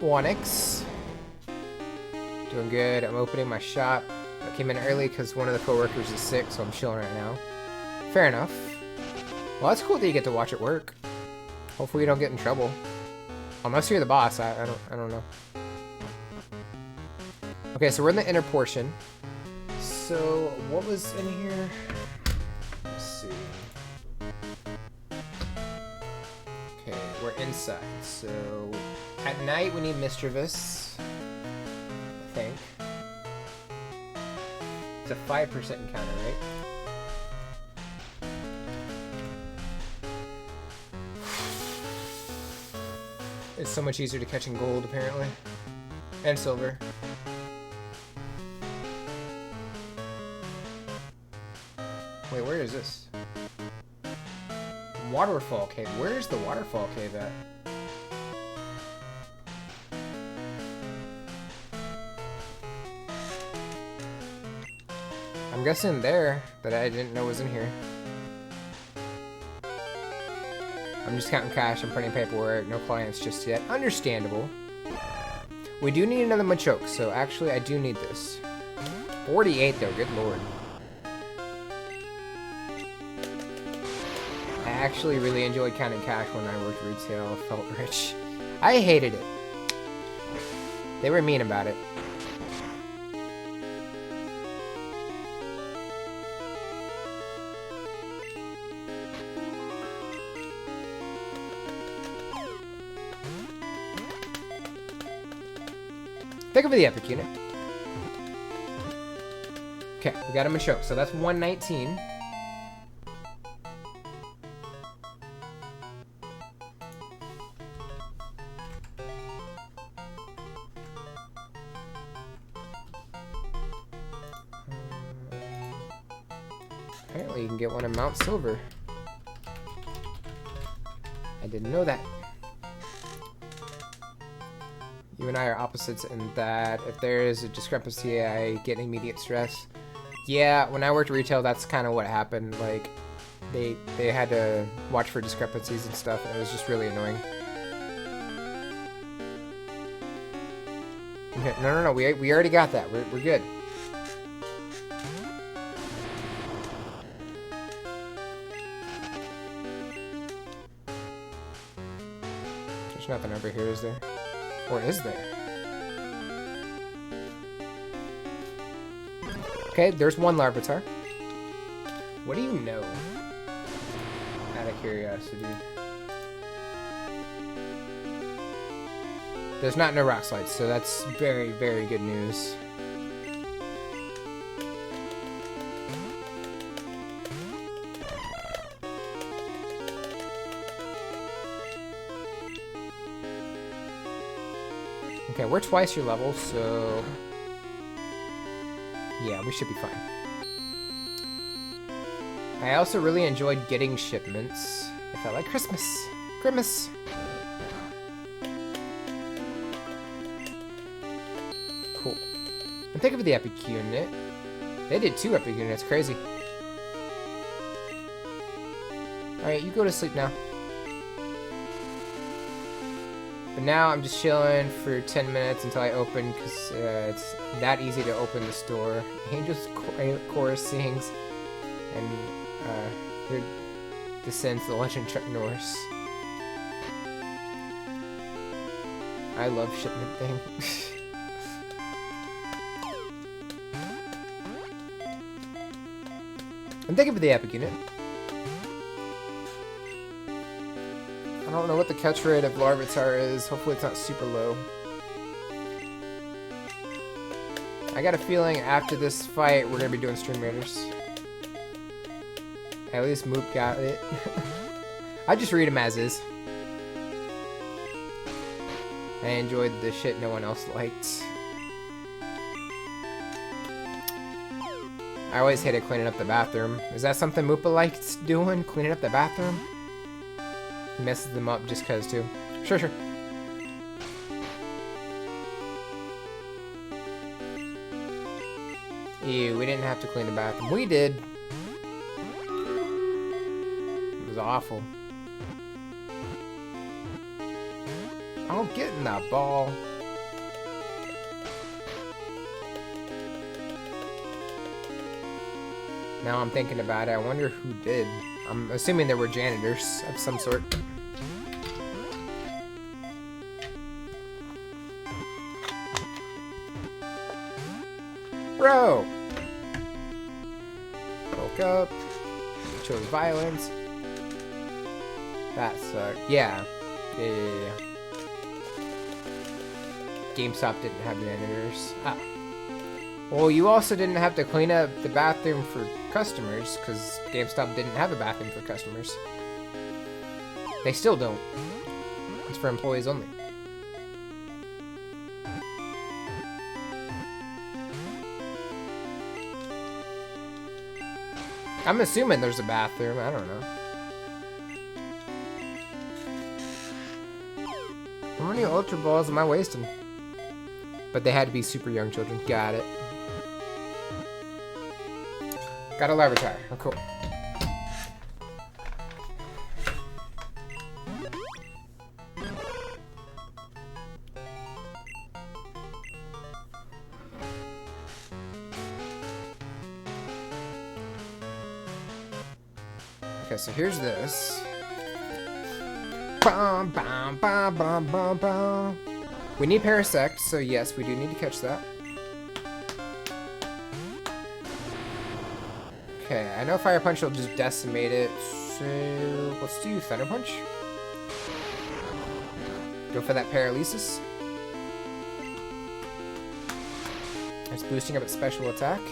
Onix. Doing good. I'm opening my shop. I came in early because one of the coworkers is sick, so I'm chilling right now. Fair enough. Well, that's cool that you get to watch it work. Hopefully you don't get in trouble. Unless you're the boss, I don't know. Okay, so we're in the inner portion. So, what was in here? Let's see. Okay, we're inside. So, at night we need Mischievous, I think. It's a 5% encounter, right? It's so much easier to catch in gold, apparently. And silver. Wait, where is this? Waterfall Cave. Where is the Waterfall Cave at? I'm guessing there, that I didn't know was in here. I'm just counting cash, I'm printing paperwork, no clients just yet. Understandable. We do need another Machoke, so actually I do need this. 48 though, good lord. I actually really enjoyed counting cash when I worked retail, I felt rich. I hated it. They were mean about it. Think of the epic unit. Okay, we got a Machoke, so that's 119. Apparently you can get one in Mount Silver. I didn't know that. You and I are opposites in that if there is a discrepancy, I get immediate stress. Yeah, when I worked retail, that's kind of what happened. Like, they had to watch for discrepancies and stuff, and it was just really annoying. Okay, no, we already got that. We're good. There's nothing over here, is there? Or is there? Okay, there's one Larvitar. What do you know? Out of curiosity. There's not no rock slides, so that's very, very good news. Okay, we're twice your level, so yeah, we should be fine. I also really enjoyed getting shipments. It felt like Christmas. Christmas! Cool. And think of the epic unit. They did 2 epic units, crazy. Alright, you go to sleep now. But now I'm just chilling for 10 minutes until I open, because it's that easy to open the store. Angel's Chorus sings, and there descends the Legend Chuck Norris. I love shipment thing. And think of the epic unit. I don't know what the catch rate of Larvitar is. Hopefully it's not super low. I got a feeling after this fight we're gonna be doing Stream Raiders. At least Moop got it. I just read them as is. I enjoyed the shit no one else liked. I always hated cleaning up the bathroom. Is that something Moopa likes doing? Cleaning up the bathroom? He messes them up just cause too. Sure, sure. Ew, we didn't have to clean the bathroom. We did. It was awful. Oh, get in that ball. Now I'm thinking about it. I wonder who did. I'm assuming there were janitors of some sort. Bro! Woke up. Chose violence. That sucked. Yeah. Yeah. GameStop didn't have janitors. Ah. Well, you also didn't have to clean up the bathroom for customers, because GameStop didn't have a bathroom for customers. They still don't. It's for employees only. I'm assuming there's a bathroom, I don't know. How many Ultra Balls am I wasting? But they had to be super young children. Got it. Got a Larvitar. Oh, cool. Okay, so here's this. Bum, bum, bum, bum, bum, bum. We need Parasect, so yes, we do need to catch that. Okay, I know Fire Punch will just decimate it, so let's do Thunder Punch. Go for that Paralysis. It's boosting up its special attack.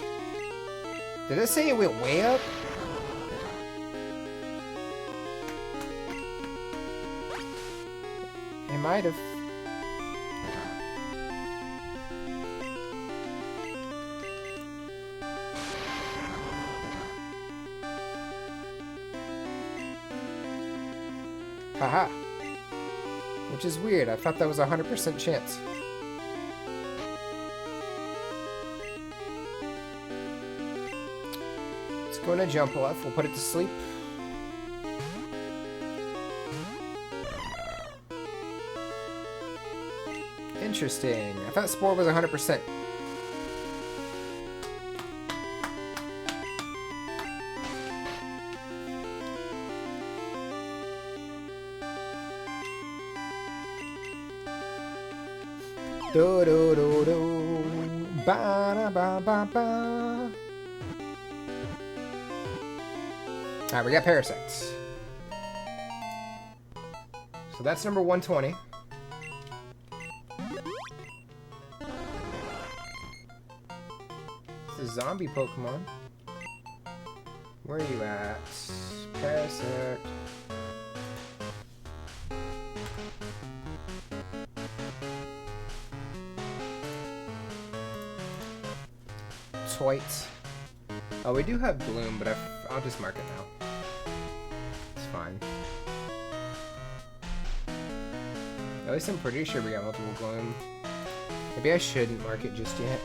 Did it say it went way up? It might have. Haha. Which is weird. I thought that was a 100% chance. Let's go into Jump Off. We'll put it to sleep. Interesting. I thought Spore was 100%. Do do do do. Ba da ba ba ba. Alright, we got parasites. So that's number 120. It's a zombie Pokemon. Where are you at? Parasect. Toit. Oh, we do have Bloom, but I'll just mark it now. It's fine. At least I'm pretty sure we got multiple Gloom. Maybe I shouldn't mark it just yet.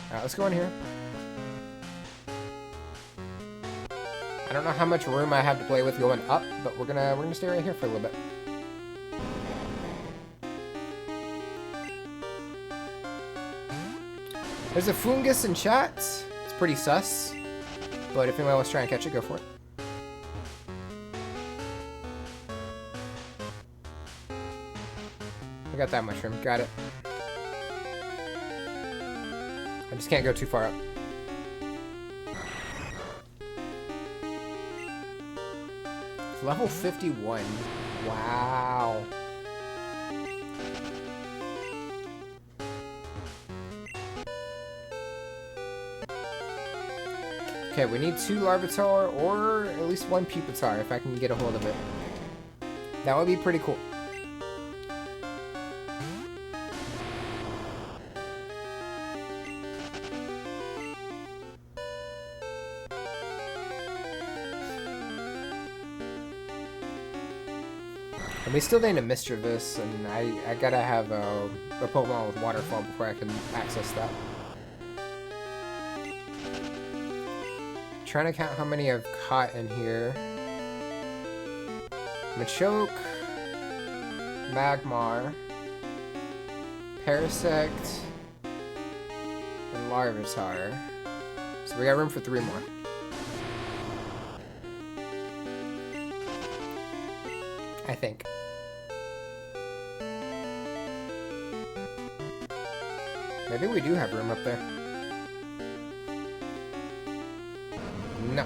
Alright, let's go in here. I don't know how much room I have to play with going up, but we're gonna stay right here for a little bit. There's a fungus in chat. It's pretty sus. But if anyone wants to try and catch it, go for it. I got that mushroom. Got it. I just can't go too far up. It's level 51. Wow. Okay, we need 2 Larvitar or at least 1 Pupitar if I can get a hold of it. That would be pretty cool. And we still need a Mischievous, and I gotta have a Pokemon with Waterfall before I can access that. Trying to count how many I've caught in here. Machoke, Magmar, Parasect, and Larvitar. So we got room for 3 more. I think. Maybe we do have room up there. No.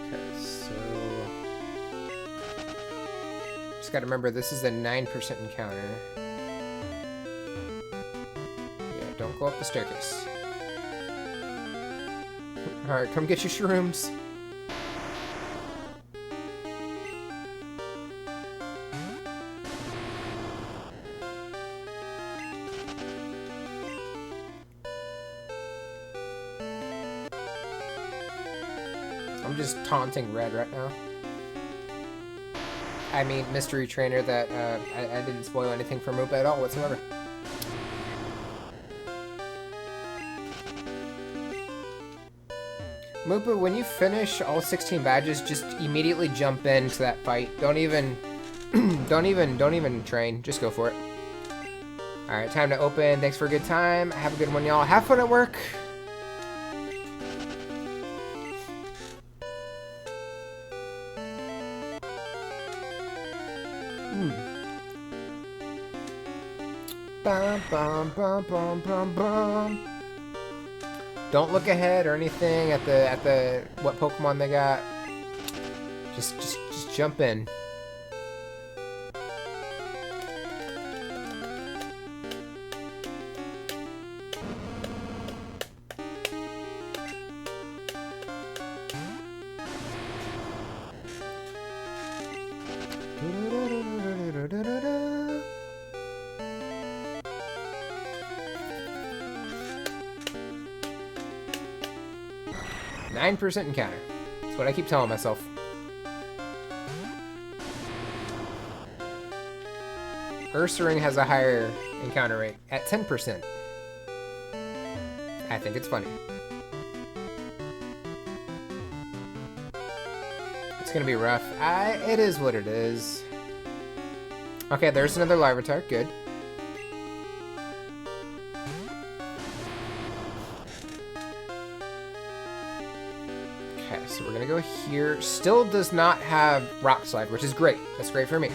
Okay, so... Just gotta remember, this is a 9% encounter. Yeah, don't go up the staircase. Alright, come get your shrooms. I'm just taunting Red right now. I mean, Mystery Trainer that I didn't spoil anything for Moopa at all whatsoever. Moopa, when you finish all 16 badges, just immediately jump into that fight. Don't even, don't even train. Just go for it. All right, time to open. Thanks for a good time. Have a good one, y'all. Have fun at work. Bum, bum, bum, bum, bum, bum. Don't look ahead or anything at the what Pokemon they got. Just jump in. .9% encounter. That's what I keep telling myself. Ursaring has a higher encounter rate at 10%. I think it's funny. It's gonna be rough. It is what it is. Okay, there's another Larvitar. Good. Okay, so we're gonna go here. Still does not have rock slide, which is great. That's great for me.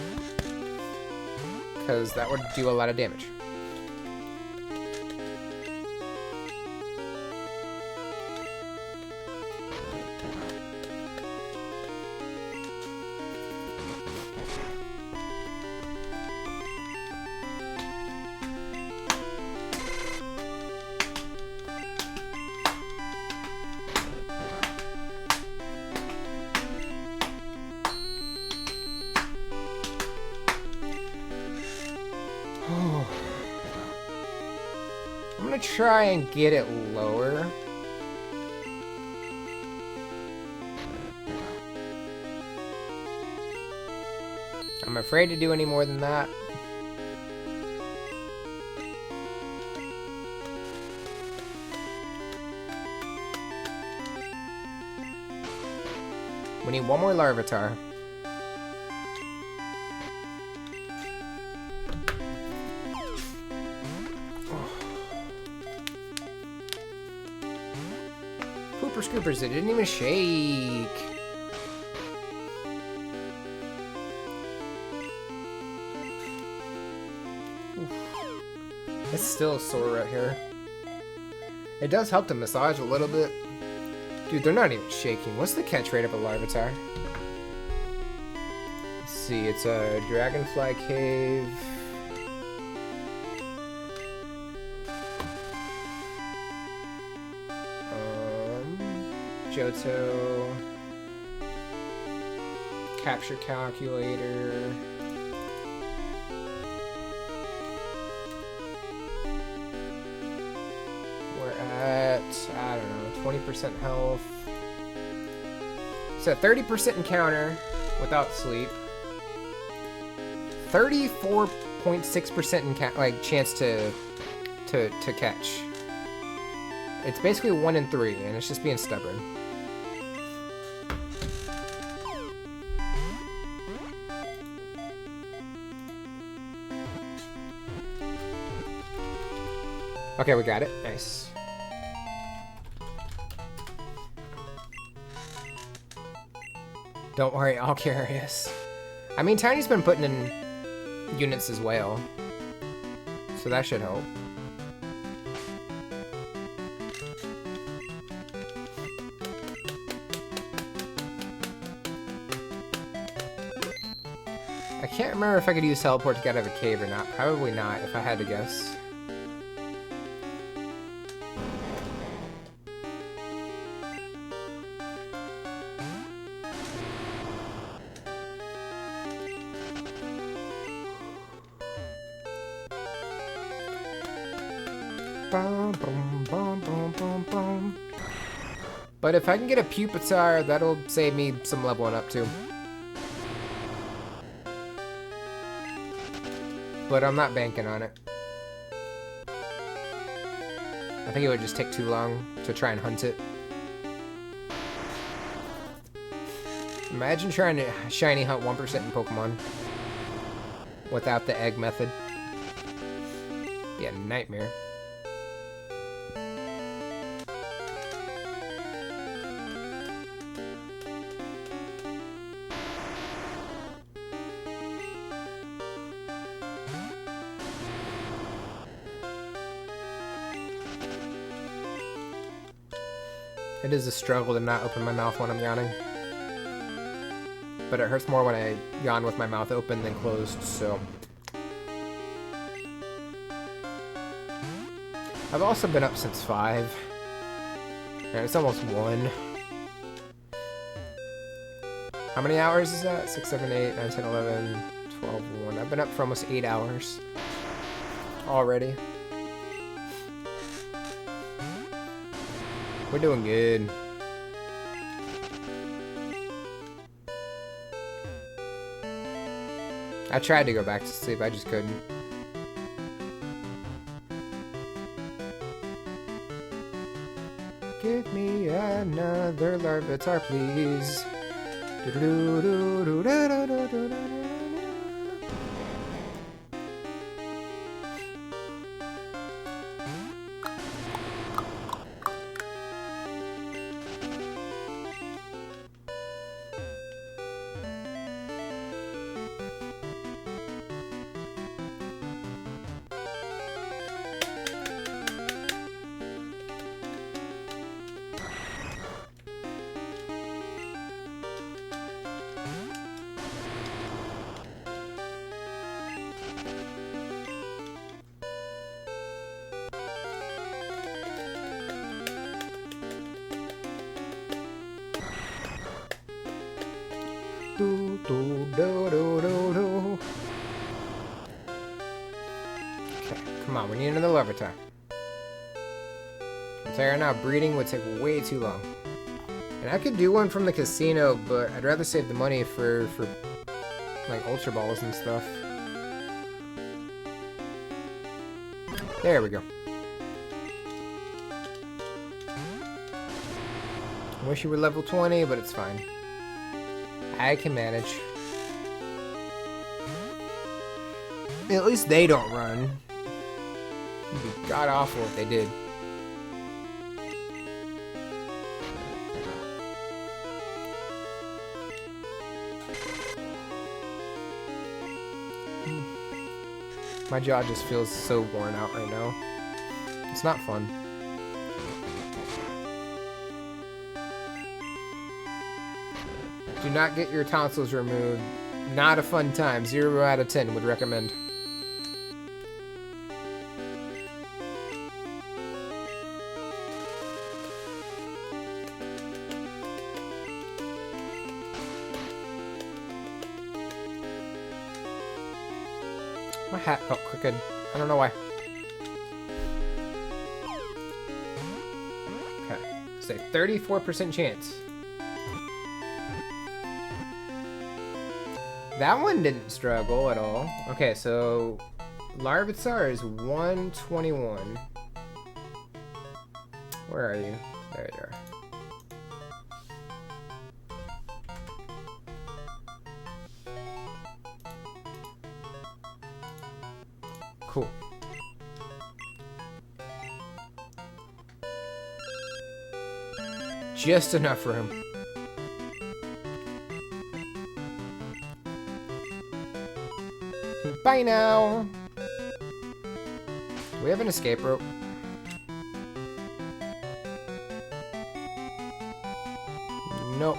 Because that would do a lot of damage. I'm gonna try and get it lower. I'm afraid to do any more than that. We need one more Larvitar. Pooper scoopers, it didn't even shake. Oof. It's still sore right here. It does help to massage a little bit. Dude, they're not even shaking. What's the catch rate of a Larvitar? Let's see, it's a Dragonfly Cave. Johto. Capture calculator. We're at, I don't know, 20% health. So 30% encounter without sleep. 34.6% like chance to catch. It's basically 1 in 3, and it's just being stubborn. Okay, we got it. Nice. Don't worry, I'll carry us. I mean, Tiny's been putting in units as well, so that should help. I can't remember if I could use teleport to get out of a cave or not. Probably not, if I had to guess. But if I can get a Pupitar, that'll save me some leveling up too. But I'm not banking on it. I think it would just take too long to try and hunt it. Imagine trying to shiny hunt 1% in Pokemon without the egg method. Be a nightmare. It is a struggle to not open my mouth when I'm yawning. But it hurts more when I yawn with my mouth open than closed, so... I've also been up since 5. And it's almost 1. How many hours is that? 6, 7, 8, 9, 10, 11, 12, 1. I've been up for almost 8 hours. Already. We're doing good. I tried to go back to sleep, I just couldn't. Give me another Larvitar, please. Do, do, do, do, do, do. Okay, come on, we need another Larvitar. I'll tell you right now, breeding would take way too long. And I could do one from the casino, but I'd rather save the money for like Ultra Balls and stuff. There we go. I wish you were level 20, but it's fine. I can manage. At least they don't run. It'd be god awful if they did. My jaw just feels so worn out right now. It's not fun. Do not get your tonsils removed. Not a fun time. 0 out of 10 would recommend. My hat felt crooked. I don't know why. Okay. Say 34% chance. That one didn't struggle at all. Okay, so Larvitar is 121. Where are you? There you are. Cool. Just enough room. Bye now. Do we have an escape rope? Nope.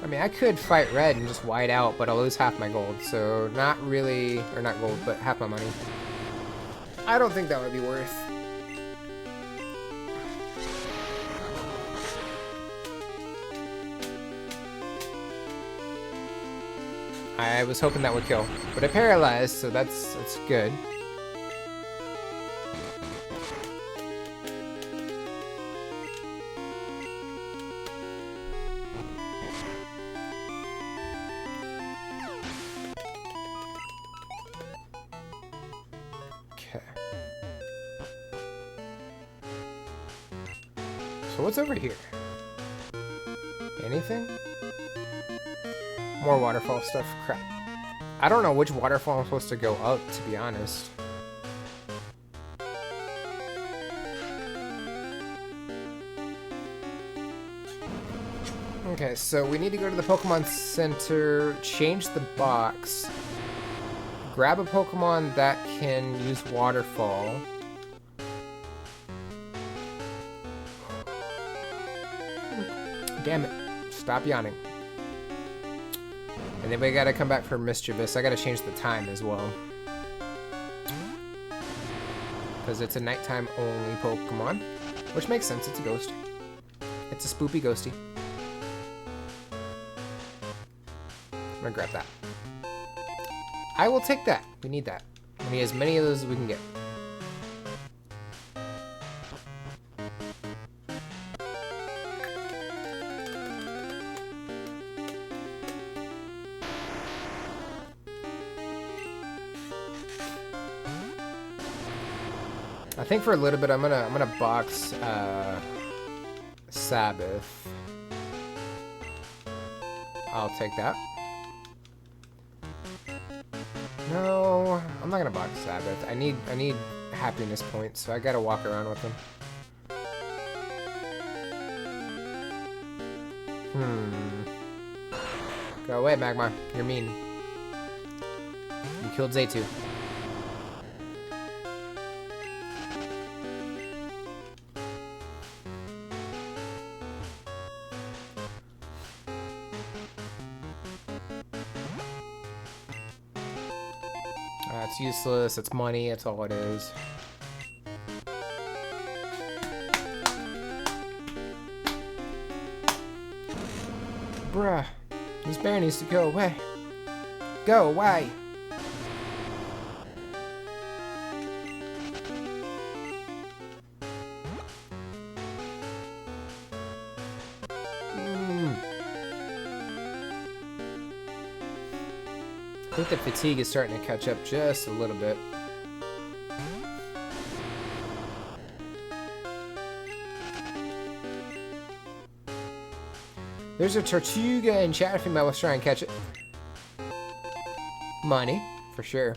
I mean, I could fight red and just white out, but I'll lose half my gold. So not really, or not gold, but half my money. I don't think that would be worth. I was hoping that would kill, but it paralyzed, so that's good. Okay. So what's over here? Anything? More waterfall stuff. Crap. I don't know which waterfall I'm supposed to go up, to be honest. Okay, so we need to go to the Pokemon Center, change the box, grab a Pokemon that can use waterfall. Damn it. Stop yawning. And then we gotta come back for Mischievous. I gotta change the time as well. Because it's a nighttime only Pokemon. Which makes sense, it's a ghost. It's a spoopy ghosty. I'm gonna grab that. I will take that. We need that. We need as many of those as we can get. I think for a little bit I'm gonna box Sabbath. I'll take that. No, I'm not gonna box Sabbath. I need happiness points, so I gotta walk around with them. Go away, Magmar. You're mean. You killed Zaytu. It's useless, it's money, it's all it is. Bruh. This bear needs to go away. Go away. I think the fatigue is starting to catch up just a little bit. There's a Tortuga in chat if anybody wants to try and catch it. Money, for sure.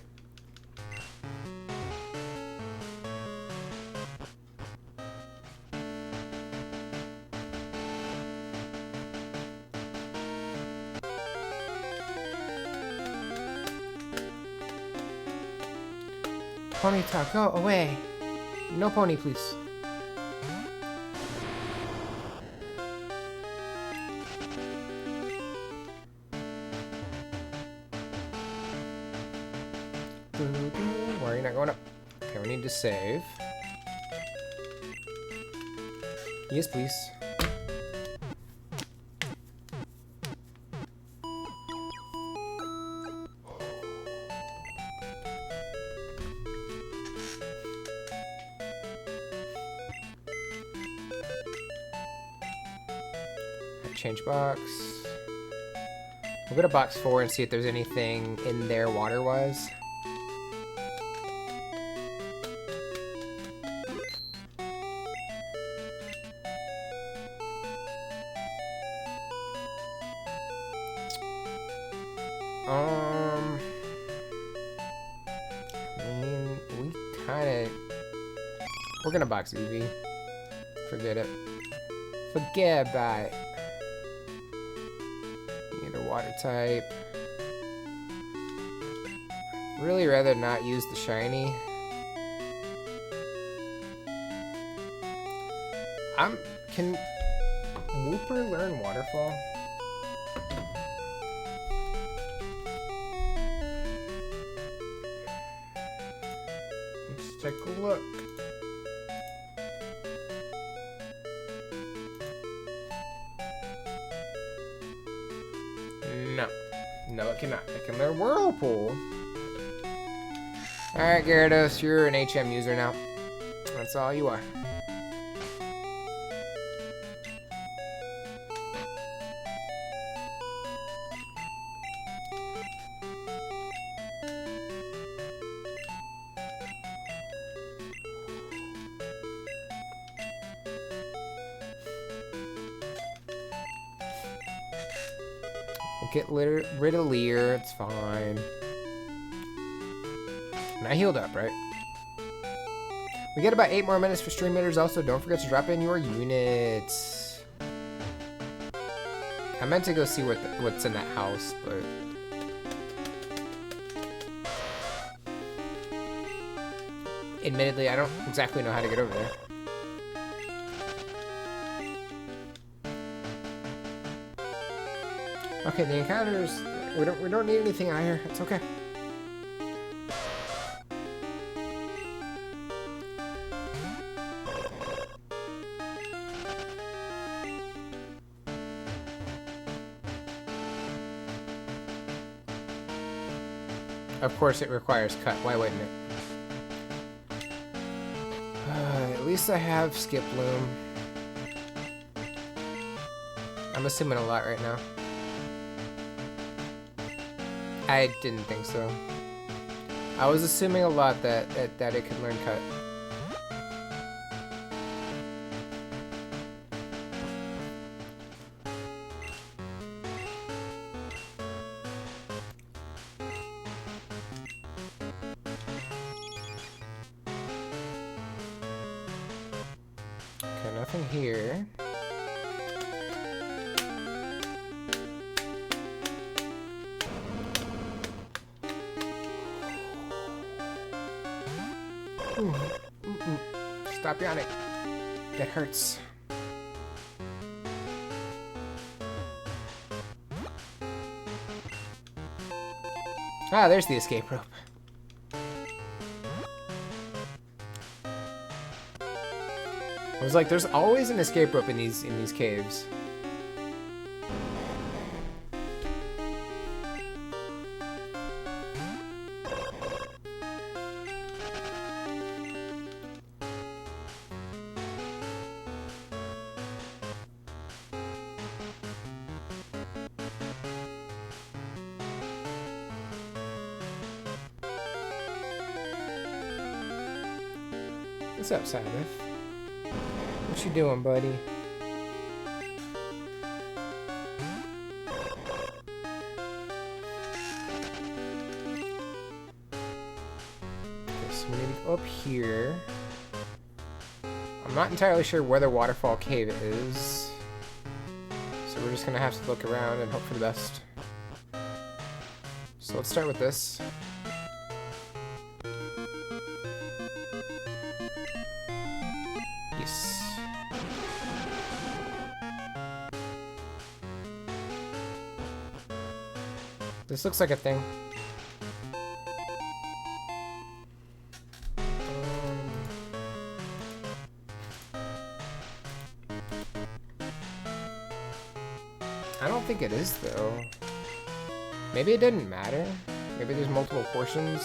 Ponyta, go away. No pony, please. Why are you not going up? Okay, we need to save. Yes, please. Change box. We'll go to box 4 and see if there's anything in there water-wise. I mean, we kinda... We're gonna box Eevee. Forget it. Forget about it. Need a water type. Really rather not use the shiny. Can Wooper learn Waterfall? Let's take a look. No. No, it cannot. It can learn Whirlpool. Alright, Gyarados, you're an HM user now. That's all you are. Get rid of Leer, it's fine. And I healed up, right? We get about 8 more minutes for stream mitters. Also, don't forget to drop in your units. I meant to go see what's in that house, but... Admittedly, I don't exactly know how to get over there. Okay, the encounters, we don't need anything out here. It's okay. Of course it requires cut. Why wouldn't it? At least I have Skip Loom. I'm assuming a lot right now. I didn't think so. I was assuming a lot that it could learn cut. Okay, nothing here. Stop yawning. That hurts. Ah, there's the escape rope. I was like, there's always an escape rope in these caves. What's up, Sabbath? What you doing, buddy? Okay, so we need to go up here. I'm not entirely sure where the waterfall cave is, so we're just gonna have to look around and hope for the best. So let's start with this. Yes. This looks like a thing. I don't think it is, though. Maybe it didn't matter. Maybe there's multiple portions.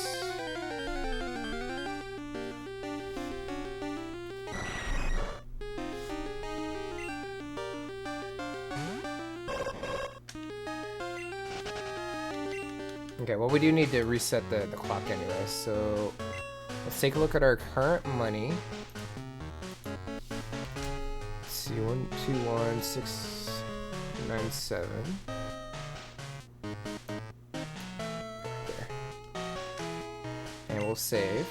Okay, well, we do need to reset the clock anyway, so let's take a look at our current money. Let's see, 121,697. There. And we'll save.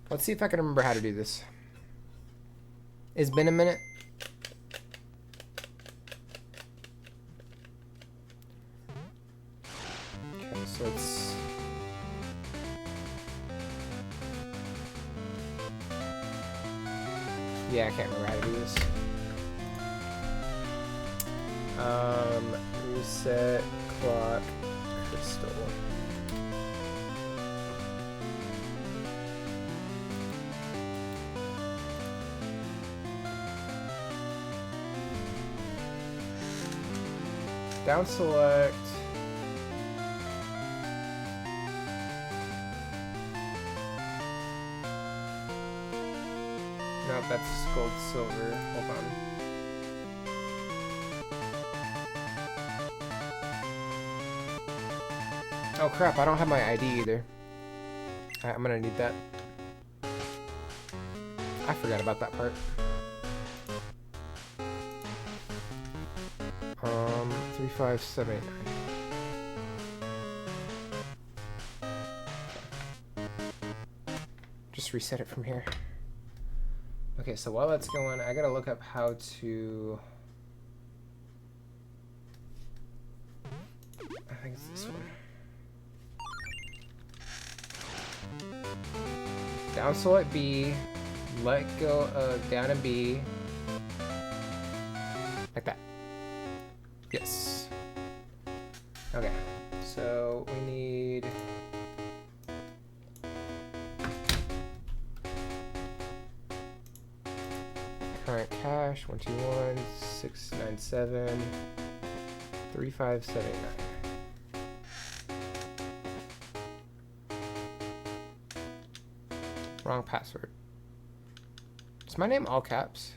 Let's see if I can remember how to do this. It's been a minute. Okay, so it's... Yeah, I can't remember how to do this. Reset clock crystal. Down select. No, that's gold silver. Hold on. Oh crap, I don't have my ID either. Alright, I'm gonna need that. I forgot about that part. 35789. Just reset it from here. Okay, so while that's going, I gotta look up how to... I think it's this one. Down select B, let go of down and B, like that. Yes. Okay, so we need... current cash, 121,697, 3579. Wrong password. Is my name all caps?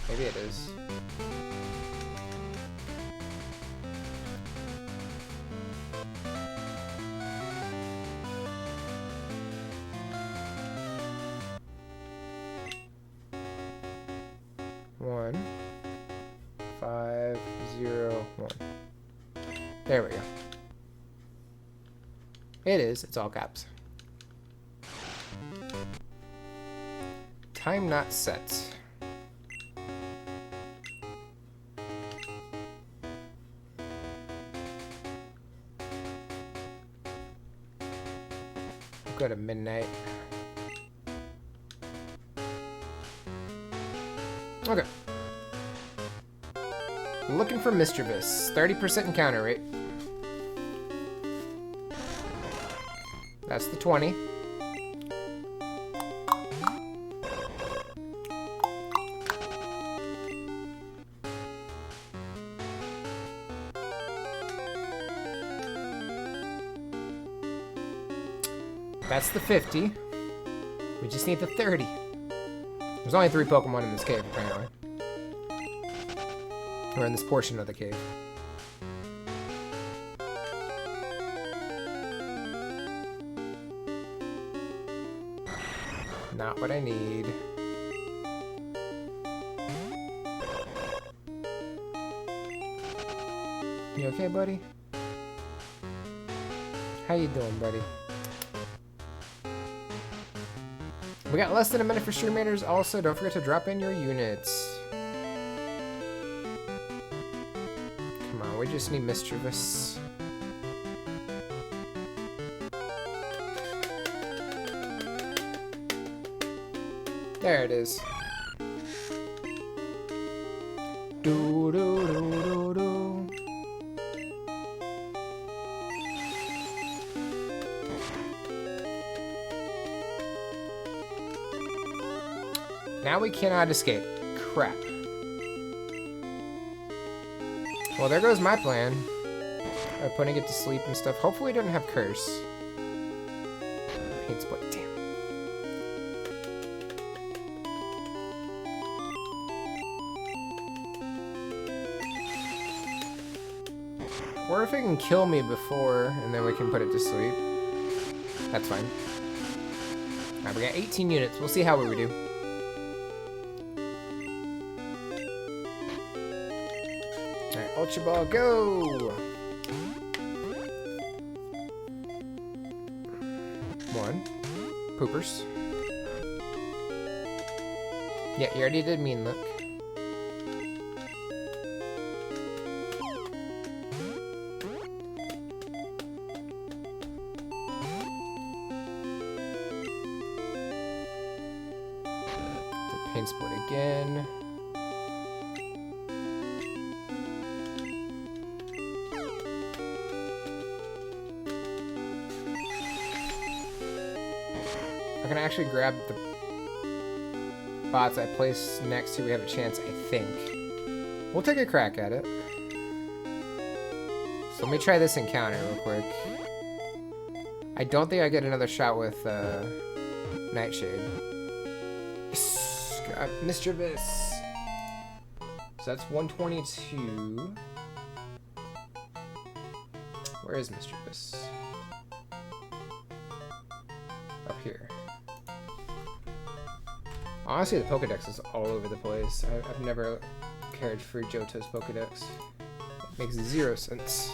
Maybe it is. One, 5, 0, 1. There we go. It is. It's all caps. Time not set. Go to midnight. Okay. Looking for mischievous. 30% encounter rate. That's the 20. That's the 50. We just need the 30. There's only 3 Pokemon in this cave, apparently. We're in this portion of the cave. Not what I need. You okay, buddy? How you doing, buddy? We got less than a minute for Stream Raiders. Also, don't forget to drop in your units. Come on, we just need Mischievous. There it is. Do do do do do. Now we cannot escape. Crap. Well, there goes my plan of putting it to sleep and stuff. Hopefully, it doesn't have curse. Paint split. Damn. Or if it can kill me before, and then we can put it to sleep. That's fine. Alright, we got 18 units. We'll see how we do. Alright, Ultra Ball, go! 1. Poopers. Yeah, you already did mean look. Paint split again. I can actually grab the bots I placed next to. We have a chance, I think. We'll take a crack at it. So let me try this encounter real quick. I don't think I get another shot with Nightshade. Yes! Got Mischievous. So that's 122. Where is Mischievous? Up here. Honestly, the Pokedex is all over the place. I've never cared for Johto's Pokedex. It makes 0 sense.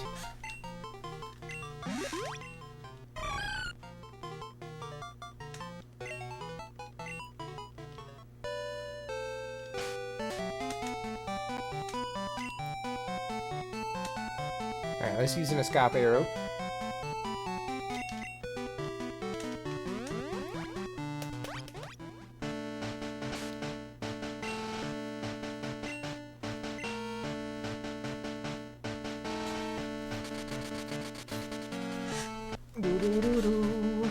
Alright, let's use an Escape Arrow. Doo-doo-doo-doo.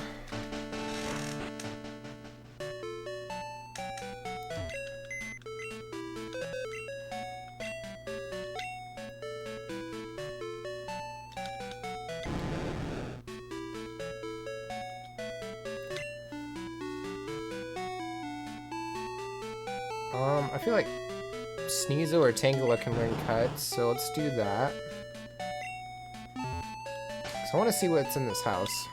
I feel like Sneasel or Tangela can learn cuts, so let's do that. So I want to see what's in this house.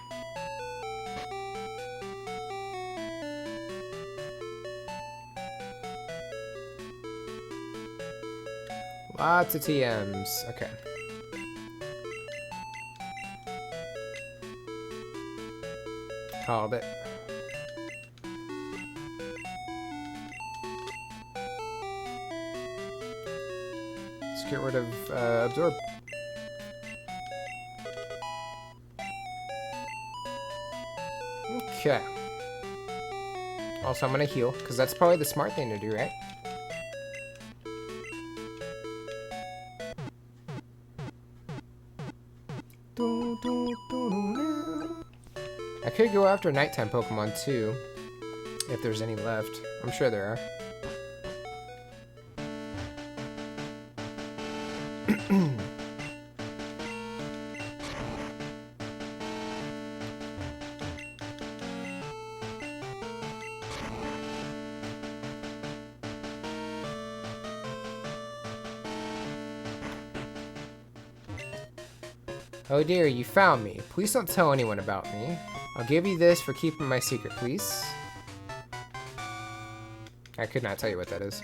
Lots of TMs. Okay. Called it. Let's get rid of Absorb. Okay. Also, I'm gonna heal, because that's probably the smart thing to do, right? I could go after nighttime Pokemon too, if there's any left. I'm sure there are. Oh dear, you found me. Please don't tell anyone about me. I'll give you this for keeping my secret, please. I could not tell you what that is.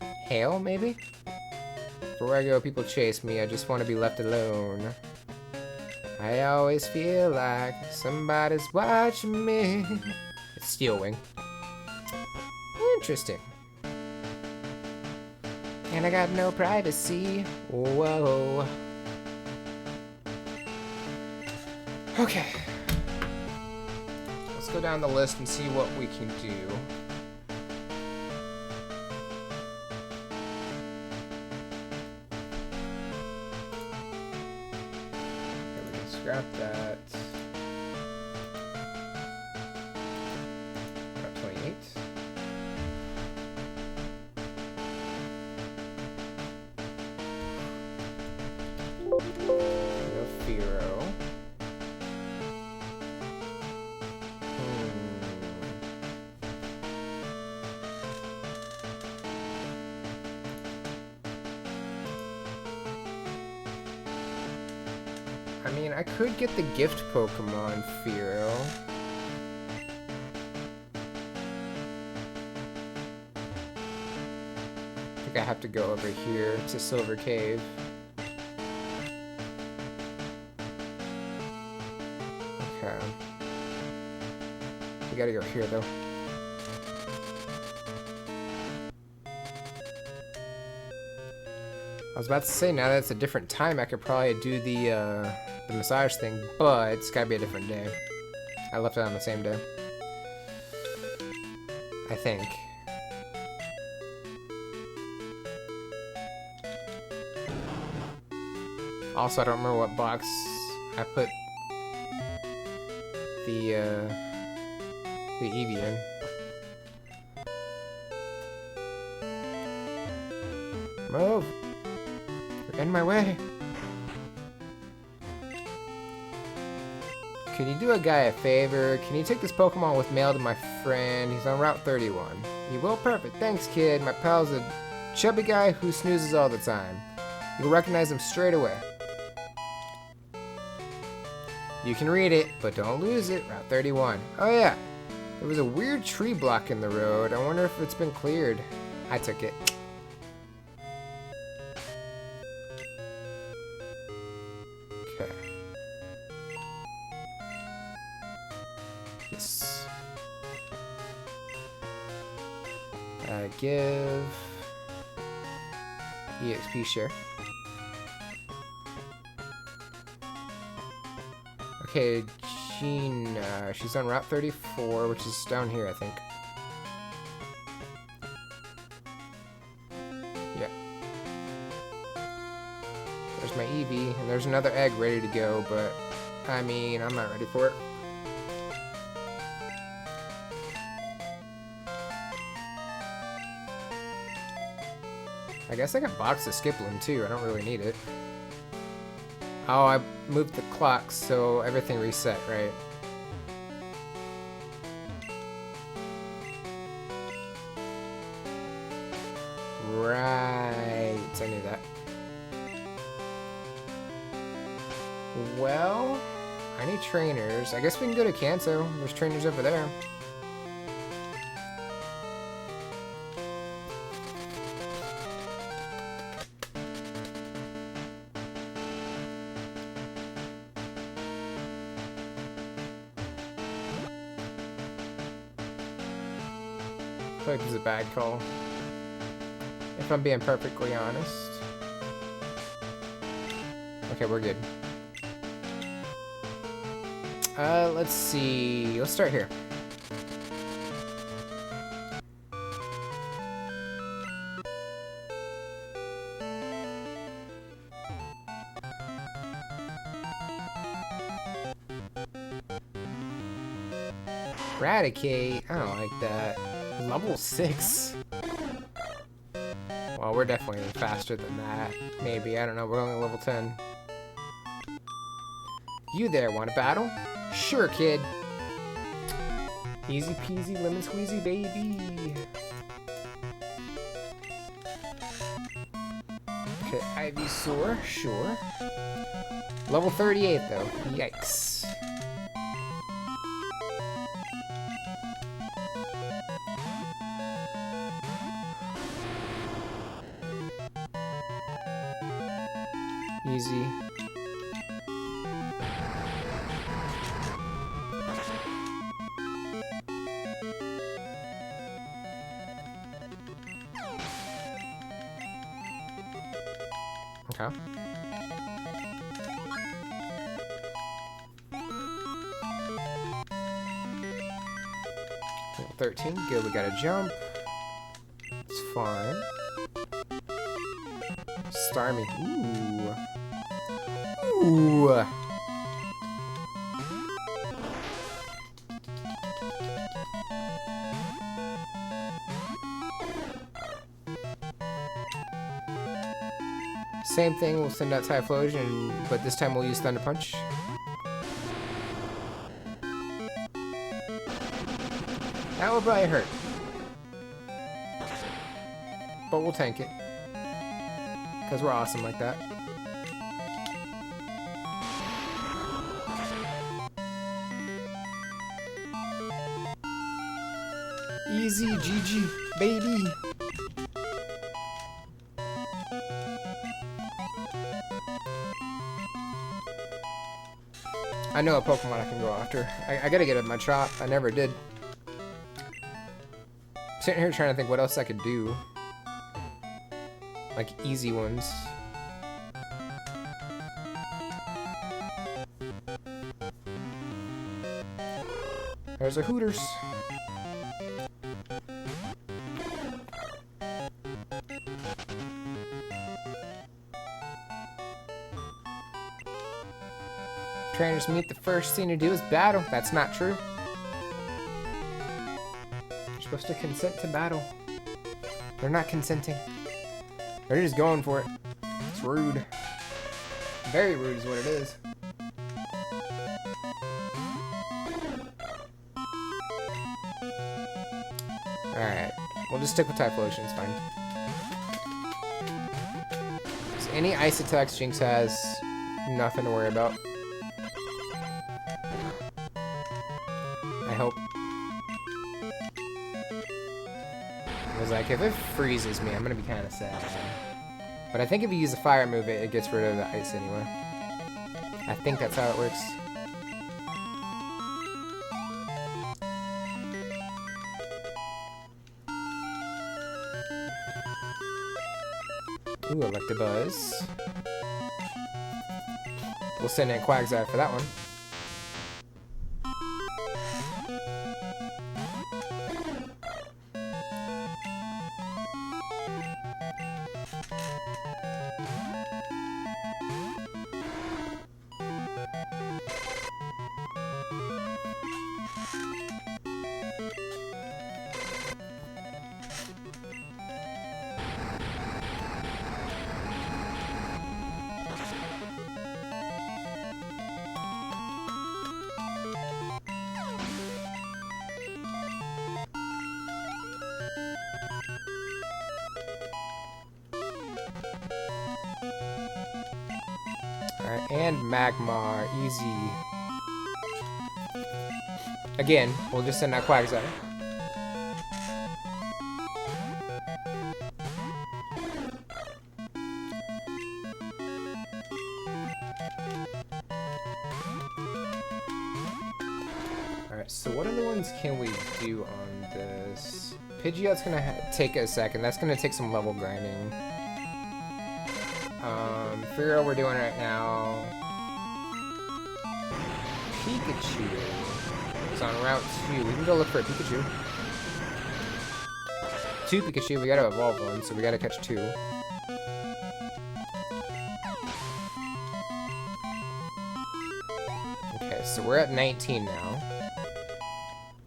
Hail, maybe? Before I go, people chase me. I just want to be left alone. I always feel like somebody's watching me. It's Steelwing. Interesting. And I got no privacy. Whoa. Okay. Let's go down the list and see what we can do. Okay, we can scrap that. About 28. No Firo. I mean, I could get the gift Pokemon Firo. I think I have to go over here to Silver Cave. Okay. We gotta go here, though. I was about to say, now that it's a different time, I could probably do the massage thing, but it's gotta be a different day. I left it on the same day. I think. Also, I don't remember what box I put the Eevee in. Move! You're in my way! Can you do a guy a favor? Can you take this Pokemon with mail to my friend? He's on Route 31. You will? Perfect. Thanks, kid. My pal's a chubby guy who snoozes all the time. You'll recognize him straight away. You can read it, but don't lose it. Route 31. Oh yeah. There was a weird tree blocking the road. I wonder if it's been cleared. I took it. Okay. Yes. Give EXP share. Okay, Jean, she's on Route 34, which is down here, I think. Yeah. There's my Eevee, and there's another egg ready to go, but, I mean, I'm not ready for it. I guess I can box the Skiploom too, I don't really need it. Oh, I moved the clock, so everything reset, right? Right, I knew that. Well, I need trainers. I guess we can go to Kanto. There's trainers over there. I feel like this is a bad call, if I'm being perfectly honest. Okay, we're good. Let's see. Let's start here. Eradicate? I don't like that. Level 6? Well, we're definitely faster than that. Maybe, I don't know, we're only level 10. You there, want to battle? Sure, kid. Easy peasy, lemon squeezy, baby. Okay, Ivysaur, sure. Level 38 though. Yikes. Easy. Okay. Level 13, good, we got a jump. It's fine. Starmie, ooh. Ooh. Same thing, we'll send out Typhlosion, but this time we'll use Thunder Punch. That will probably hurt. But we'll tank it. Because we're awesome like that. Easy, GG, baby. I know a Pokemon I can go after. I gotta get up my chop. I never did. Sitting here trying to think what else I could do. Like easy ones. There's a Hooters. Trainers meet, the first thing to do is battle. That's not true. You're supposed to consent to battle. They're not consenting. They're just going for it. It's rude. Very rude is what it is. Alright. We'll just stick with Typhlosion, it's fine. So any ice attacks Jinx has, nothing to worry about. I hope. I was like, if it freezes me, I'm gonna be kind of sad. But I think if you use a fire move, it gets rid of the ice anyway. I think that's how it works. Ooh, Electabuzz. We'll send in Quagsire for that one. Alright, and Magmar, easy. Again, we'll just send out Quagsire. Alright, so what other ones can we do on this? Pidgeot's gonna take a second. That's gonna take some level grinding. Figure out what we're doing right now. Pikachu is on Route 2. We can go look for a Pikachu. 2 Pikachu. We gotta evolve one, so we gotta catch 2. Okay, so we're at 19 now.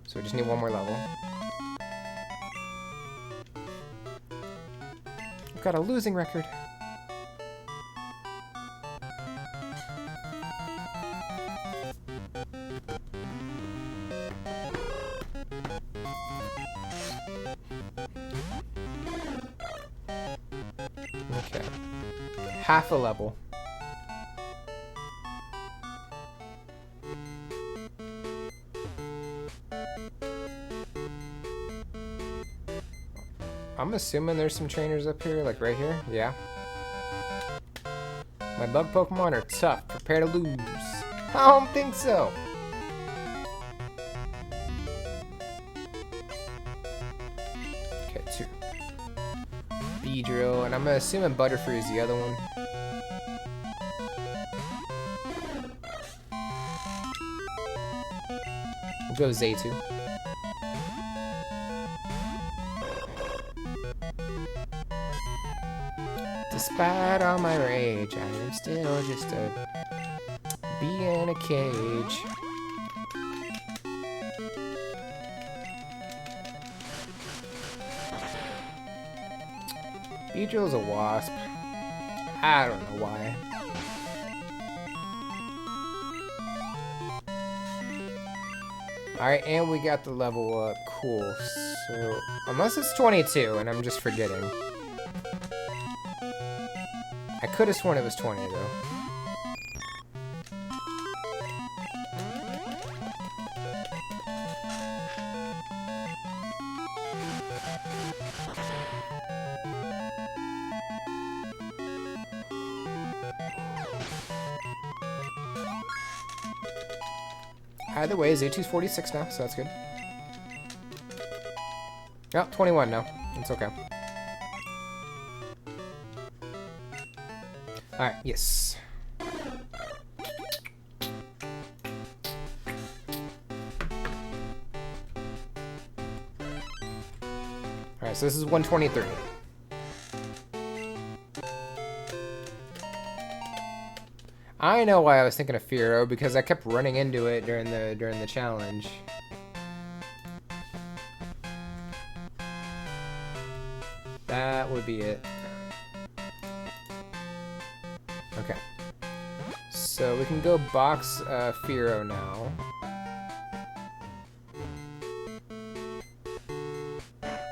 So we just need one more level. We've got a losing record. Okay. half a level. I'm assuming there's some trainers up here, like right here. Yeah. My bug Pokemon are tough. Prepare to lose. I don't think so. Okay, 2. Beedrill, and I'm assuming Butterfree is the other one. We'll go Zaytu. Despite all my rage, I am still just a bee in a cage. Beedrill's a wasp. I don't know why. Alright, and we got the level up. Cool. So, unless it's 22 and I'm just forgetting. I could have sworn it was 20 though. Either way, Zaytu's 46 now, so that's good. Oh, 21 now. It's okay. Alright, yes. Alright, so this is 123. I know why I was thinking of Fearow, because I kept running into it during the challenge. That would be it. Okay. So we can go box Fearow now.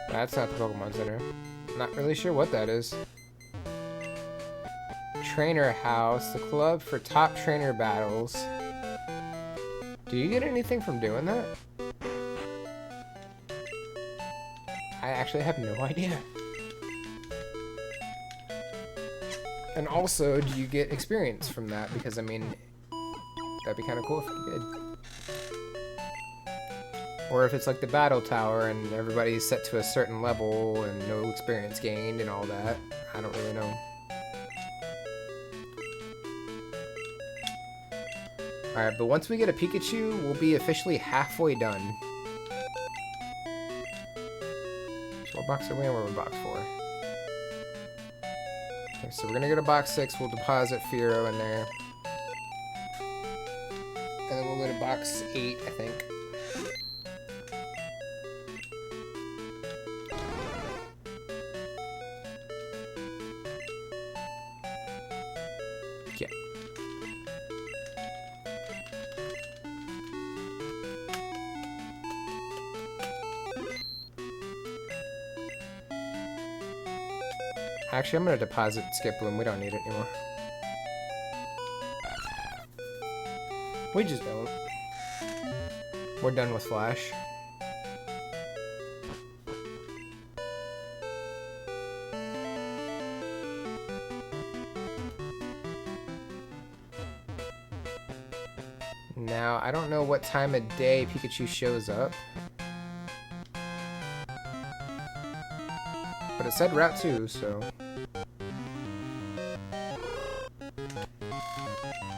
That's not the Pokemon Center. Not really sure what that is. Trainer House, the club for top trainer battles. Do you get anything from doing that? I actually have no idea. And also, do you get experience from that? Because, I mean, that'd be kind of cool if you did. Or if it's like the battle tower and everybody's set to a certain level and no experience gained and all that. I don't really know. Alright, but once we get a Pikachu, we'll be officially halfway done. So what box are we in? We're in box 4. Okay, so we're gonna go to box 6, we'll deposit Fearow in there. And then we'll go to box 8, I think. Yeah. Actually, I'm gonna deposit Skiploom. We don't need it anymore. We just don't. We're done with Flash. Now, I don't know what time of day Pikachu shows up. But it said Route 2, so...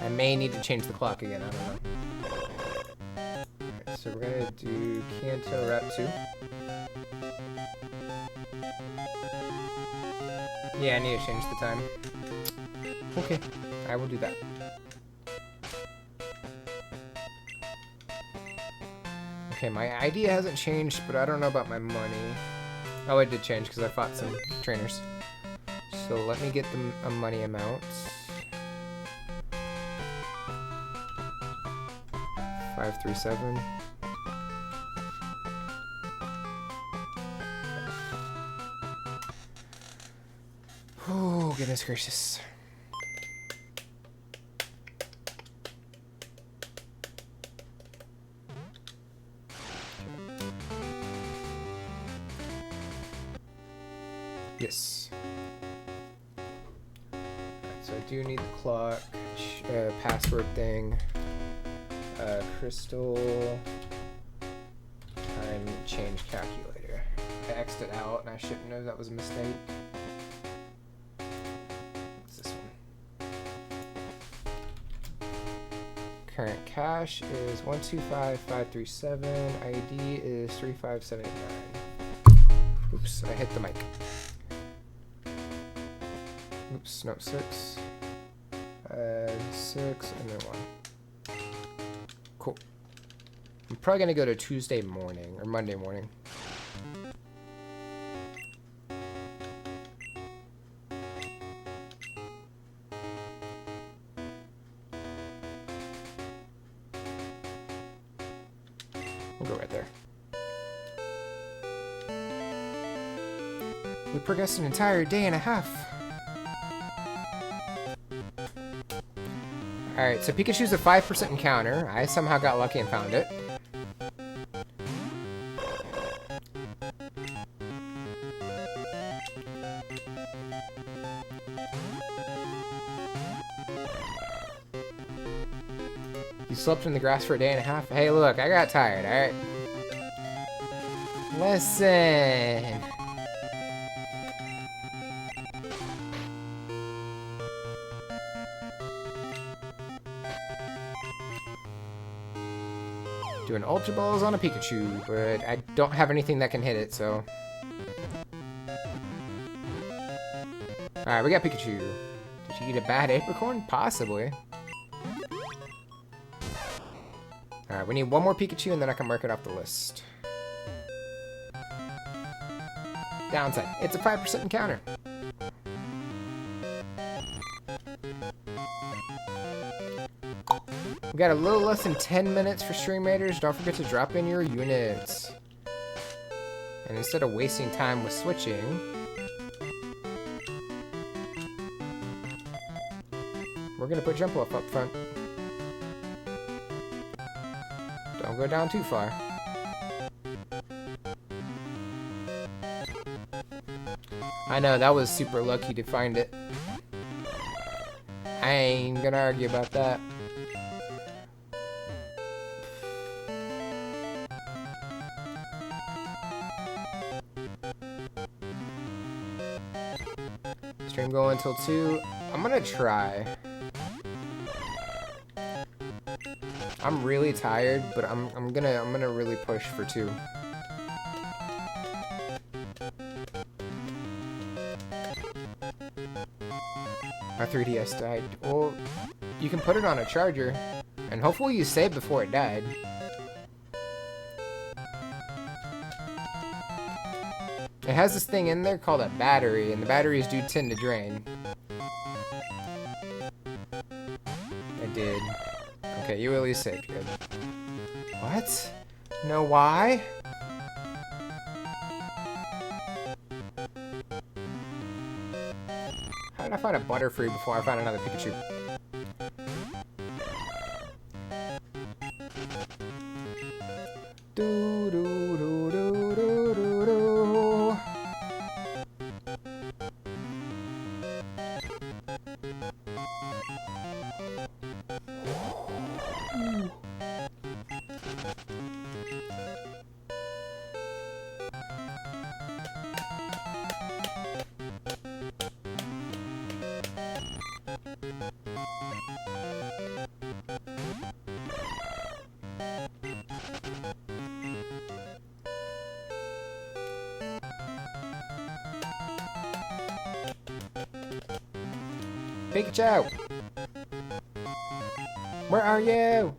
I may need to change the clock again, I don't know. Alright, so we're gonna do Kanto Route 2. Yeah, I need to change the time. Okay, I will do that. Okay, my ID hasn't changed, but I don't know about my money. Oh, it did change because I fought some trainers. So let me get the money amount. 537. Oh, goodness gracious. Focus. Alright, so I do need the clock, password thing, crystal, time change calculator. I X'd it out and I shouldn't know that was a mistake. What's this one? Current cache is 125537. ID is 35789. Oops, I hit the mic. Oops, no, 6. 6 and then 1. Cool. I'm probably gonna go to Tuesday morning or Monday morning. We'll go right there. We progressed an entire day and a half. Alright, so Pikachu's a 5% encounter. I somehow got lucky and found it. You slept in the grass for a day and a half? Hey, look, I got tired, alright? Listen. Doing Ultra Balls on a Pikachu, but I don't have anything that can hit it, so... Alright, we got Pikachu. Did you eat a bad apricorn? Possibly. Alright, we need one more Pikachu and then I can mark it off the list. Downside, it's a 5% encounter. We got a little less than 10 minutes for Stream Raiders. Don't forget to drop in your units. And instead of wasting time with switching, we're gonna put Jump Off up front. Don't go down too far. I know, that was super lucky to find it. I ain't gonna argue about that. Stream going until 2. I'm gonna try. I'm really tired, but I'm gonna really push for 2. My 3DS died. Well, you can put it on a charger, and hopefully you save before it died. It has this thing in there called a battery, and the batteries do tend to drain. I did. Okay, you at least saved. Good. What? No, why? How did I find a Butterfree before I found another Pikachu? Do do do do do do do. Pikachu! Where are you?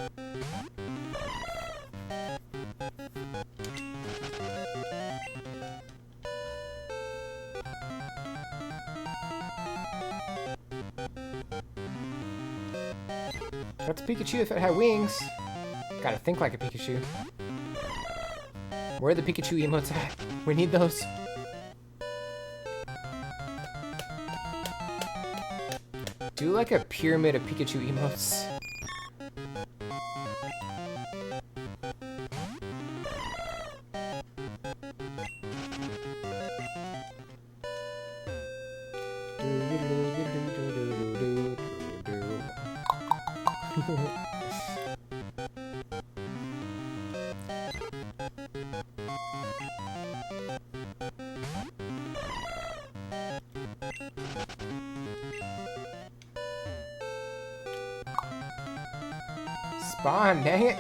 That's Pikachu if it had wings. Gotta think like a Pikachu. Where are the Pikachu emotes at? We need those. Do like a pyramid of Pikachu emotes. Spawn, dang it.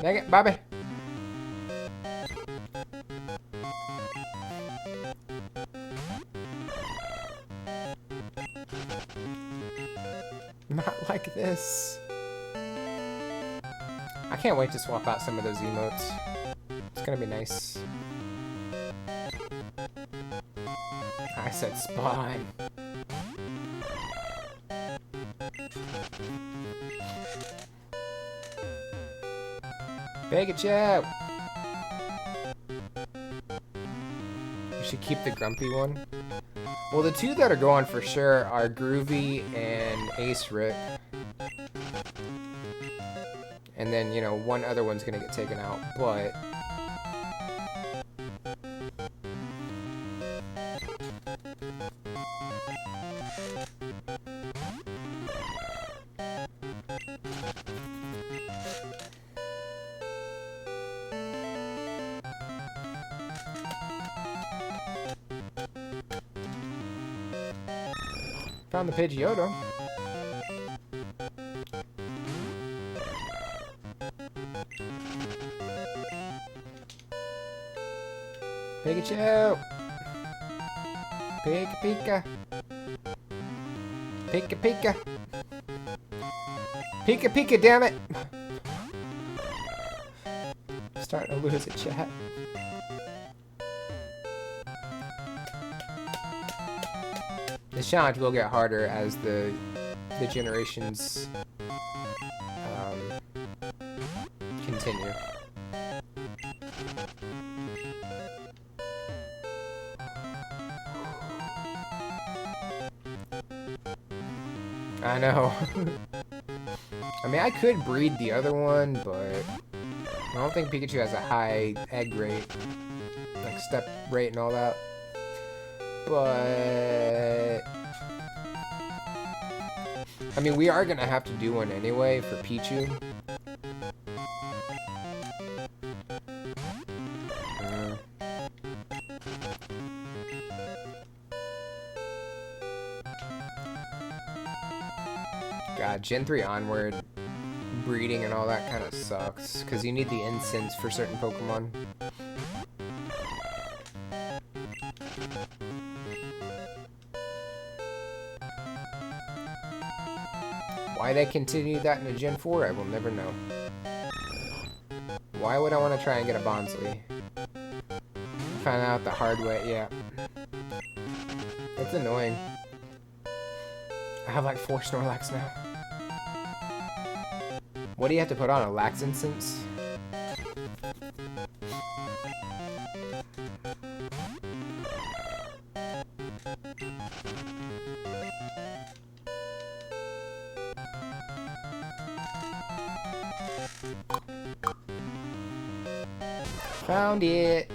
Dang it, Bobby. Not like this. I can't wait to swap out some of those emotes. It's gonna be nice. I said spawn. Pikachu! You should keep the grumpy one. Well, the two that are going for sure are Groovy and Ace Rip. And then, you know, one other one's gonna get taken out, but... Found the Pidgeotto. Pikachu! Pika Pika! Pika Pika! Pika Pika, damn it! Starting to lose a chat. This challenge will get harder as the generations continue. I know. I mean, I could breed the other one, but I don't think Pikachu has a high egg rate, like step rate and all that. But I mean, we are gonna have to do one anyway for Pichu. God, Gen 3 onward, breeding and all that kind of sucks, because you need the incense for certain Pokemon. Why they continue that into Gen 4, I will never know. Why would I want to try and get a Bonsly? Found out the hard way, yeah. That's annoying. I have like 4 Snorlax now. What do you have to put on, a Lax incense? Found it.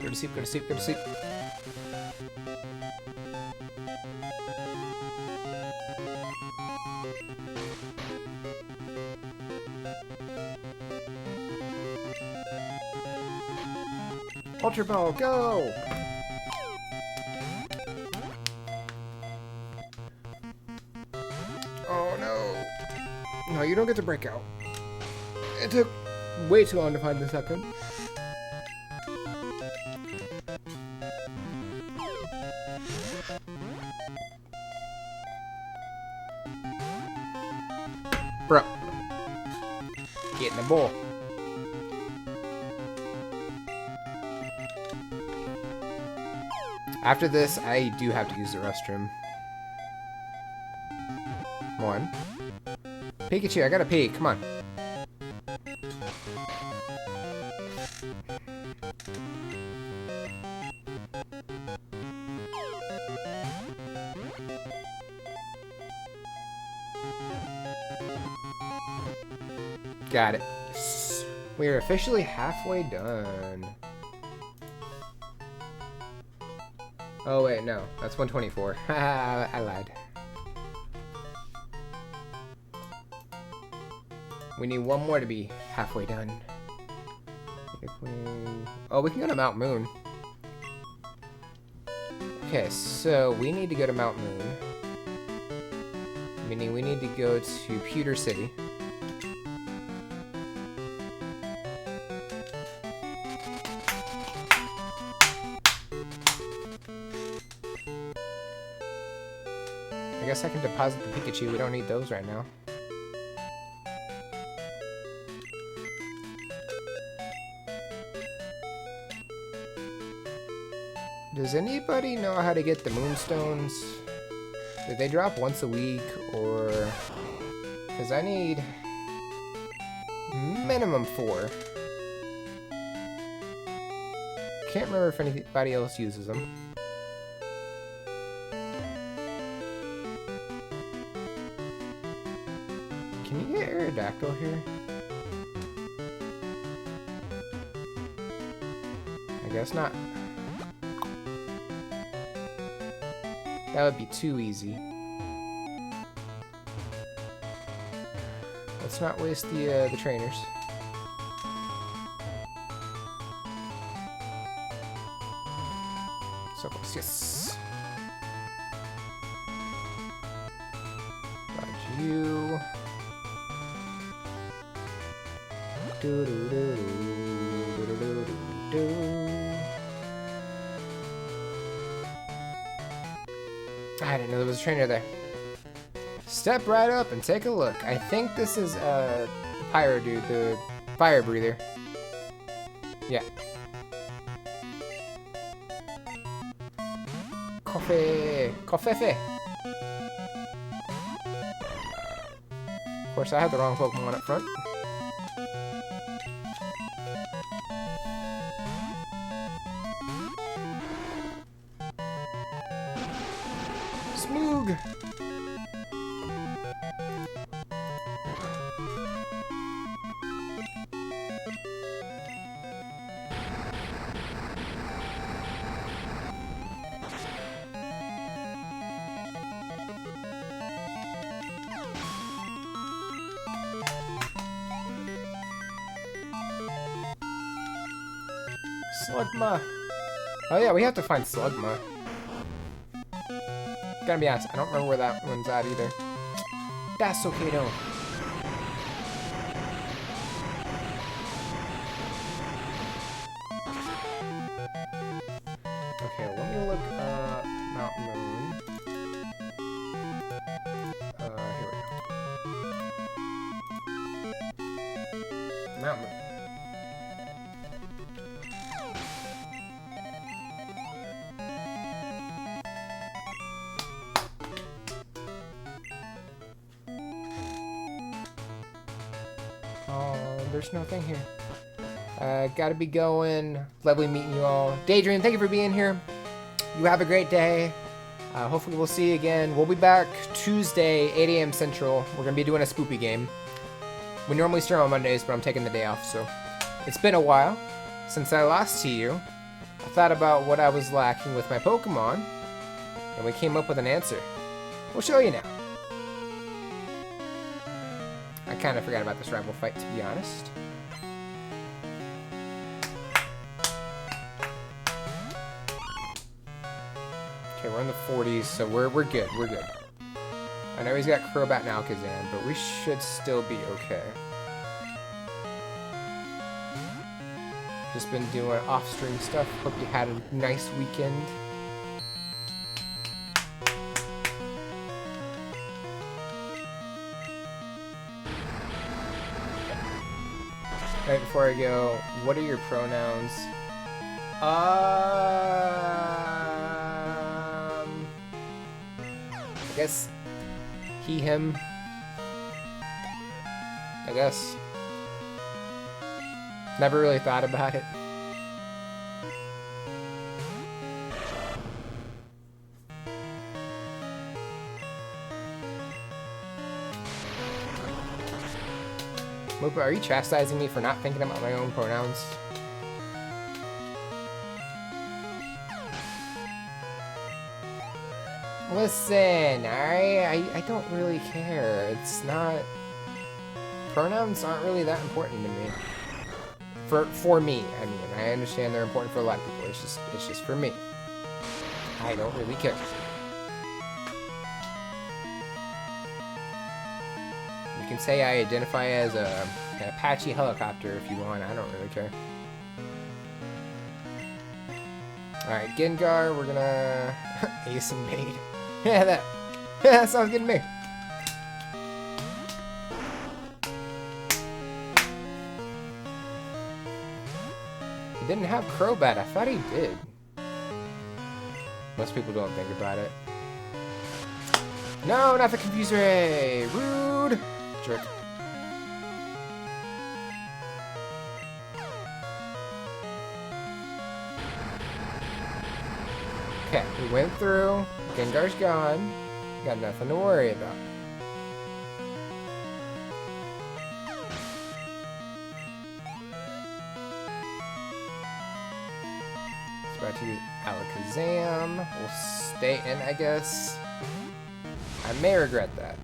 Go to sleep, go to sleep, go to sleep. Ultra Ball, go! Oh no. No, you don't get to break out. It took way too long to find the second. Bro. Get in the ball. After this, I do have to use the restroom. 1. Pikachu, I gotta pee. Come on. Got it. We are officially halfway done. Oh wait, no, that's 124. I lied. We need one more to be halfway done. Oh, we can go to Mount Moon. Okay, so we need to go to Mount Moon. Meaning we need to go to Pewter City. I guess I can deposit the Pikachu. We don't need those right now. Does anybody know how to get the Moonstones? Do they drop once a week, or... Because I need... minimum 4. Can't remember if anybody else uses them. Can you get Aerodactyl here? I guess not. That would be too easy. Let's not waste the trainers. So close, yes. Dodge you. Do do do do do do do. I didn't know there was a trainer there. Step right up and take a look. I think this is Pyro Dude, the fire breather. Yeah. Coffee! Coffee! Of course, I had the wrong Pokemon up front. Smoog! Slugma! Oh yeah, we have to find Slugma. Gotta be honest, I don't remember where that one's at either. That's okay though. Okay, let me look up Mount Moon. Here we go. Mount Moon. There's no thing here. Gotta be going. Lovely meeting you all. Daydream, thank you for being here. You have a great day. Hopefully we'll see you again. We'll be back Tuesday, 8 a.m. Central. We're gonna be doing a spoopy game. We normally start on Mondays, but I'm taking the day off, so. It's been a while since I lost to you. I thought about what I was lacking with my Pokemon, and we came up with an answer. We'll show you now. I kind of forgot about this rival fight, to be honest. Okay, we're in the 40s, so we're good. We're good. I know he's got Crobat and Alakazam, but we should still be okay. Just been doing off-stream stuff. Hope you had a nice weekend. Right before I go, what are your pronouns? I guess he, him. I guess. Never really thought about it. Moopa, are you chastising me for not thinking about my own pronouns? Listen, I don't really care. It's not... Pronouns aren't really that important to me. For me, I mean. I understand they're important for a lot of people. It's just for me. I don't really care. You can say I identify as an Apache helicopter if you want. I don't really care. Alright, Gengar, we're gonna... Ace and bait. Yeah, that sounds good to me. He didn't have Crobat. I thought he did. Most people don't think about it. No, not the Confuse Ray! Rude! Jerk. Okay, we went through. Gengar's gone. Got nothing to worry about. It's about to use Alakazam. We'll stay in, I guess. I may regret that.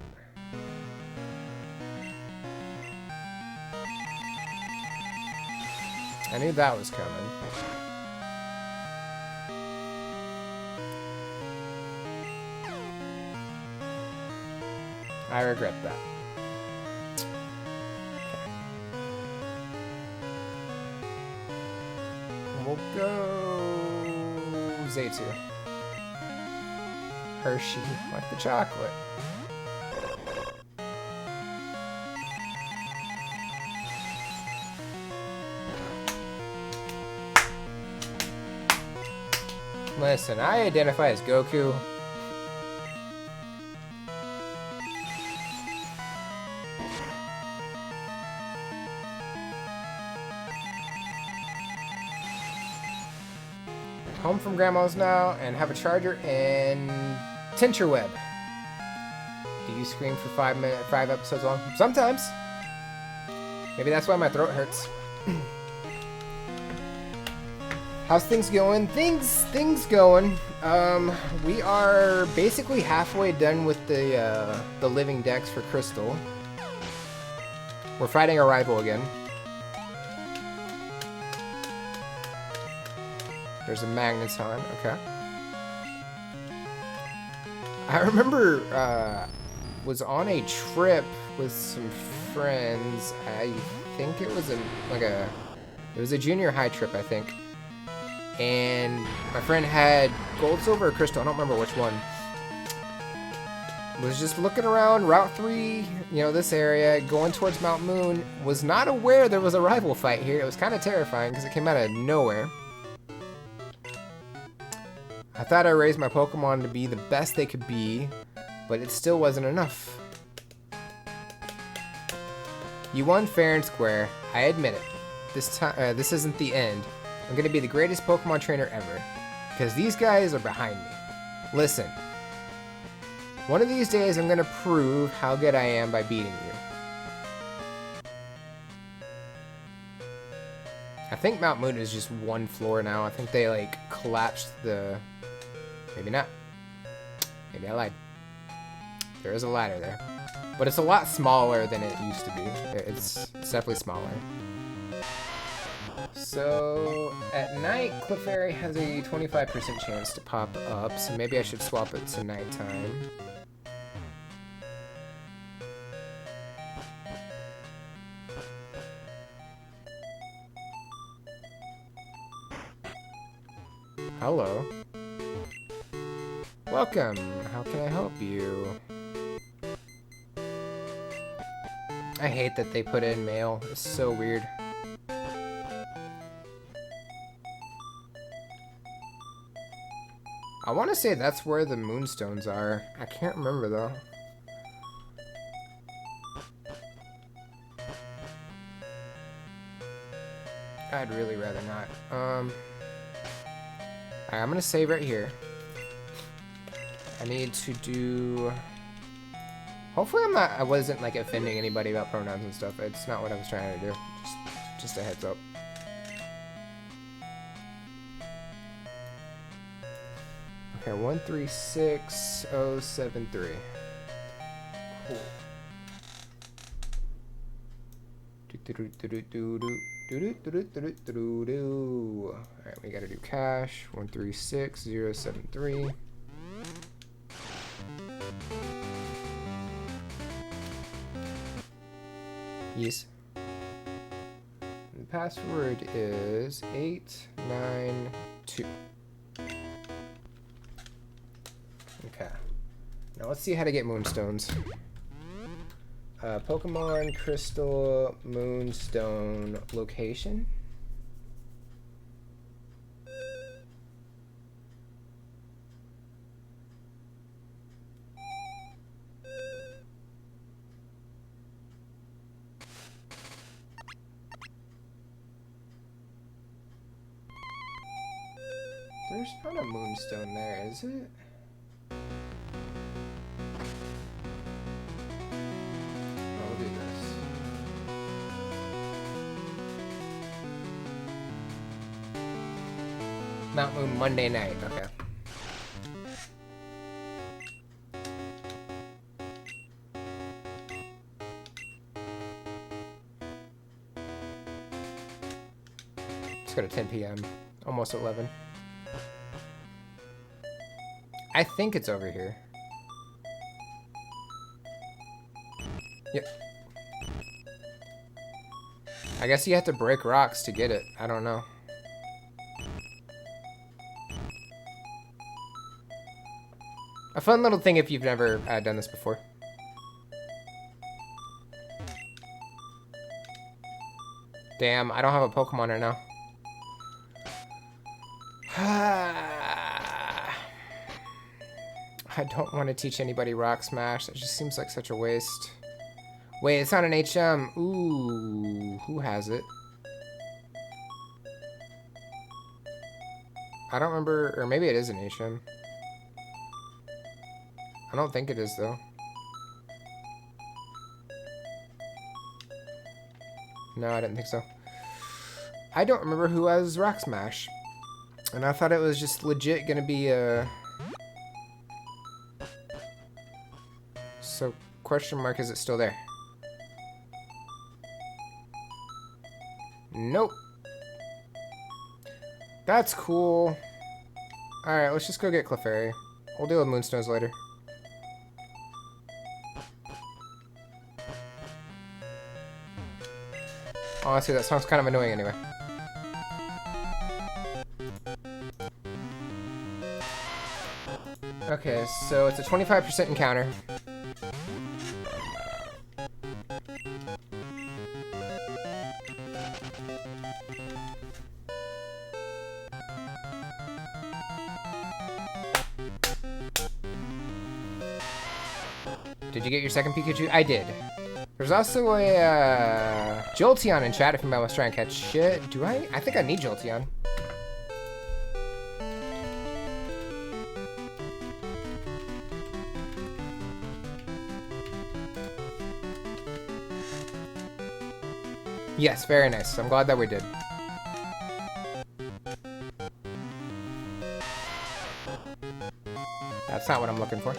I knew that was coming. I regret that. Okay. We'll go Zaytu. Hershey, like the chocolate. Listen, I identify as Goku. Home from Grandma's now, and have a charger and Tincture Web. Do you scream for 5 episodes long? Sometimes. Maybe that's why my throat hurts. How's things going? Things going. We are basically halfway done with the living decks for Crystal. We're fighting a rival again. There's a Magneton, okay. I remember, was on a trip with some friends. I think it was it was a junior high trip, I think. And my friend had Gold, Silver, or Crystal, I don't remember which one. Was just looking around Route 3, you know, this area, going towards Mount Moon. Was not aware there was a rival fight here. It was kind of terrifying because it came out of nowhere. I thought I raised my Pokemon to be the best they could be, but it still wasn't enough. You won fair and square. I admit it. This time, this isn't the end. I'm gonna be the greatest Pokemon trainer ever, because these guys are behind me. Listen. One of these days, I'm gonna prove how good I am by beating you. I think Mount Moon is just one floor now. I think they, like, collapsed the... Maybe not. Maybe I lied. There is a ladder there. But it's a lot smaller than it used to be. It's definitely smaller. So, at night, Clefairy has a 25% chance to pop up, so maybe I should swap it to nighttime. Hello. Welcome. How can I help you? I hate that they put in mail. It's so weird. I want to say that's where the Moonstones are. I can't remember though. I'd really rather not. Alright, I'm gonna save right here. I need to do... Hopefully I wasn't like offending anybody about pronouns and stuff. It's not what I was trying to do. Just a heads up. Okay, 136073. Cool. Alright, we gotta do cash. 136073. Yes. And the password is 892. Okay. Now let's see how to get moonstones. Pokemon Crystal Moonstone location. There's not a moonstone there, is it? I'll do this. Mount Moon Monday night, okay. Let's go to 10 p.m. Almost 11. I think it's over here. Yep. I guess you have to break rocks to get it. I don't know. A fun little thing if you've never done this before. Damn, I don't have a Pokemon right now. I don't want to teach anybody Rock Smash. That just seems like such a waste. Wait, it's not an HM. Ooh, who has it? I don't remember, or maybe it is an HM. I don't think it is, though. No, I didn't think so. I don't remember who has Rock Smash. And I thought it was just legit gonna be a... So, question mark, is it still there? Nope. That's cool. Alright, let's just go get Clefairy. We'll deal with Moonstones later. Honestly, that sounds kind of annoying anyway. Okay, so it's a 25% encounter. Did you get your second Pikachu? I did. There's also a Jolteon in chat if anybody wants to try and catch shit. Do I? I think I need Jolteon. Yes, very nice. I'm glad that we did. That's not what I'm looking for.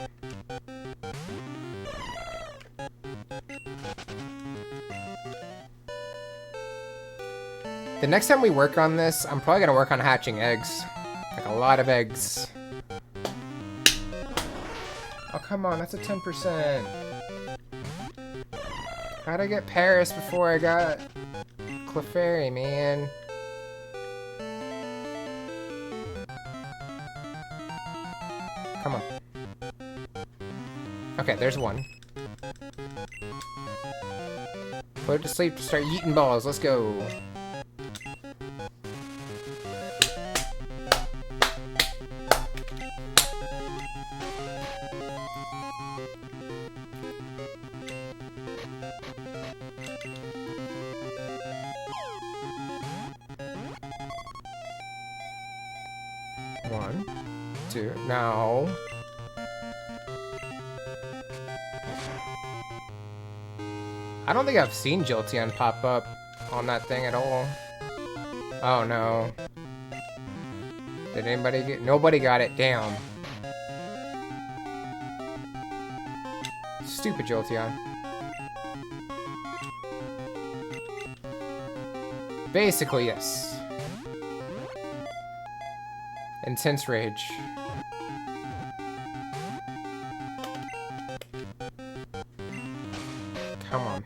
The next time we work on this, I'm probably going to work on hatching eggs. Like a lot of eggs. Oh, come on. That's a 10%. How'd I get Paris before I got Clefairy, man? Come on. Okay, there's one. Put it to sleep to start yeeting balls. Let's go. One, two, now. I don't think I've seen Jolteon pop up on that thing at all. Oh no. Did anybody get? Nobody got it. Damn. Stupid Jolteon. Basically, yes. Intense rage. Come on.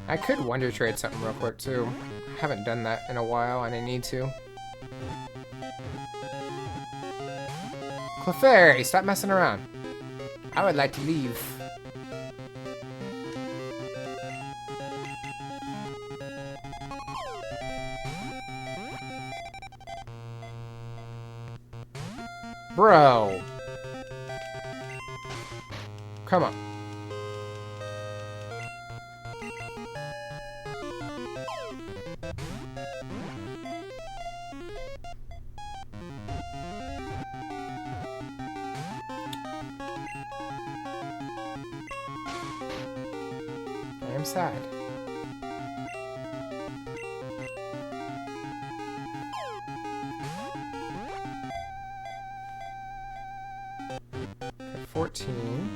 I could Wonder Trade something real quick, too. I haven't done that in a while, and I need to. Clefairy, stop messing around. I would like to leave. Bro. Come on. I am sad. Okay, 14.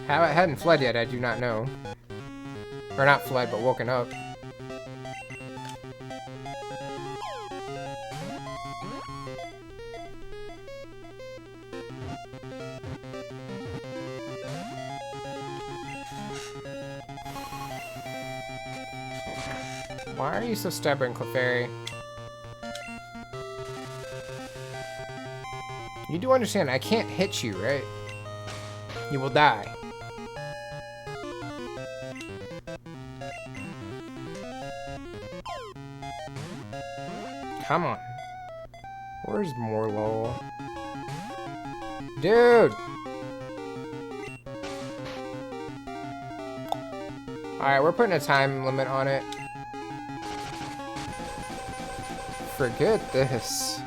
How it hadn't fled yet, I do not know. Or not fled, but woken up. Why are you so stubborn, Clefairy? You do understand, I can't hit you, right? You will die. Come on. Where's Morlo? Dude! Alright, we're putting a time limit on it. Forget this.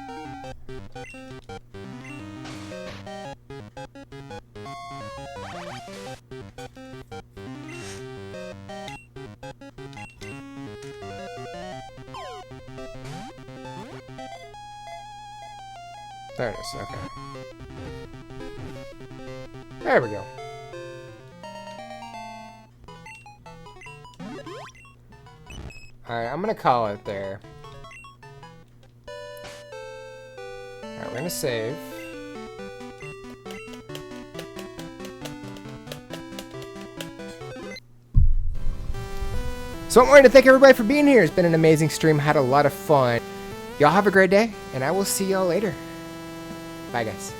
There it is, okay. There we go. Alright, I'm gonna call it there. Alright, we're gonna save. So I wanted to thank everybody for being here. It's been an amazing stream. Had a lot of fun. Y'all have a great day, and I will see y'all later. Bye, guys.